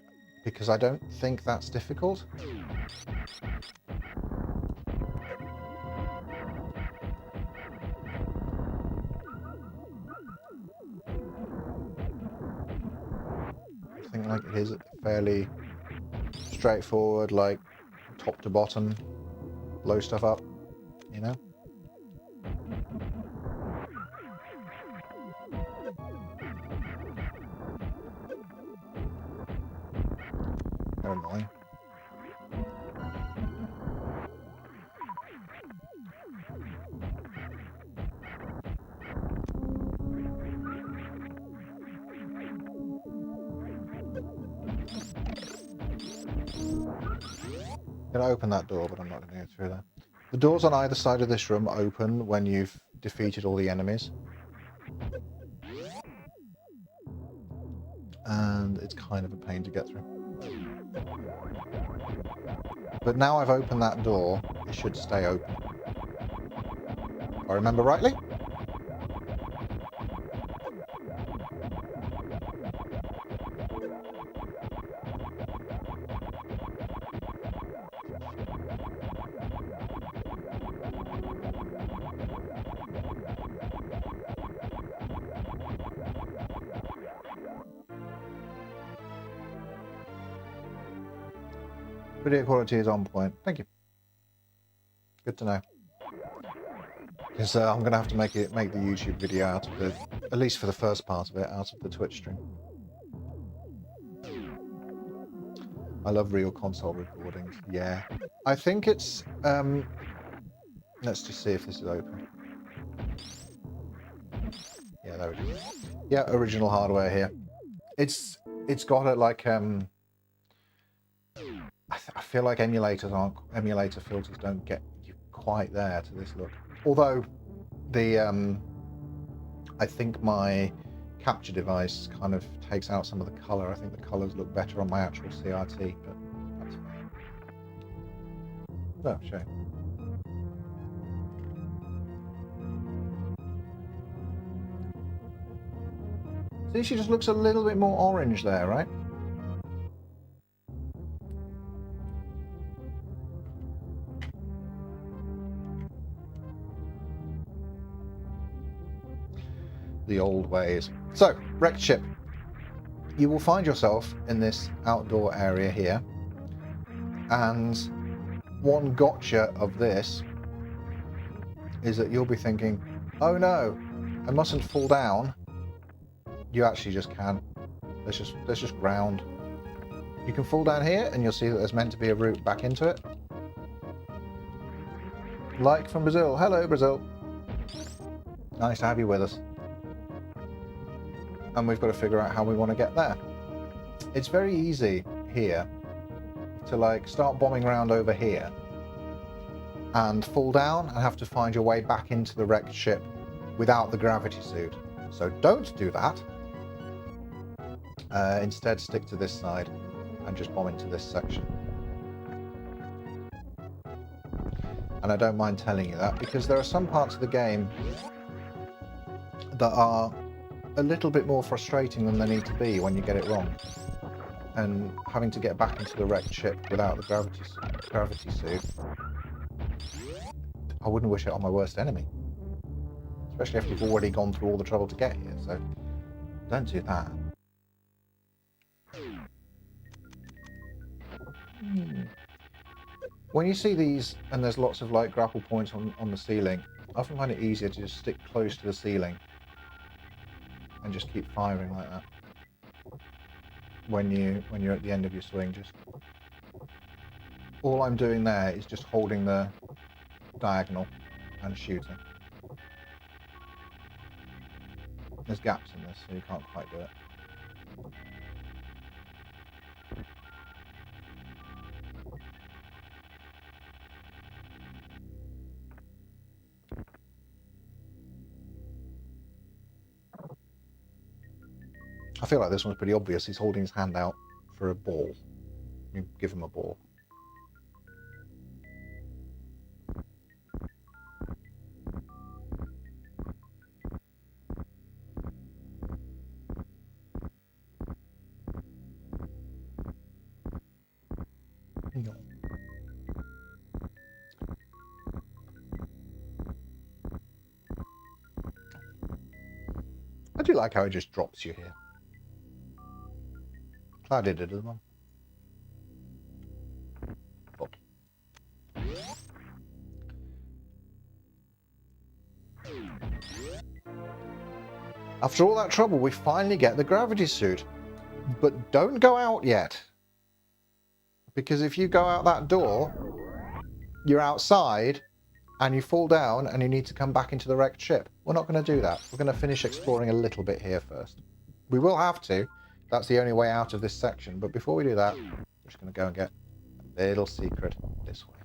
because I don't think that's difficult. I think like it is fairly straightforward, like top to bottom, blow stuff up, you know? They're annoying. I'm going to open that door, but I'm not going to go through there. The doors on either side of this room open when you've defeated all the enemies. And it's kind of a pain to get through. But now I've opened that door, it should stay open. If I remember rightly. Video quality is on point. Thank you. Good to know. Because I'm going to have to make the YouTube video out of the, at least for the first part of it, out of the Twitch stream. I love real console recordings. Yeah. I think it's... let's just see if this is open. Yeah, there we go. Yeah, original hardware here. It's got it like... I feel like emulator filters don't get you quite there to this look. Although the I think my capture device kind of takes out some of the color. I think the colors look better on my actual CRT, but that's fine. Oh, shame. See, she just looks a little bit more orange there, right? The old ways. So, wrecked ship. You will find yourself in this outdoor area here, and one gotcha of this is that you'll be thinking, oh no, I mustn't fall down. You actually just can. There's just ground. You can fall down here and you'll see that there's meant to be a route back into it. Like from Brazil. Hello, Brazil. Nice to have you with us. And we've got to figure out how we want to get there. It's very easy here to like start bombing around over here and fall down and have to find your way back into the wrecked ship without the gravity suit. So don't do that. Instead stick to this side and just bomb into this section. And I don't mind telling you that because there are some parts of the game that are a little bit more frustrating than they need to be when you get it wrong. And having to get back into the wrecked ship without the gravity suit, I wouldn't wish it on my worst enemy. Especially if you've already gone through all the trouble to get here, so don't do that. When you see these, and there's lots of like grapple points on the ceiling, I often find it easier to just stick close to the ceiling and just keep firing like that. When you're at the end of your swing, just all I'm doing there is just holding the diagonal and shooting. There's gaps in this, so you can't quite do it. I feel like this one's pretty obvious. He's holding his hand out for a ball. You give him a ball. No. I do like how it just drops you here. Glad it did as well. But. After all that trouble, we finally get the gravity suit. But don't go out yet. Because if you go out that door, you're outside, and you fall down, and you need to come back into the wrecked ship. We're not going to do that. We're going to finish exploring a little bit here first. We will have to. That's the only way out of this section. But before we do that, we're just going to go and get a little secret this way.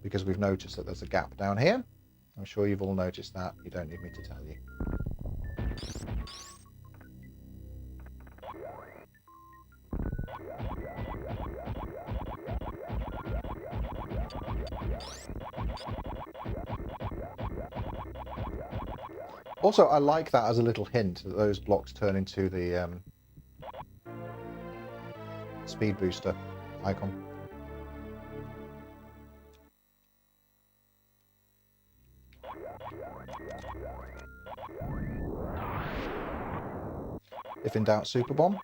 Because we've noticed that there's a gap down here. I'm sure you've all noticed that. You don't need me to tell you. Also, I like that as a little hint that those blocks turn into the speed booster icon. If in doubt, super bomb.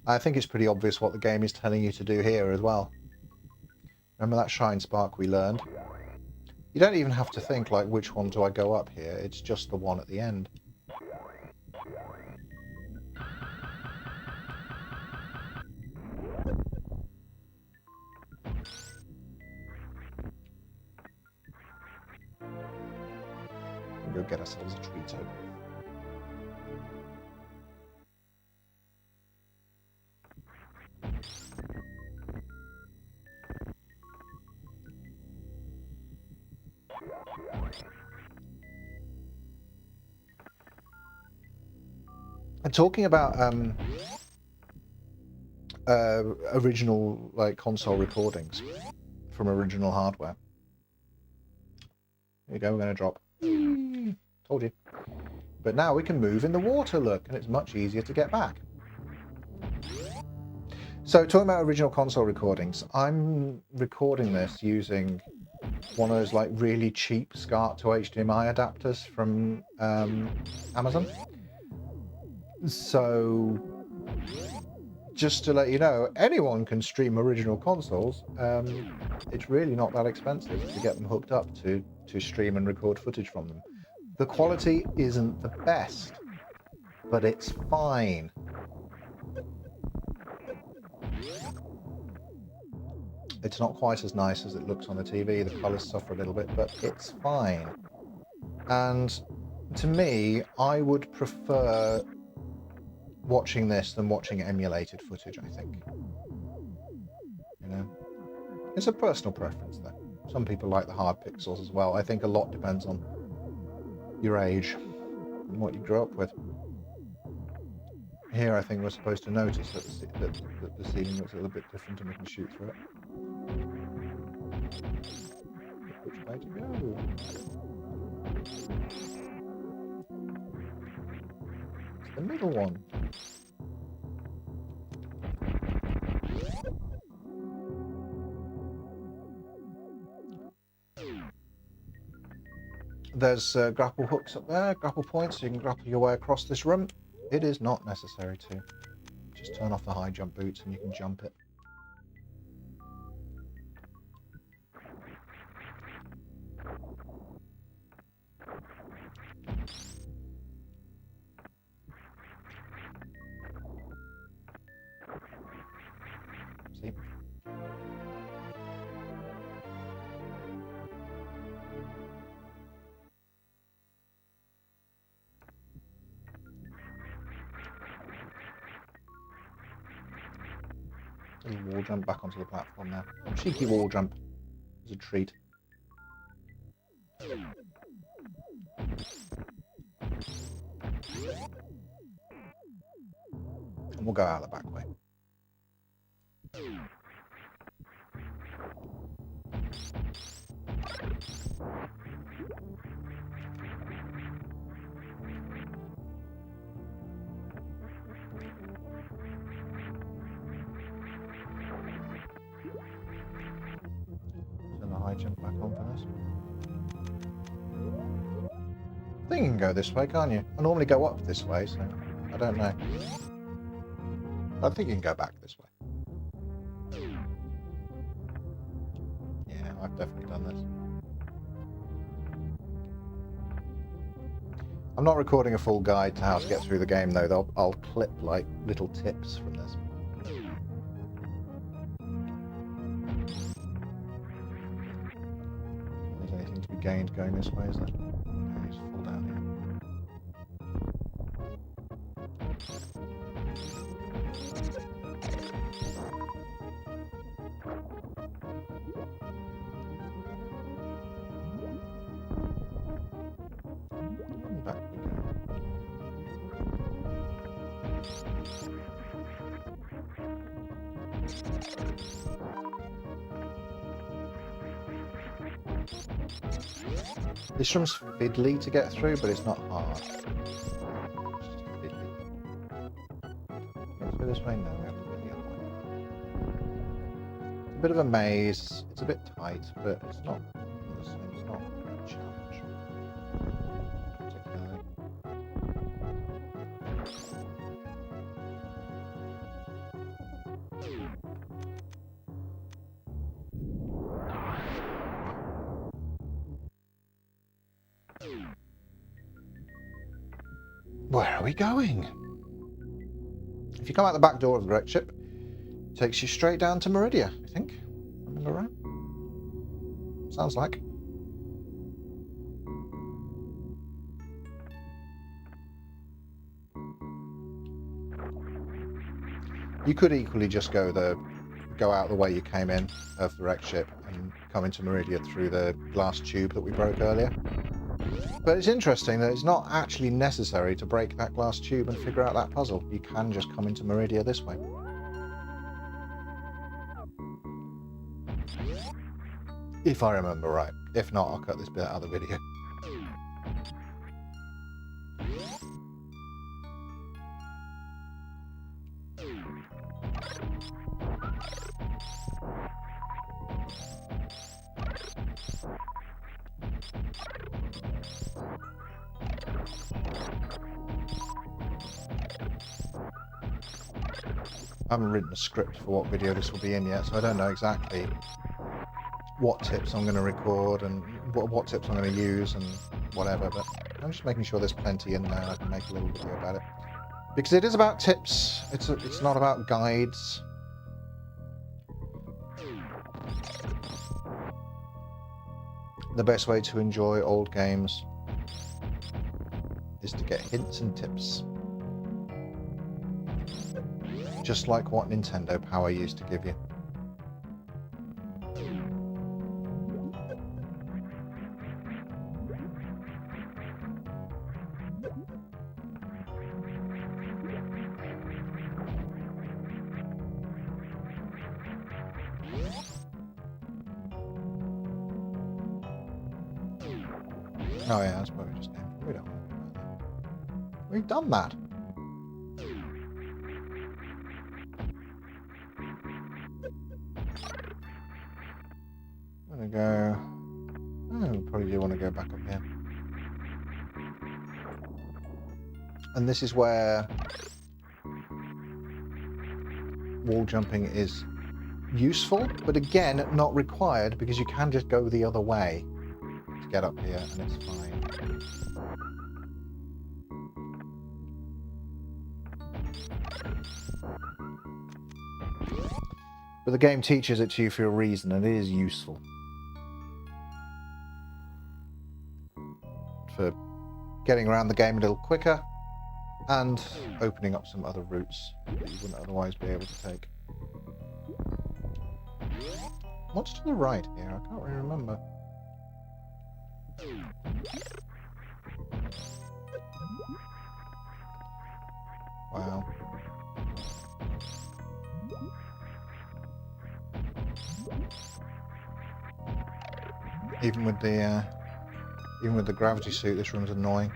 I think it's pretty obvious what the game is telling you to do here as well. Remember that shine spark we learned? You don't even have to think like, which one do I go up here? It's just the one at the end. We'll go get ourselves a Trito. And talking about original like console recordings from original hardware. Here you go, we're going to drop. Told you. But now we can move in the water, look, and it's much easier to get back. So talking about original console recordings, I'm recording this using one of those like really cheap SCART to HDMI adapters from Amazon. So just to let you know, anyone can stream original consoles. It's really not that expensive to get them hooked up to stream and record footage from them. The quality isn't the best, but it's fine. It's not quite as nice as it looks on the TV. The colours suffer a little bit, but it's fine. And to me, I would prefer watching this than watching emulated footage, I think. You know? It's a personal preference, though. Some people like the hard pixels as well. I think a lot depends on your age and what you grew up with. Here, I think we're supposed to notice that the ceiling looks a little bit different and we can shoot through it. Which way to go? It's the middle one. There's grapple hooks up there, grapple points, so you can grapple your way across this room. It is not necessary to. Just turn off the high jump boots and you can jump it. See? Little wall jump back onto the platform now. A cheeky wall jump as a treat. And we'll go out the back way. Jump back on for this. I think you can go this way, can't you? I normally go up this way, so I don't know. I think you can go back this way. Yeah, I've definitely done this. I'm not recording a full guide to how to get through the game though. I'll clip like little tips from this. Gained going this way, is there? Okay, just fall down here. Back we go. This room's fiddly to get through, but it's not hard. It's just fiddly. Get through this way? No, we have to go the other way. It's a bit of a maze. It's a bit tight, but it's not a great challenge. Particularly. Where are we going? If you come out the back door of the wreck ship, it takes you straight down to Meridia, I think. Remember right? Sounds like. You could equally just go out the way you came in of the wreck ship and come into Meridia through the glass tube that we broke earlier. But it's interesting that it's not actually necessary to break that glass tube and figure out that puzzle. You can just come into Meridia this way. If I remember right. If not, I'll cut this bit out of the video. I haven't written a script for what video this will be in yet, so I don't know exactly what tips I'm going to record and what tips I'm going to use and whatever, but I'm just making sure there's plenty in there. I can make a little video about it. Because it is about tips, it's not about guides. The best way to enjoy old games is to get hints and tips. Just like what Nintendo Power used to give you. Oh yeah, that's where we just came from. We don't want to do that. We've done that. I'm gonna go... Oh, we probably do want to go back up here. And this is where wall jumping is useful, but again, not required, because you can just go the other way to get up here, and it's fine. But the game teaches it to you for a reason, and it is useful. For getting around the game a little quicker, and opening up some other routes that you wouldn't otherwise be able to take. What's to the right here? I can't really remember. Wow. Even with the gravity suit, this room's annoying.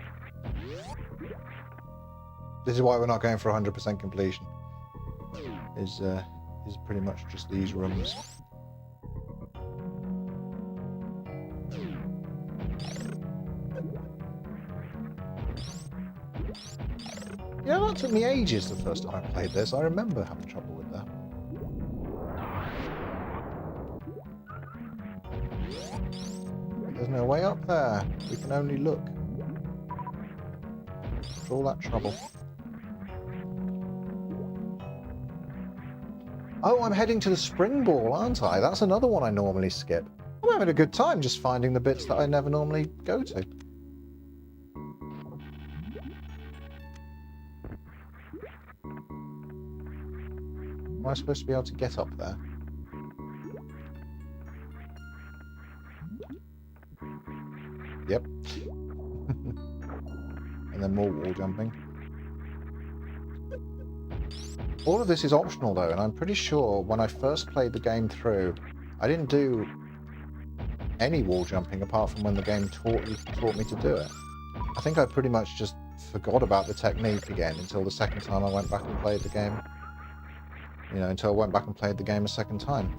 This is why we're not going for 100% completion. Is pretty much just these rooms. Yeah, that took me ages the first time I played this. I remember having trouble with that. There's no way up there. We can only look. For all that trouble. Oh, I'm heading to the spring ball, aren't I? That's another one I normally skip. I'm having a good time just finding the bits that I never normally go to. Am I supposed to be able to get up there? Yep. And then more wall jumping. All of this is optional though, and I'm pretty sure when I first played the game through, I didn't do any wall jumping apart from when the game taught me to do it. I think I pretty much just forgot about the technique again until the second time I went back and played the game. You know, until I went back and played the game a second time.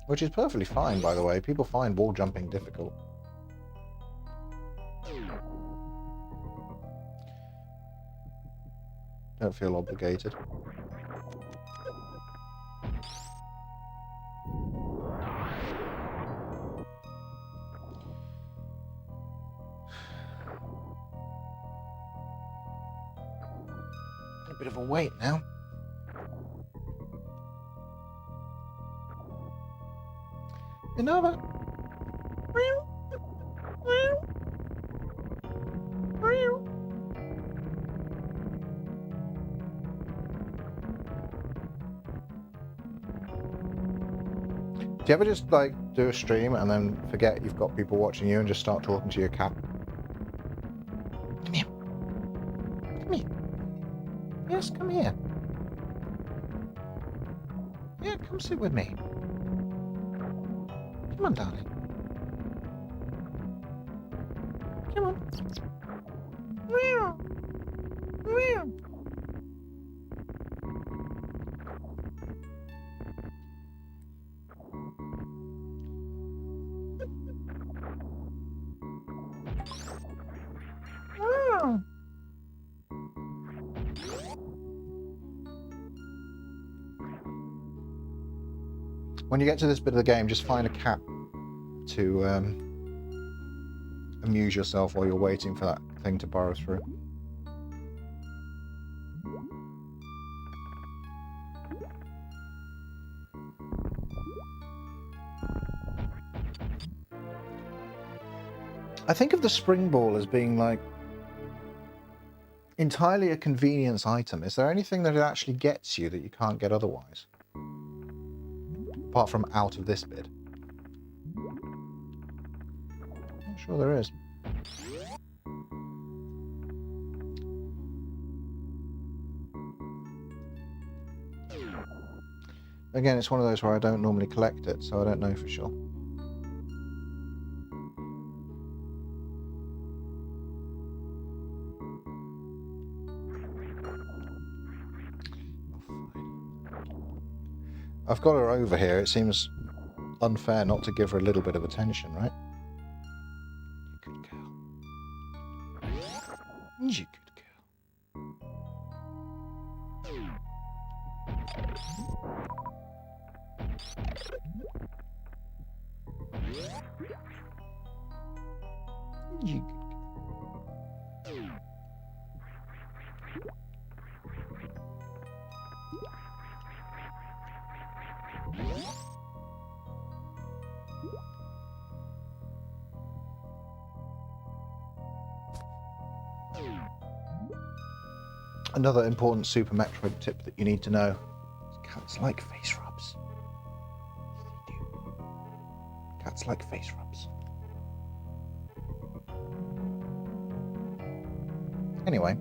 Which is perfectly fine, by the way. People find wall jumping difficult. Don't feel obligated. A bit of a wait now. You know that? Do you ever just like do a stream and then forget you've got people watching you and just start talking to your cat? Come here. Come here. Yes, come here. Yeah, come sit with me. Come on, darling. Come on. Meow. Meow. Meow. When you get to this bit of the game, just find a cat to amuse yourself while you're waiting for that thing to burrow through. I think of the spring ball as being like entirely a convenience item. Is there anything that it actually gets you that you can't get otherwise? Apart from out of this bit. Not sure there is. Again, it's one of those where I don't normally collect it, so I don't know for sure. I've got her over here. It seems unfair not to give her a little bit of attention, right? You good girl. You good girl. You good. Another important Super Metroid tip that you need to know is cats like face rubs. They do. Cats like face rubs. Anyway.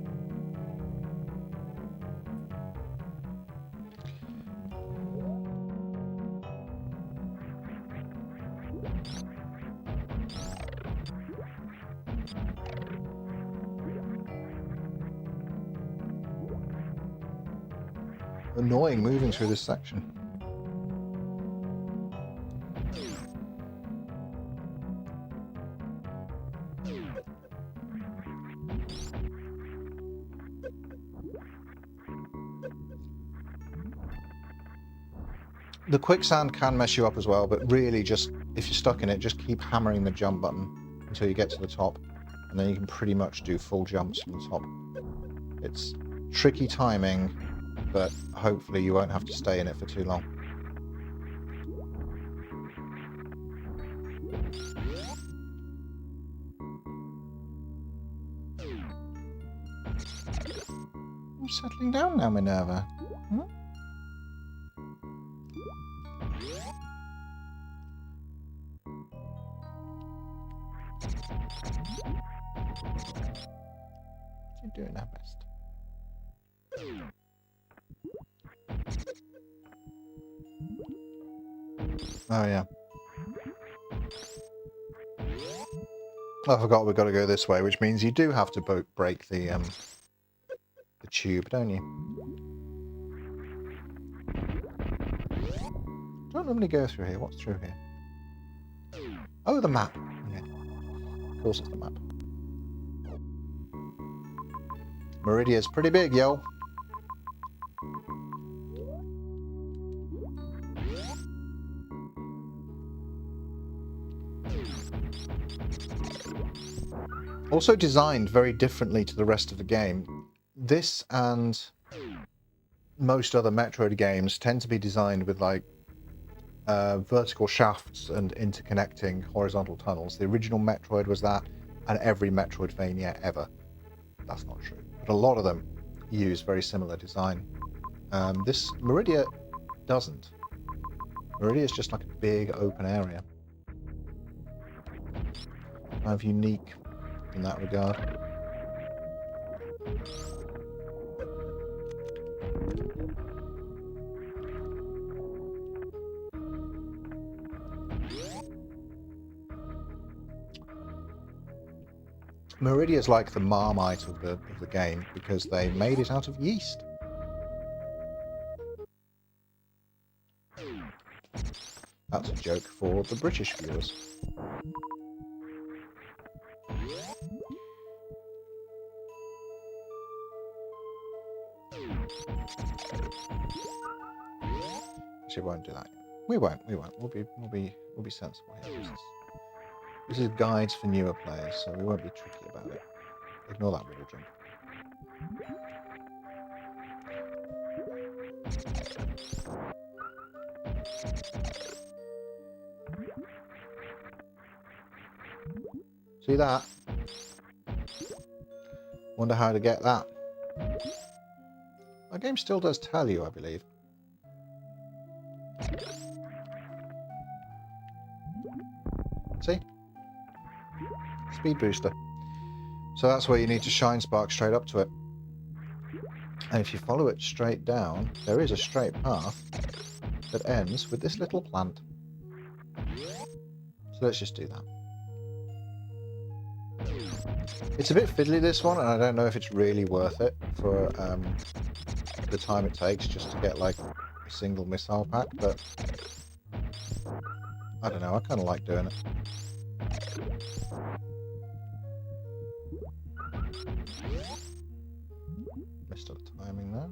Annoying moving through this section. The quicksand can mess you up as well, but really just, if you're stuck in it, just keep hammering the jump button until you get to the top, and then you can pretty much do full jumps from the top. It's tricky timing, but hopefully you won't have to stay in it for too long. I'm settling down now, Minerva. Hmm? You're doing our best. Oh yeah. I forgot we've got to go this way, which means you do have to break the tube, don't you? Don't normally go through here. What's through here? Oh, the map. Okay. Of course it's the map. Meridia's pretty big, yo. Also designed very differently to the rest of the game. This and most other Metroid games tend to be designed with like vertical shafts and interconnecting horizontal tunnels. The original Metroid was that, and every Metroidvania ever. That's not true, but a lot of them use very similar design. This Meridia doesn't. Meridia is just like a big open area. Kind of unique in that regard. Meridia's like the Marmite of the game because they made it out of yeast. That's a joke for the British viewers. Actually, we won't do that. We won't. We'll be sensible here. This is guides for newer players, so we won't be tricky about it. Ignore that wall jump. See that? Wonder how to get that. The game still does tell you, I believe. See? Speed booster. So that's where you need to shine spark straight up to it. And if you follow it straight down, there is a straight path that ends with this little plant. So let's just do that. It's a bit fiddly, this one, and I don't know if it's really worth it for the time it takes just to get like a single missile pack, but I don't know, I kind of like doing it. Missed the timing there.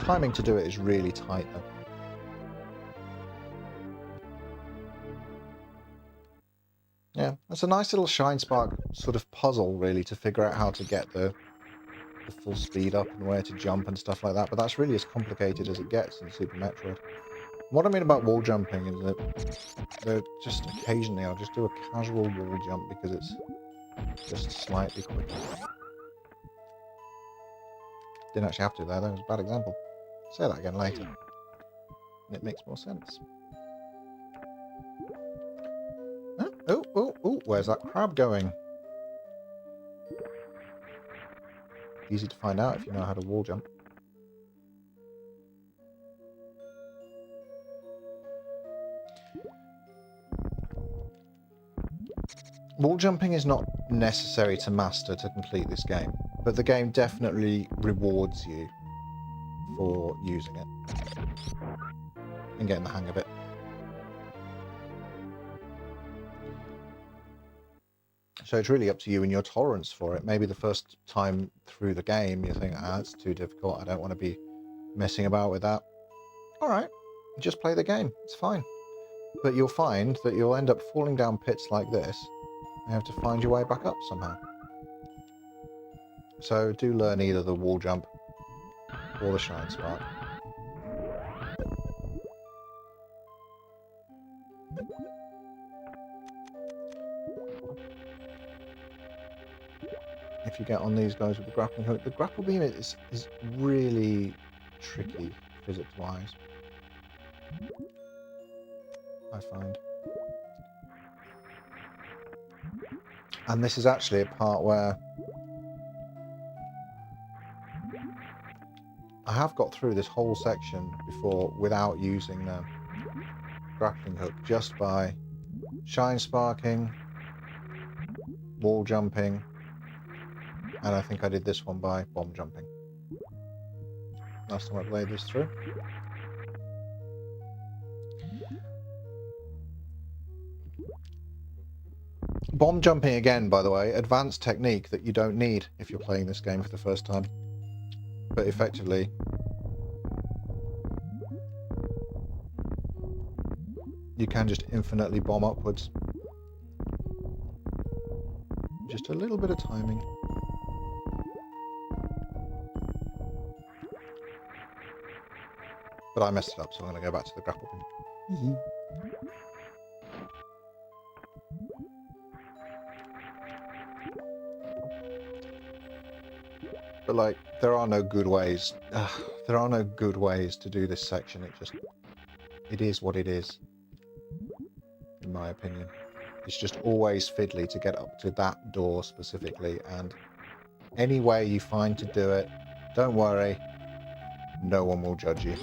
Timing to do it is really tight though. Yeah, that's a nice little shine spark sort of puzzle really to figure out how to get the full speed up and where to jump and stuff like that, but that's really as complicated as it gets in Super Metroid. What I mean about wall jumping is that just occasionally I'll just do a casual wall jump because it's just slightly quicker. Didn't actually have to there, that was a bad example. Say that again later. And it makes more sense. Oh, where's that crab going? Easy to find out if you know how to wall jump. Wall jumping is not necessary to master to complete this game, but the game definitely rewards you for using it and getting the hang of it. So it's really up to you and your tolerance for it. Maybe the first time through the game you think, it's too difficult, I don't want to be messing about with that. Alright, just play the game, it's fine. But you'll find that you'll end up falling down pits like this and you have to find your way back up somehow. So do learn either the wall jump or the shine spark. If you get on these guys with the grappling hook, the grapple beam is really tricky physics-wise, I find. And this is actually a part where I have got through this whole section before without using the grappling hook, just by shine sparking, wall jumping, and I think I did this one by bomb jumping. Last time I played this through. Bomb jumping again, by the way, advanced technique that you don't need if you're playing this game for the first time. But effectively, you can just infinitely bomb upwards. Just a little bit of timing. But I messed it up, so I'm going to go back to the grapple beam. But like, there are no good ways. There are no good ways to do this section. It is what it is, in my opinion. It's just always fiddly to get up to that door specifically, and any way you find to do it, don't worry, No one will judge you.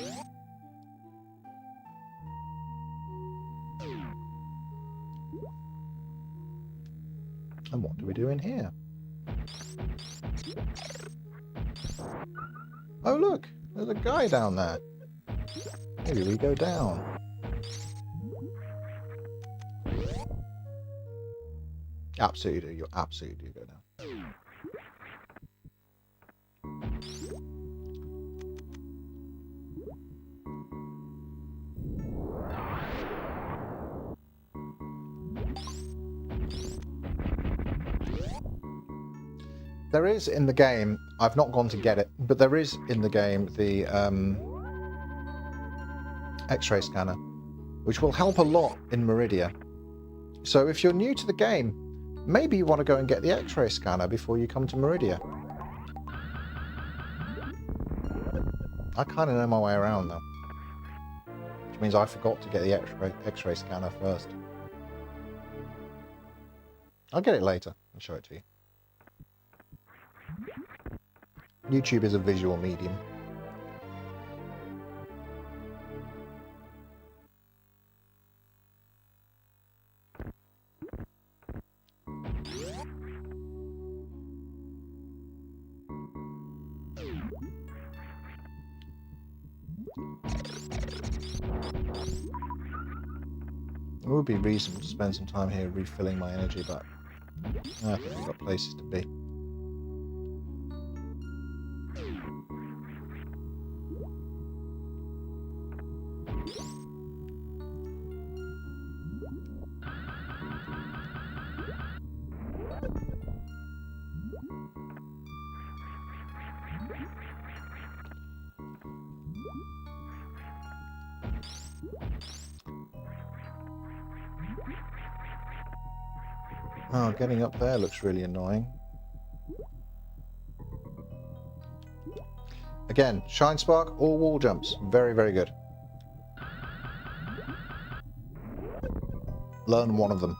And what do we do in here? Oh look, there's a guy down there. Maybe we go down. Absolutely do. You absolutely do go down. There is in the game, I've not gone to get it, but there is in the game the X-ray scanner, which will help a lot in Meridia. So if you're new to the game, maybe you want to go and get the X-ray scanner before you come to Meridia. I kind of know my way around though, which means I forgot to get the X-ray scanner first. I'll get it later and show it to you. YouTube is a visual medium. It would be reasonable to spend some time here refilling my energy, but I think we've got places to be. Oh, getting up there looks really annoying. Again, Shine Spark or wall jumps. Very, very good. Learn one of them.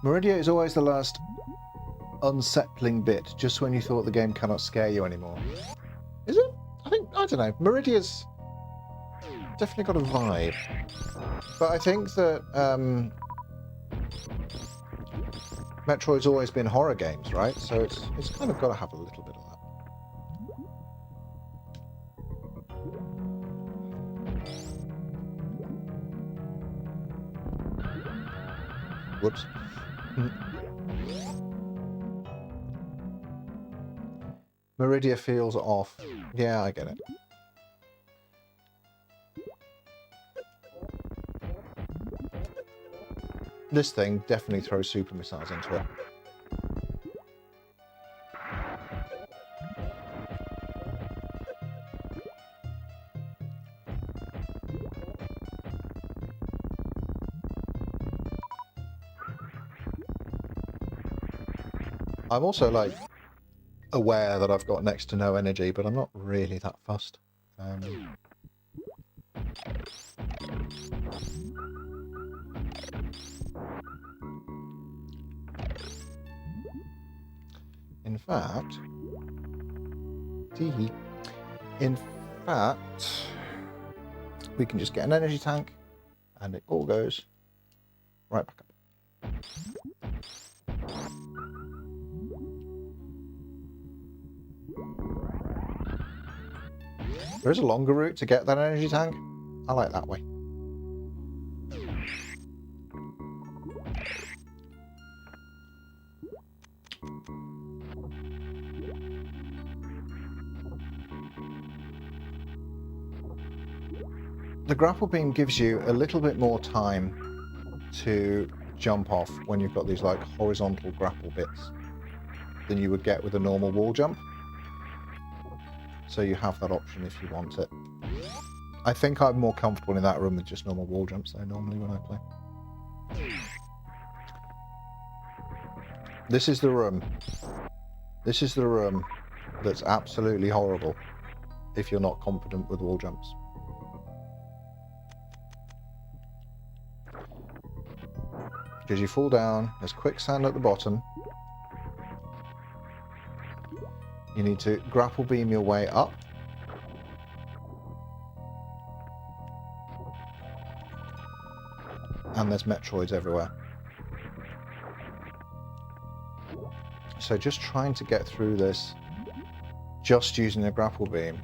Meridia is always the last unsettling bit, just when you thought the game cannot scare you anymore. Is it? I don't know. Meridia's definitely got a vibe. But I think that Metroid's always been horror games, right? So it's kind of got to have a little bit of that. Whoops. Meridia feels off. Yeah, I get it. This thing definitely throws super missiles into it. I'm also, like, aware that I've got next to no energy, but I'm not really that fussed. In fact, we can just get an energy tank, and it all goes right back up. There is a longer route to get that energy tank. I like that way. The grapple beam gives you a little bit more time to jump off when you've got these like horizontal grapple bits than you would get with a normal wall jump. So you have that option if you want it. I think I'm more comfortable in that room with just normal wall jumps though normally when I play. This is the room. This is the room that's absolutely horrible if you're not confident with wall jumps. Because you fall down, there's quicksand at the bottom. You need to grapple beam your way up. And there's Metroids everywhere. So just trying to get through this, just using the grapple beam.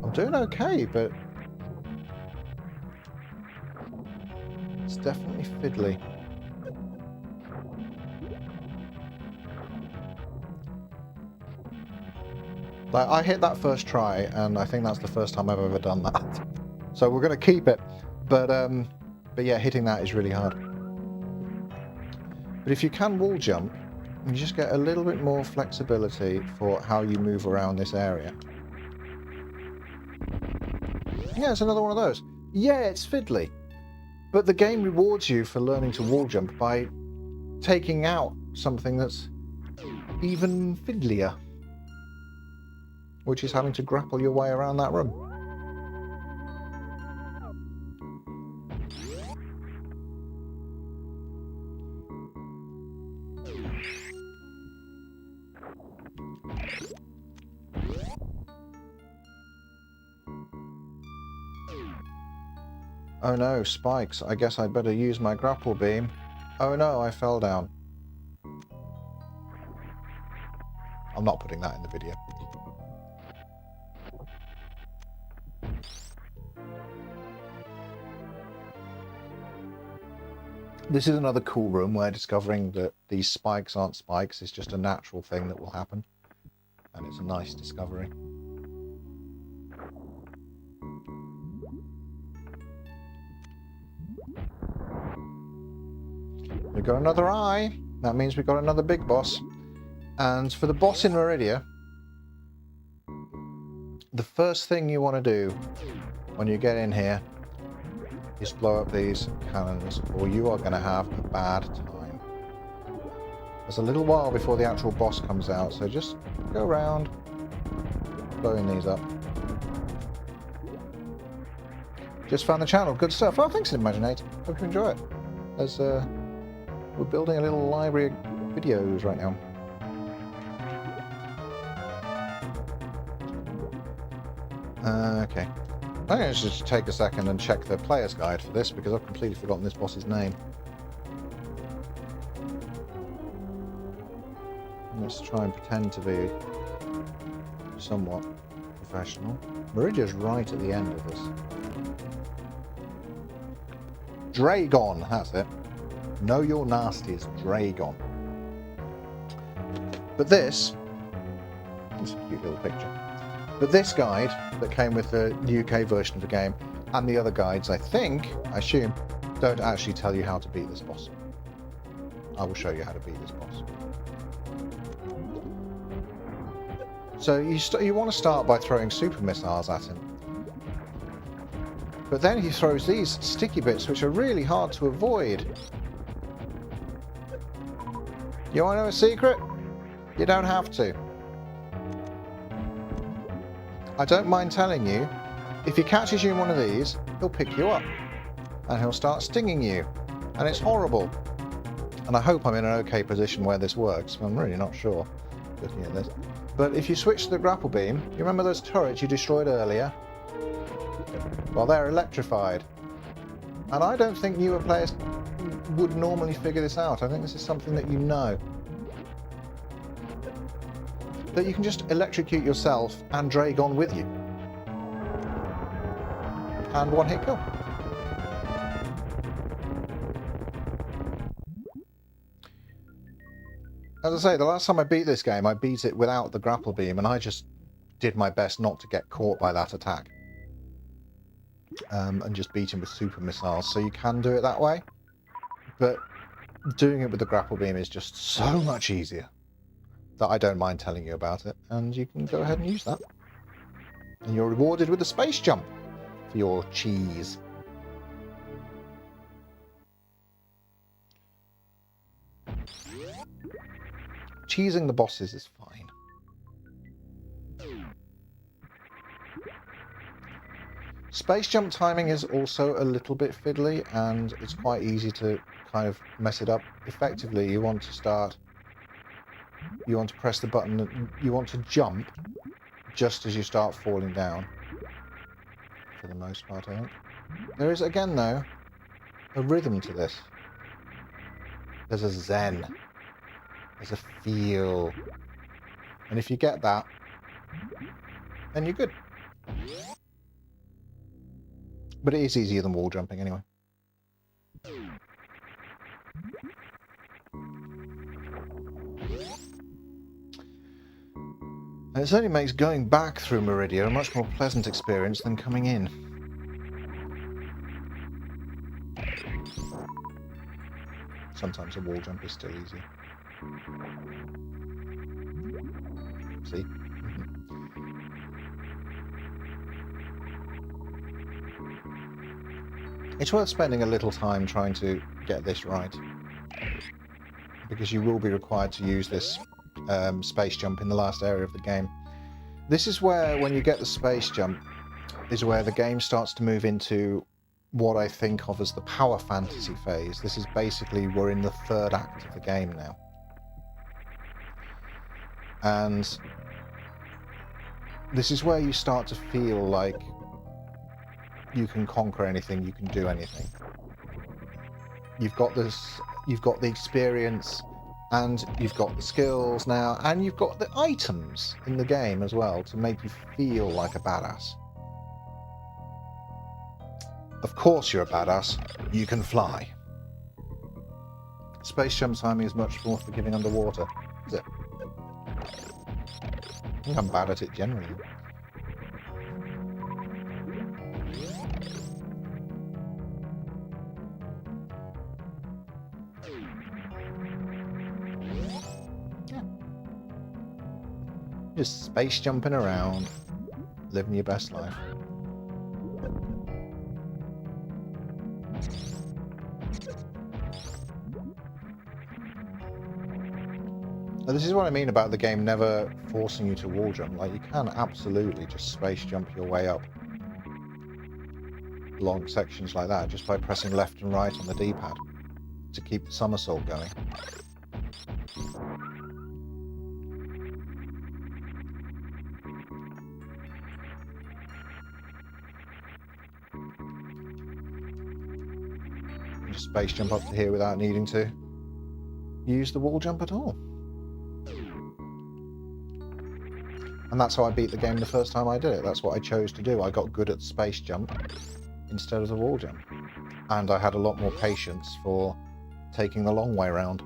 I'm doing okay, but it's definitely fiddly. Like, I hit that first try, and I think that's the first time I've ever done that. So we're going to keep it, but yeah, hitting that is really hard. But if you can wall jump, you just get a little bit more flexibility for how you move around this area. Yeah, it's another one of those. Yeah, it's fiddly, but the game rewards you for learning to wall jump by taking out something that's even fiddlier, which is having to grapple your way around that room. Oh no, spikes. I guess I'd better use my grapple beam. Oh no, I fell down. I'm not putting that in the video. This is another cool room where discovering that these spikes aren't spikes is just a natural thing that will happen. And it's a nice discovery. We've got another eye. That means we've got another big boss. And for the boss in Meridia, the first thing you want to do when you get in here is blow up these cannons, or you are going to have a bad time. There's a little while before the actual boss comes out, so just go around blowing these up. Just found the channel. Good stuff. Oh, thanks, Imaginate. Hope you enjoy it. There's we're building a little library of videos right now. Okay. I'm going to just take a second and check the player's guide for this because I've completely forgotten this boss's name. Let's try and pretend to be somewhat professional. Meridia's right at the end of this. Dragon, that's it. Know your nasties, Dragon. But this is a cute little picture. But this guide that came with the UK version of the game and the other guides, I assume, don't actually tell you how to beat this boss. I will show you how to beat this boss. So you want to start by throwing super missiles at him. But then he throws these sticky bits which are really hard to avoid. You want to know a secret? You don't have to. I don't mind telling you, if he catches you in one of these, he'll pick you up. And he'll start stinging you. And it's horrible. And I hope I'm in an okay position where this works. I'm really not sure, looking at this. But if you switch to the grapple beam, you remember those turrets you destroyed earlier? Well, they're electrified. And I don't think newer players would normally figure this out. I think this is something that you know. That you can just electrocute yourself and Dragon with you. And one hit kill. As I say, the last time I beat this game, I beat it without the grapple beam, and I just did my best not to get caught by that attack. And just beat him with super missiles, so you can do it that way. But doing it with the grapple beam is just so much easier that I don't mind telling you about it, and you can go ahead and use that. And you're rewarded with a space jump for your cheese. Cheesing the bosses is fine. Space jump timing is also a little bit fiddly, and it's quite easy to kind of mess it up. Effectively, you want to press the button, you want to jump just as you start falling down. for the most part, I think. There is, again, though, a rhythm to this. There's a zen. There's a feel. And if you get that, then you're good. But it is easier than wall jumping anyway. And it certainly makes going back through Meridia a much more pleasant experience than coming in. Sometimes a wall jump is still easier. See? It's worth spending a little time trying to get this right, because you will be required to use this space jump in the last area of the game. This is where, when you get the space jump, is where the game starts to move into what I think of as the power fantasy phase. This is basically, we're in the third act of the game now. And this is where you start to feel like you can conquer anything, you can do anything. You've got this, you've got the experience, and you've got the skills now, and you've got the items in the game as well to make you feel like a badass. Of course you're a badass. You can fly. Space jump timing is much more forgiving underwater, is it? I think I'm bad at it generally. Yeah. Just space jumping around, living your best life. This is what I mean about the game never forcing you to wall jump. Like, you can absolutely just space jump your way up long sections like that just by pressing left and right on the D-pad to keep the somersault going. You just space jump up to here without needing to use the wall jump at all. And that's how I beat the game the first time I did it. That's what I chose to do. I got good at space jump instead of the wall jump. And I had a lot more patience for taking the long way around.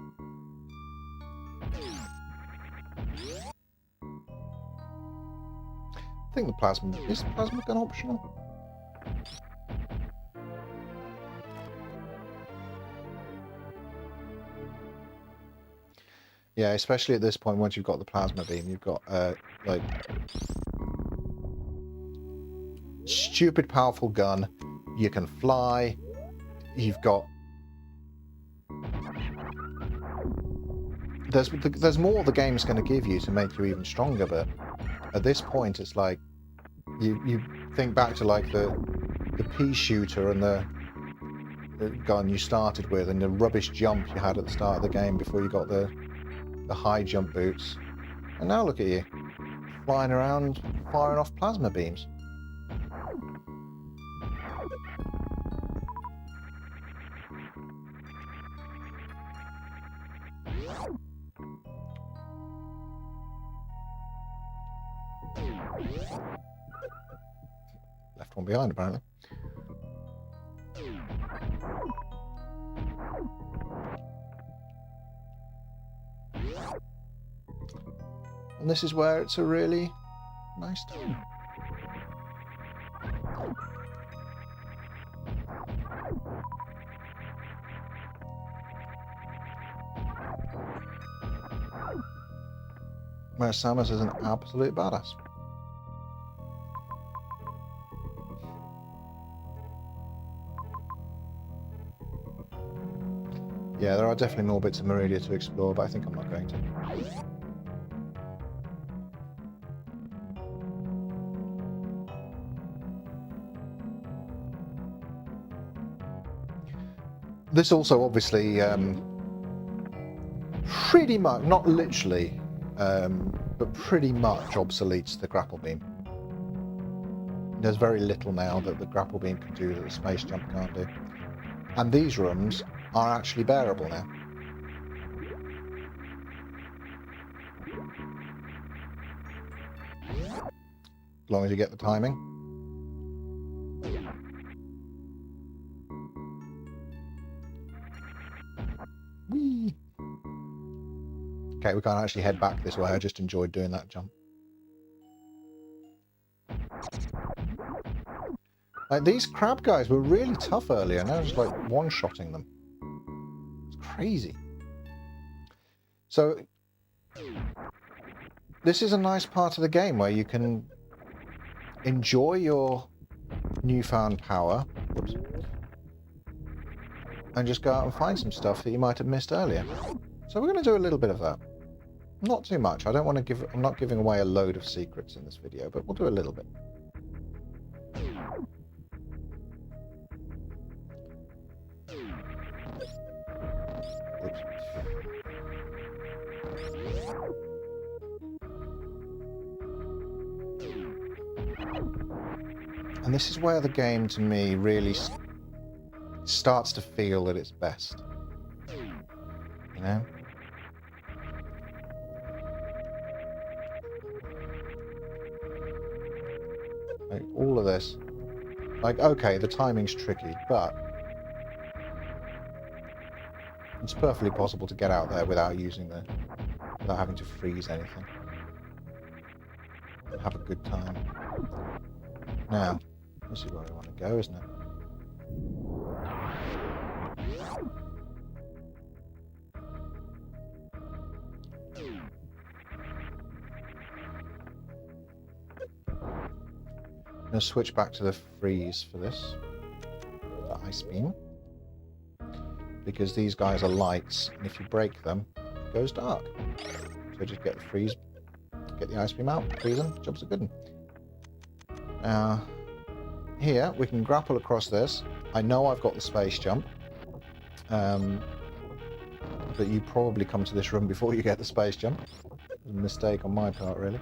I think the plasma... Is the plasma gun optional? Yeah, especially at this point, once you've got the plasma beam, you've got, like, stupid powerful gun, you can fly, you've got... There's more the game's going to give you to make you even stronger, but at this point, it's like, you think back to, like, the pea shooter and the gun you started with, and the rubbish jump you had at the start of the game before you got the high jump boots, and now look at you flying around firing off plasma beams. Left one behind apparently. And this is where it's a really nice time. Where Samus is an absolute badass. Yeah, there are definitely more bits of Meridia to explore, but I think I'm not going to. This also obviously pretty much, not literally, but pretty much obsoletes the grapple beam. There's very little now that the grapple beam can do that the space jump can't do. And these rooms are actually bearable now. As long as you get the timing. Whee! Okay, we can't actually head back this way. I just enjoyed doing that jump. Like, these crab guys were really tough earlier. Now just like one-shotting them. It's crazy. So this is a nice part of the game where you can enjoy your newfound power. Whoops. And just go out and find some stuff that you might have missed earlier. So we're going to do a little bit of that. Not too much. I don't want to give... I'm not giving away a load of secrets in this video, but we'll do a little bit. Oops. And this is where the game, to me, really starts to feel at its best. You know? Like, all of this. Like, okay, the timing's tricky, but it's perfectly possible to get out there without using without having to freeze anything. And have a good time. Now, this is where we want to go, isn't it? I'm going to switch back to the freeze for this, the ice beam, because these guys are lights, and if you break them, it goes dark. So just get the freeze, get the ice beam out, freeze them, job's a good one. Now, here we can grapple across this. I know I've got the space jump, but you probably come to this room before you get the space jump. It was a mistake on my part, really.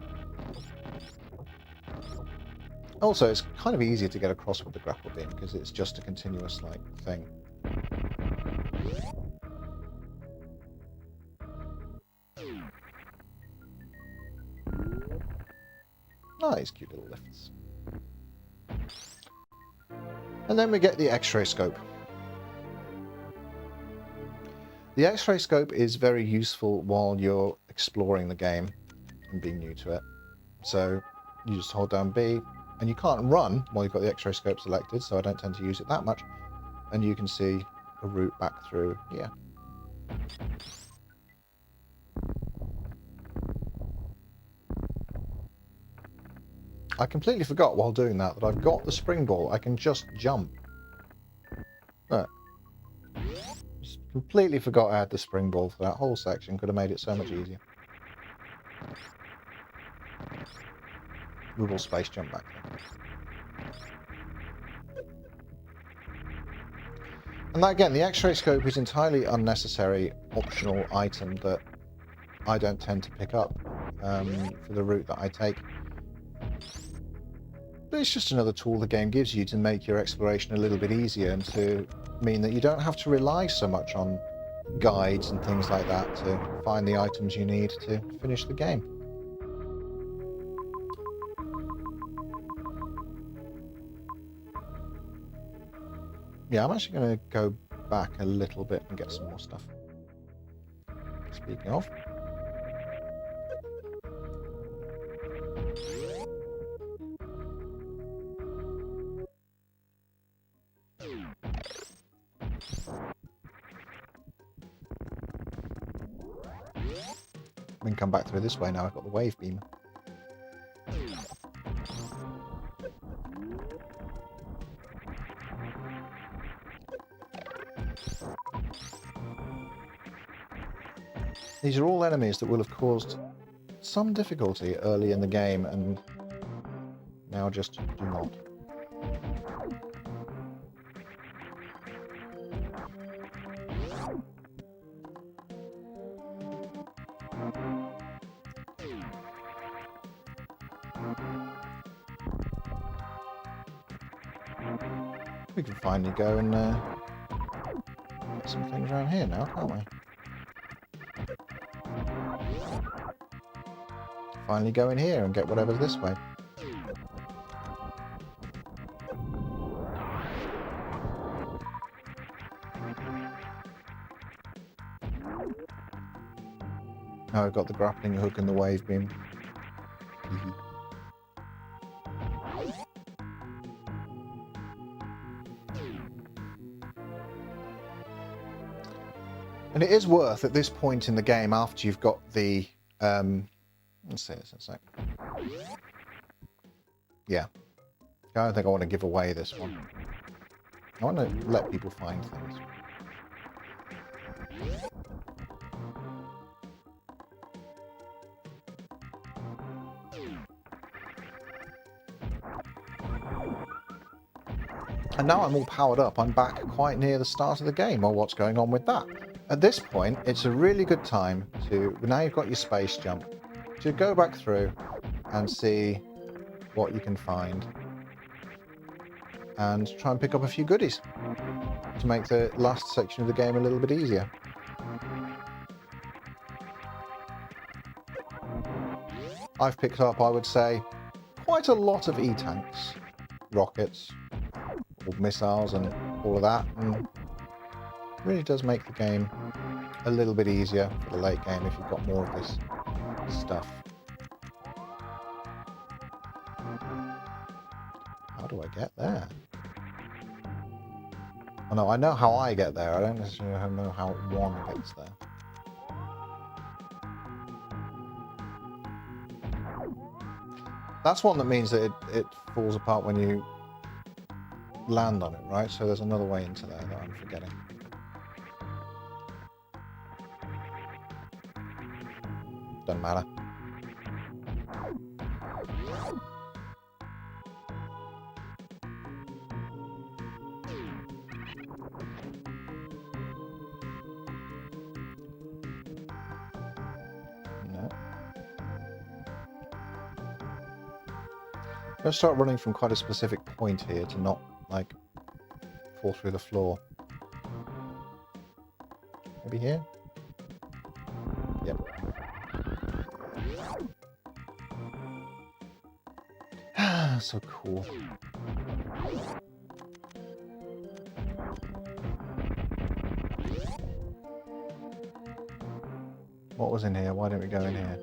Also, it's kind of easier to get across with the grapple beam because it's just a continuous like thing. Nice, cute little lifts. And then we get the X-ray scope. The X-ray scope is very useful while you're exploring the game and being new to it. So you just hold down B, and you can't run while you've got the X-ray scope selected, so I don't tend to use it that much. And you can see a route back through here. I completely forgot while doing that I've got the spring ball. I can just jump. Look. Just completely forgot I had the spring ball for that whole section. Could have made it so much easier. We will space jump back there. And that, again, the X-ray scope is entirely unnecessary optional item that I don't tend to pick up for the route that I take. But it's just another tool the game gives you to make your exploration a little bit easier and to mean that you don't have to rely so much on guides and things like that to find the items you need to finish the game. Yeah, I'm actually going to go back a little bit and get some more stuff. Speaking of. We can come back through this way now. I've got the wave beam. These are all enemies that will have caused some difficulty early in the game and now just do not. We can finally go and get some things around here now, can't we? Finally go in here and get whatever's this way. Oh, I've got the grappling hook and the wave beam. And it is worth, at this point in the game, after you've got the... let's see this in a sec. Yeah. I don't think I want to give away this one. I want to let people find things. And now I'm all powered up. I'm back quite near the start of the game. Well, what's going on with that? At this point, it's a really good time to, now you've got your space jump, to go back through and see what you can find. And try and pick up a few goodies to make the last section of the game a little bit easier. I've picked up, I would say, quite a lot of E-tanks, rockets, or missiles and all of that, and it really does make the game a little bit easier for the late game if you've got more of this stuff. How do I get there? Oh no, I know how I get there, I don't necessarily know how one gets there. That's one that means that it falls apart when you land on it, right? So there's another way into there that I'm forgetting. Doesn't matter. No. I'm going to start running from quite a specific point here to not, like, fall through the floor. Maybe here? Yep. Ah, so cool. What was in here? Why didn't we go in here?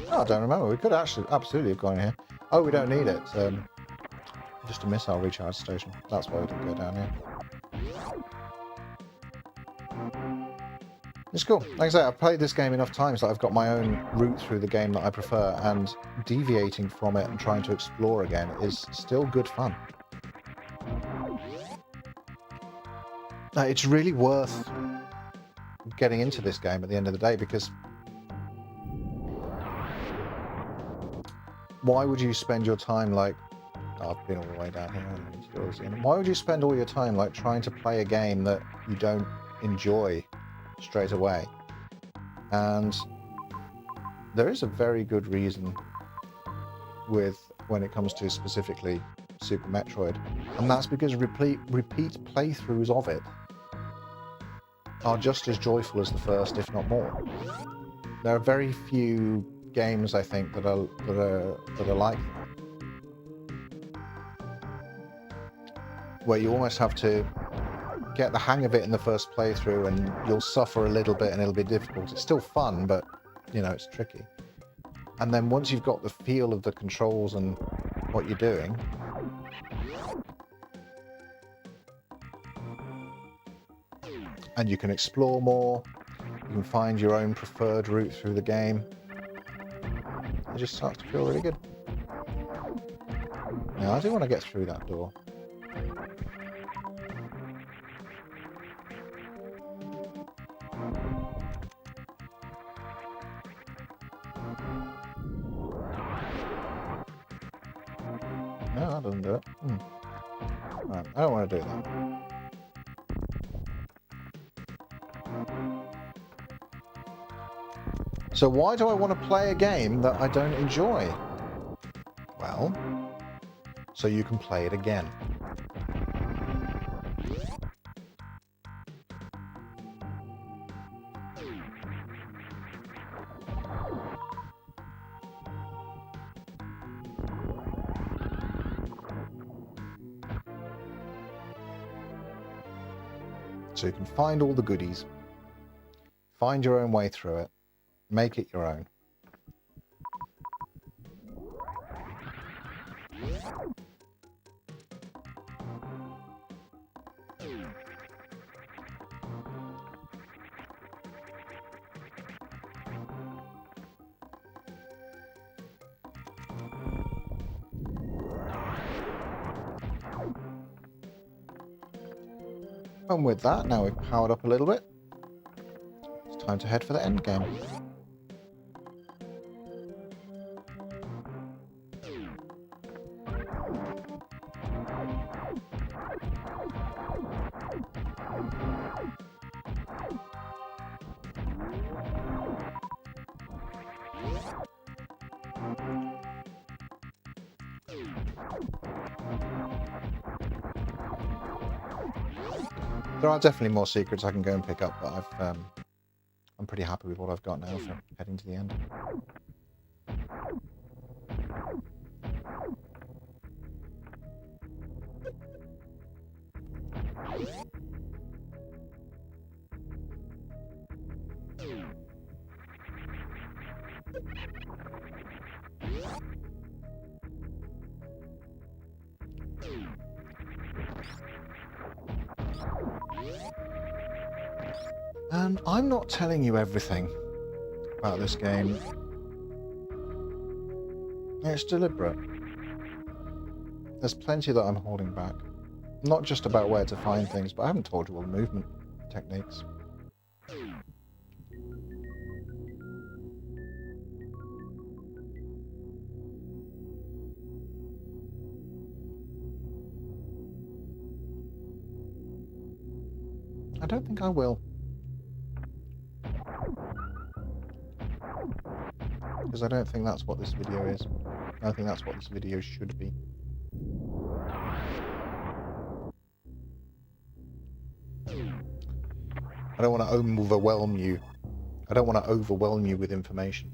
Oh, I don't remember. We could actually absolutely have gone in here. Oh, we don't need it. Just a missile recharge station. That's why we didn't go down here. It's cool. Like I say, I've played this game enough times that I've got my own route through the game that I prefer, and deviating from it and trying to explore again is still good fun. It's really worth getting into this game at the end of the day, because why would you spend your time like... Oh, I've been all the way down here. I need to do all this again. Why would you spend all your time like trying to play a game that you don't enjoy straight away? And there is a very good reason when it comes to specifically Super Metroid, and that's because repeat playthroughs of it are just as joyful as the first, if not more. There are very few games, I think, that are like that, where you almost have to get the hang of it in the first playthrough, and you'll suffer a little bit and it'll be difficult. It's still fun, but you know, it's tricky. And then once you've got the feel of the controls and what you're doing, and you can explore more, you can find your own preferred route through the game, it just starts to feel really good. Now, I do want to get through that door. No, that doesn't do it. Right, I don't want to do that. So why do I want to play a game that I don't enjoy? well, so you can play it again. So you can find all the goodies, find your own way through it, make it your own. And with that, now we've powered up a little bit, it's time to head for the end game. There are definitely more secrets I can go and pick up, but I'm pretty happy with what I've got now for heading to the end. And I'm not telling you everything about this game. It's deliberate. There's plenty that I'm holding back. Not just about where to find things, but I haven't told you all the movement techniques. I don't think I will. Because I don't think that's what this video is. I don't think that's what this video should be. I don't want to overwhelm you. I don't want to overwhelm you with information.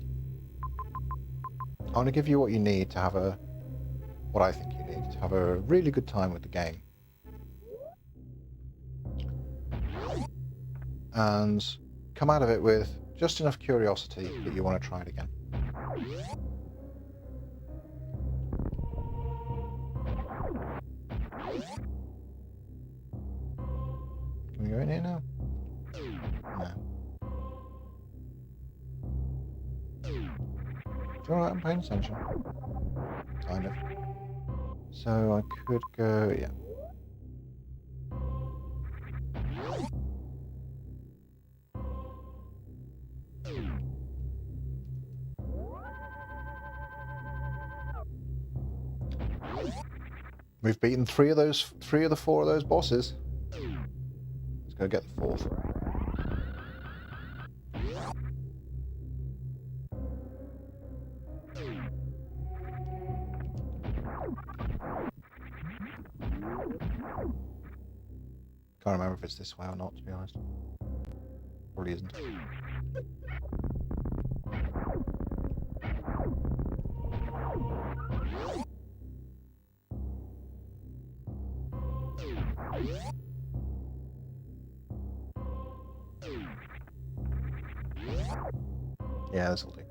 I want to give you what you need to have what I think you need, to have a really good time with the game. And come out of it with just enough curiosity that you want to try it again. Can we go in here now? No. Do you know what? I'm paying attention. Kind of. So I could go, yeah. We've beaten three of the four of those bosses. Let's go get the fourth. Can't remember if it's this way or not, to be honest. Probably isn't. Yeah, this'll do.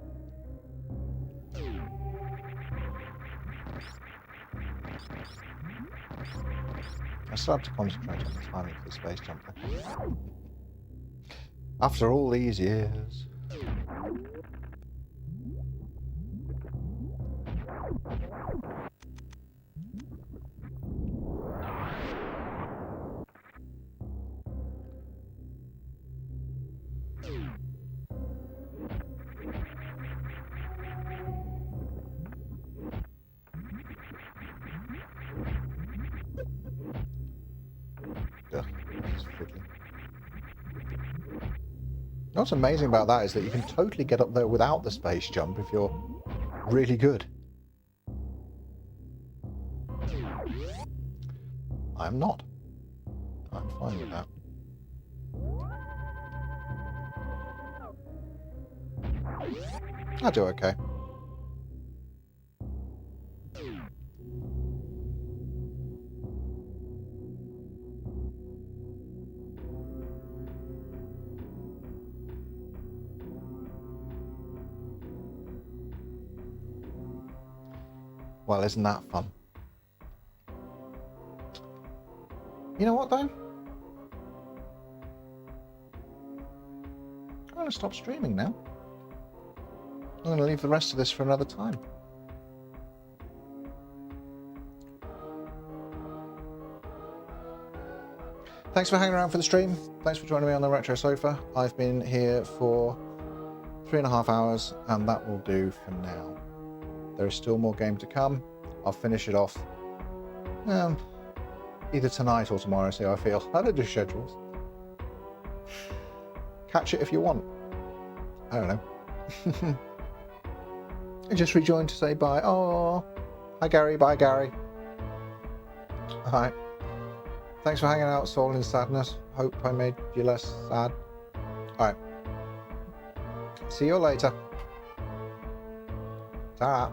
I still have to concentrate on the timing for the space jump thing. After all these years. Ugh, this is fiddly. What's amazing about that is that you can totally get up there without the space jump if you're really good. I'm not. I'm fine with that. I'll do okay. Well, isn't that fun? You know what, though? I'm going to stop streaming now. I'm going to leave the rest of this for another time. Thanks for hanging around for the stream. Thanks for joining me on the Retro Sofa. I've been here for 3.5 hours, and that will do for now. There is still more game to come. I'll finish it off either tonight or tomorrow, see how I feel. I don't do schedules. Catch it if you want. I don't know. I just rejoined to say bye. Oh, hi Gary. Bye Gary. Hi. Thanks for hanging out, Soul in Sadness. Hope I made you less sad. Alright. See you later. Ta.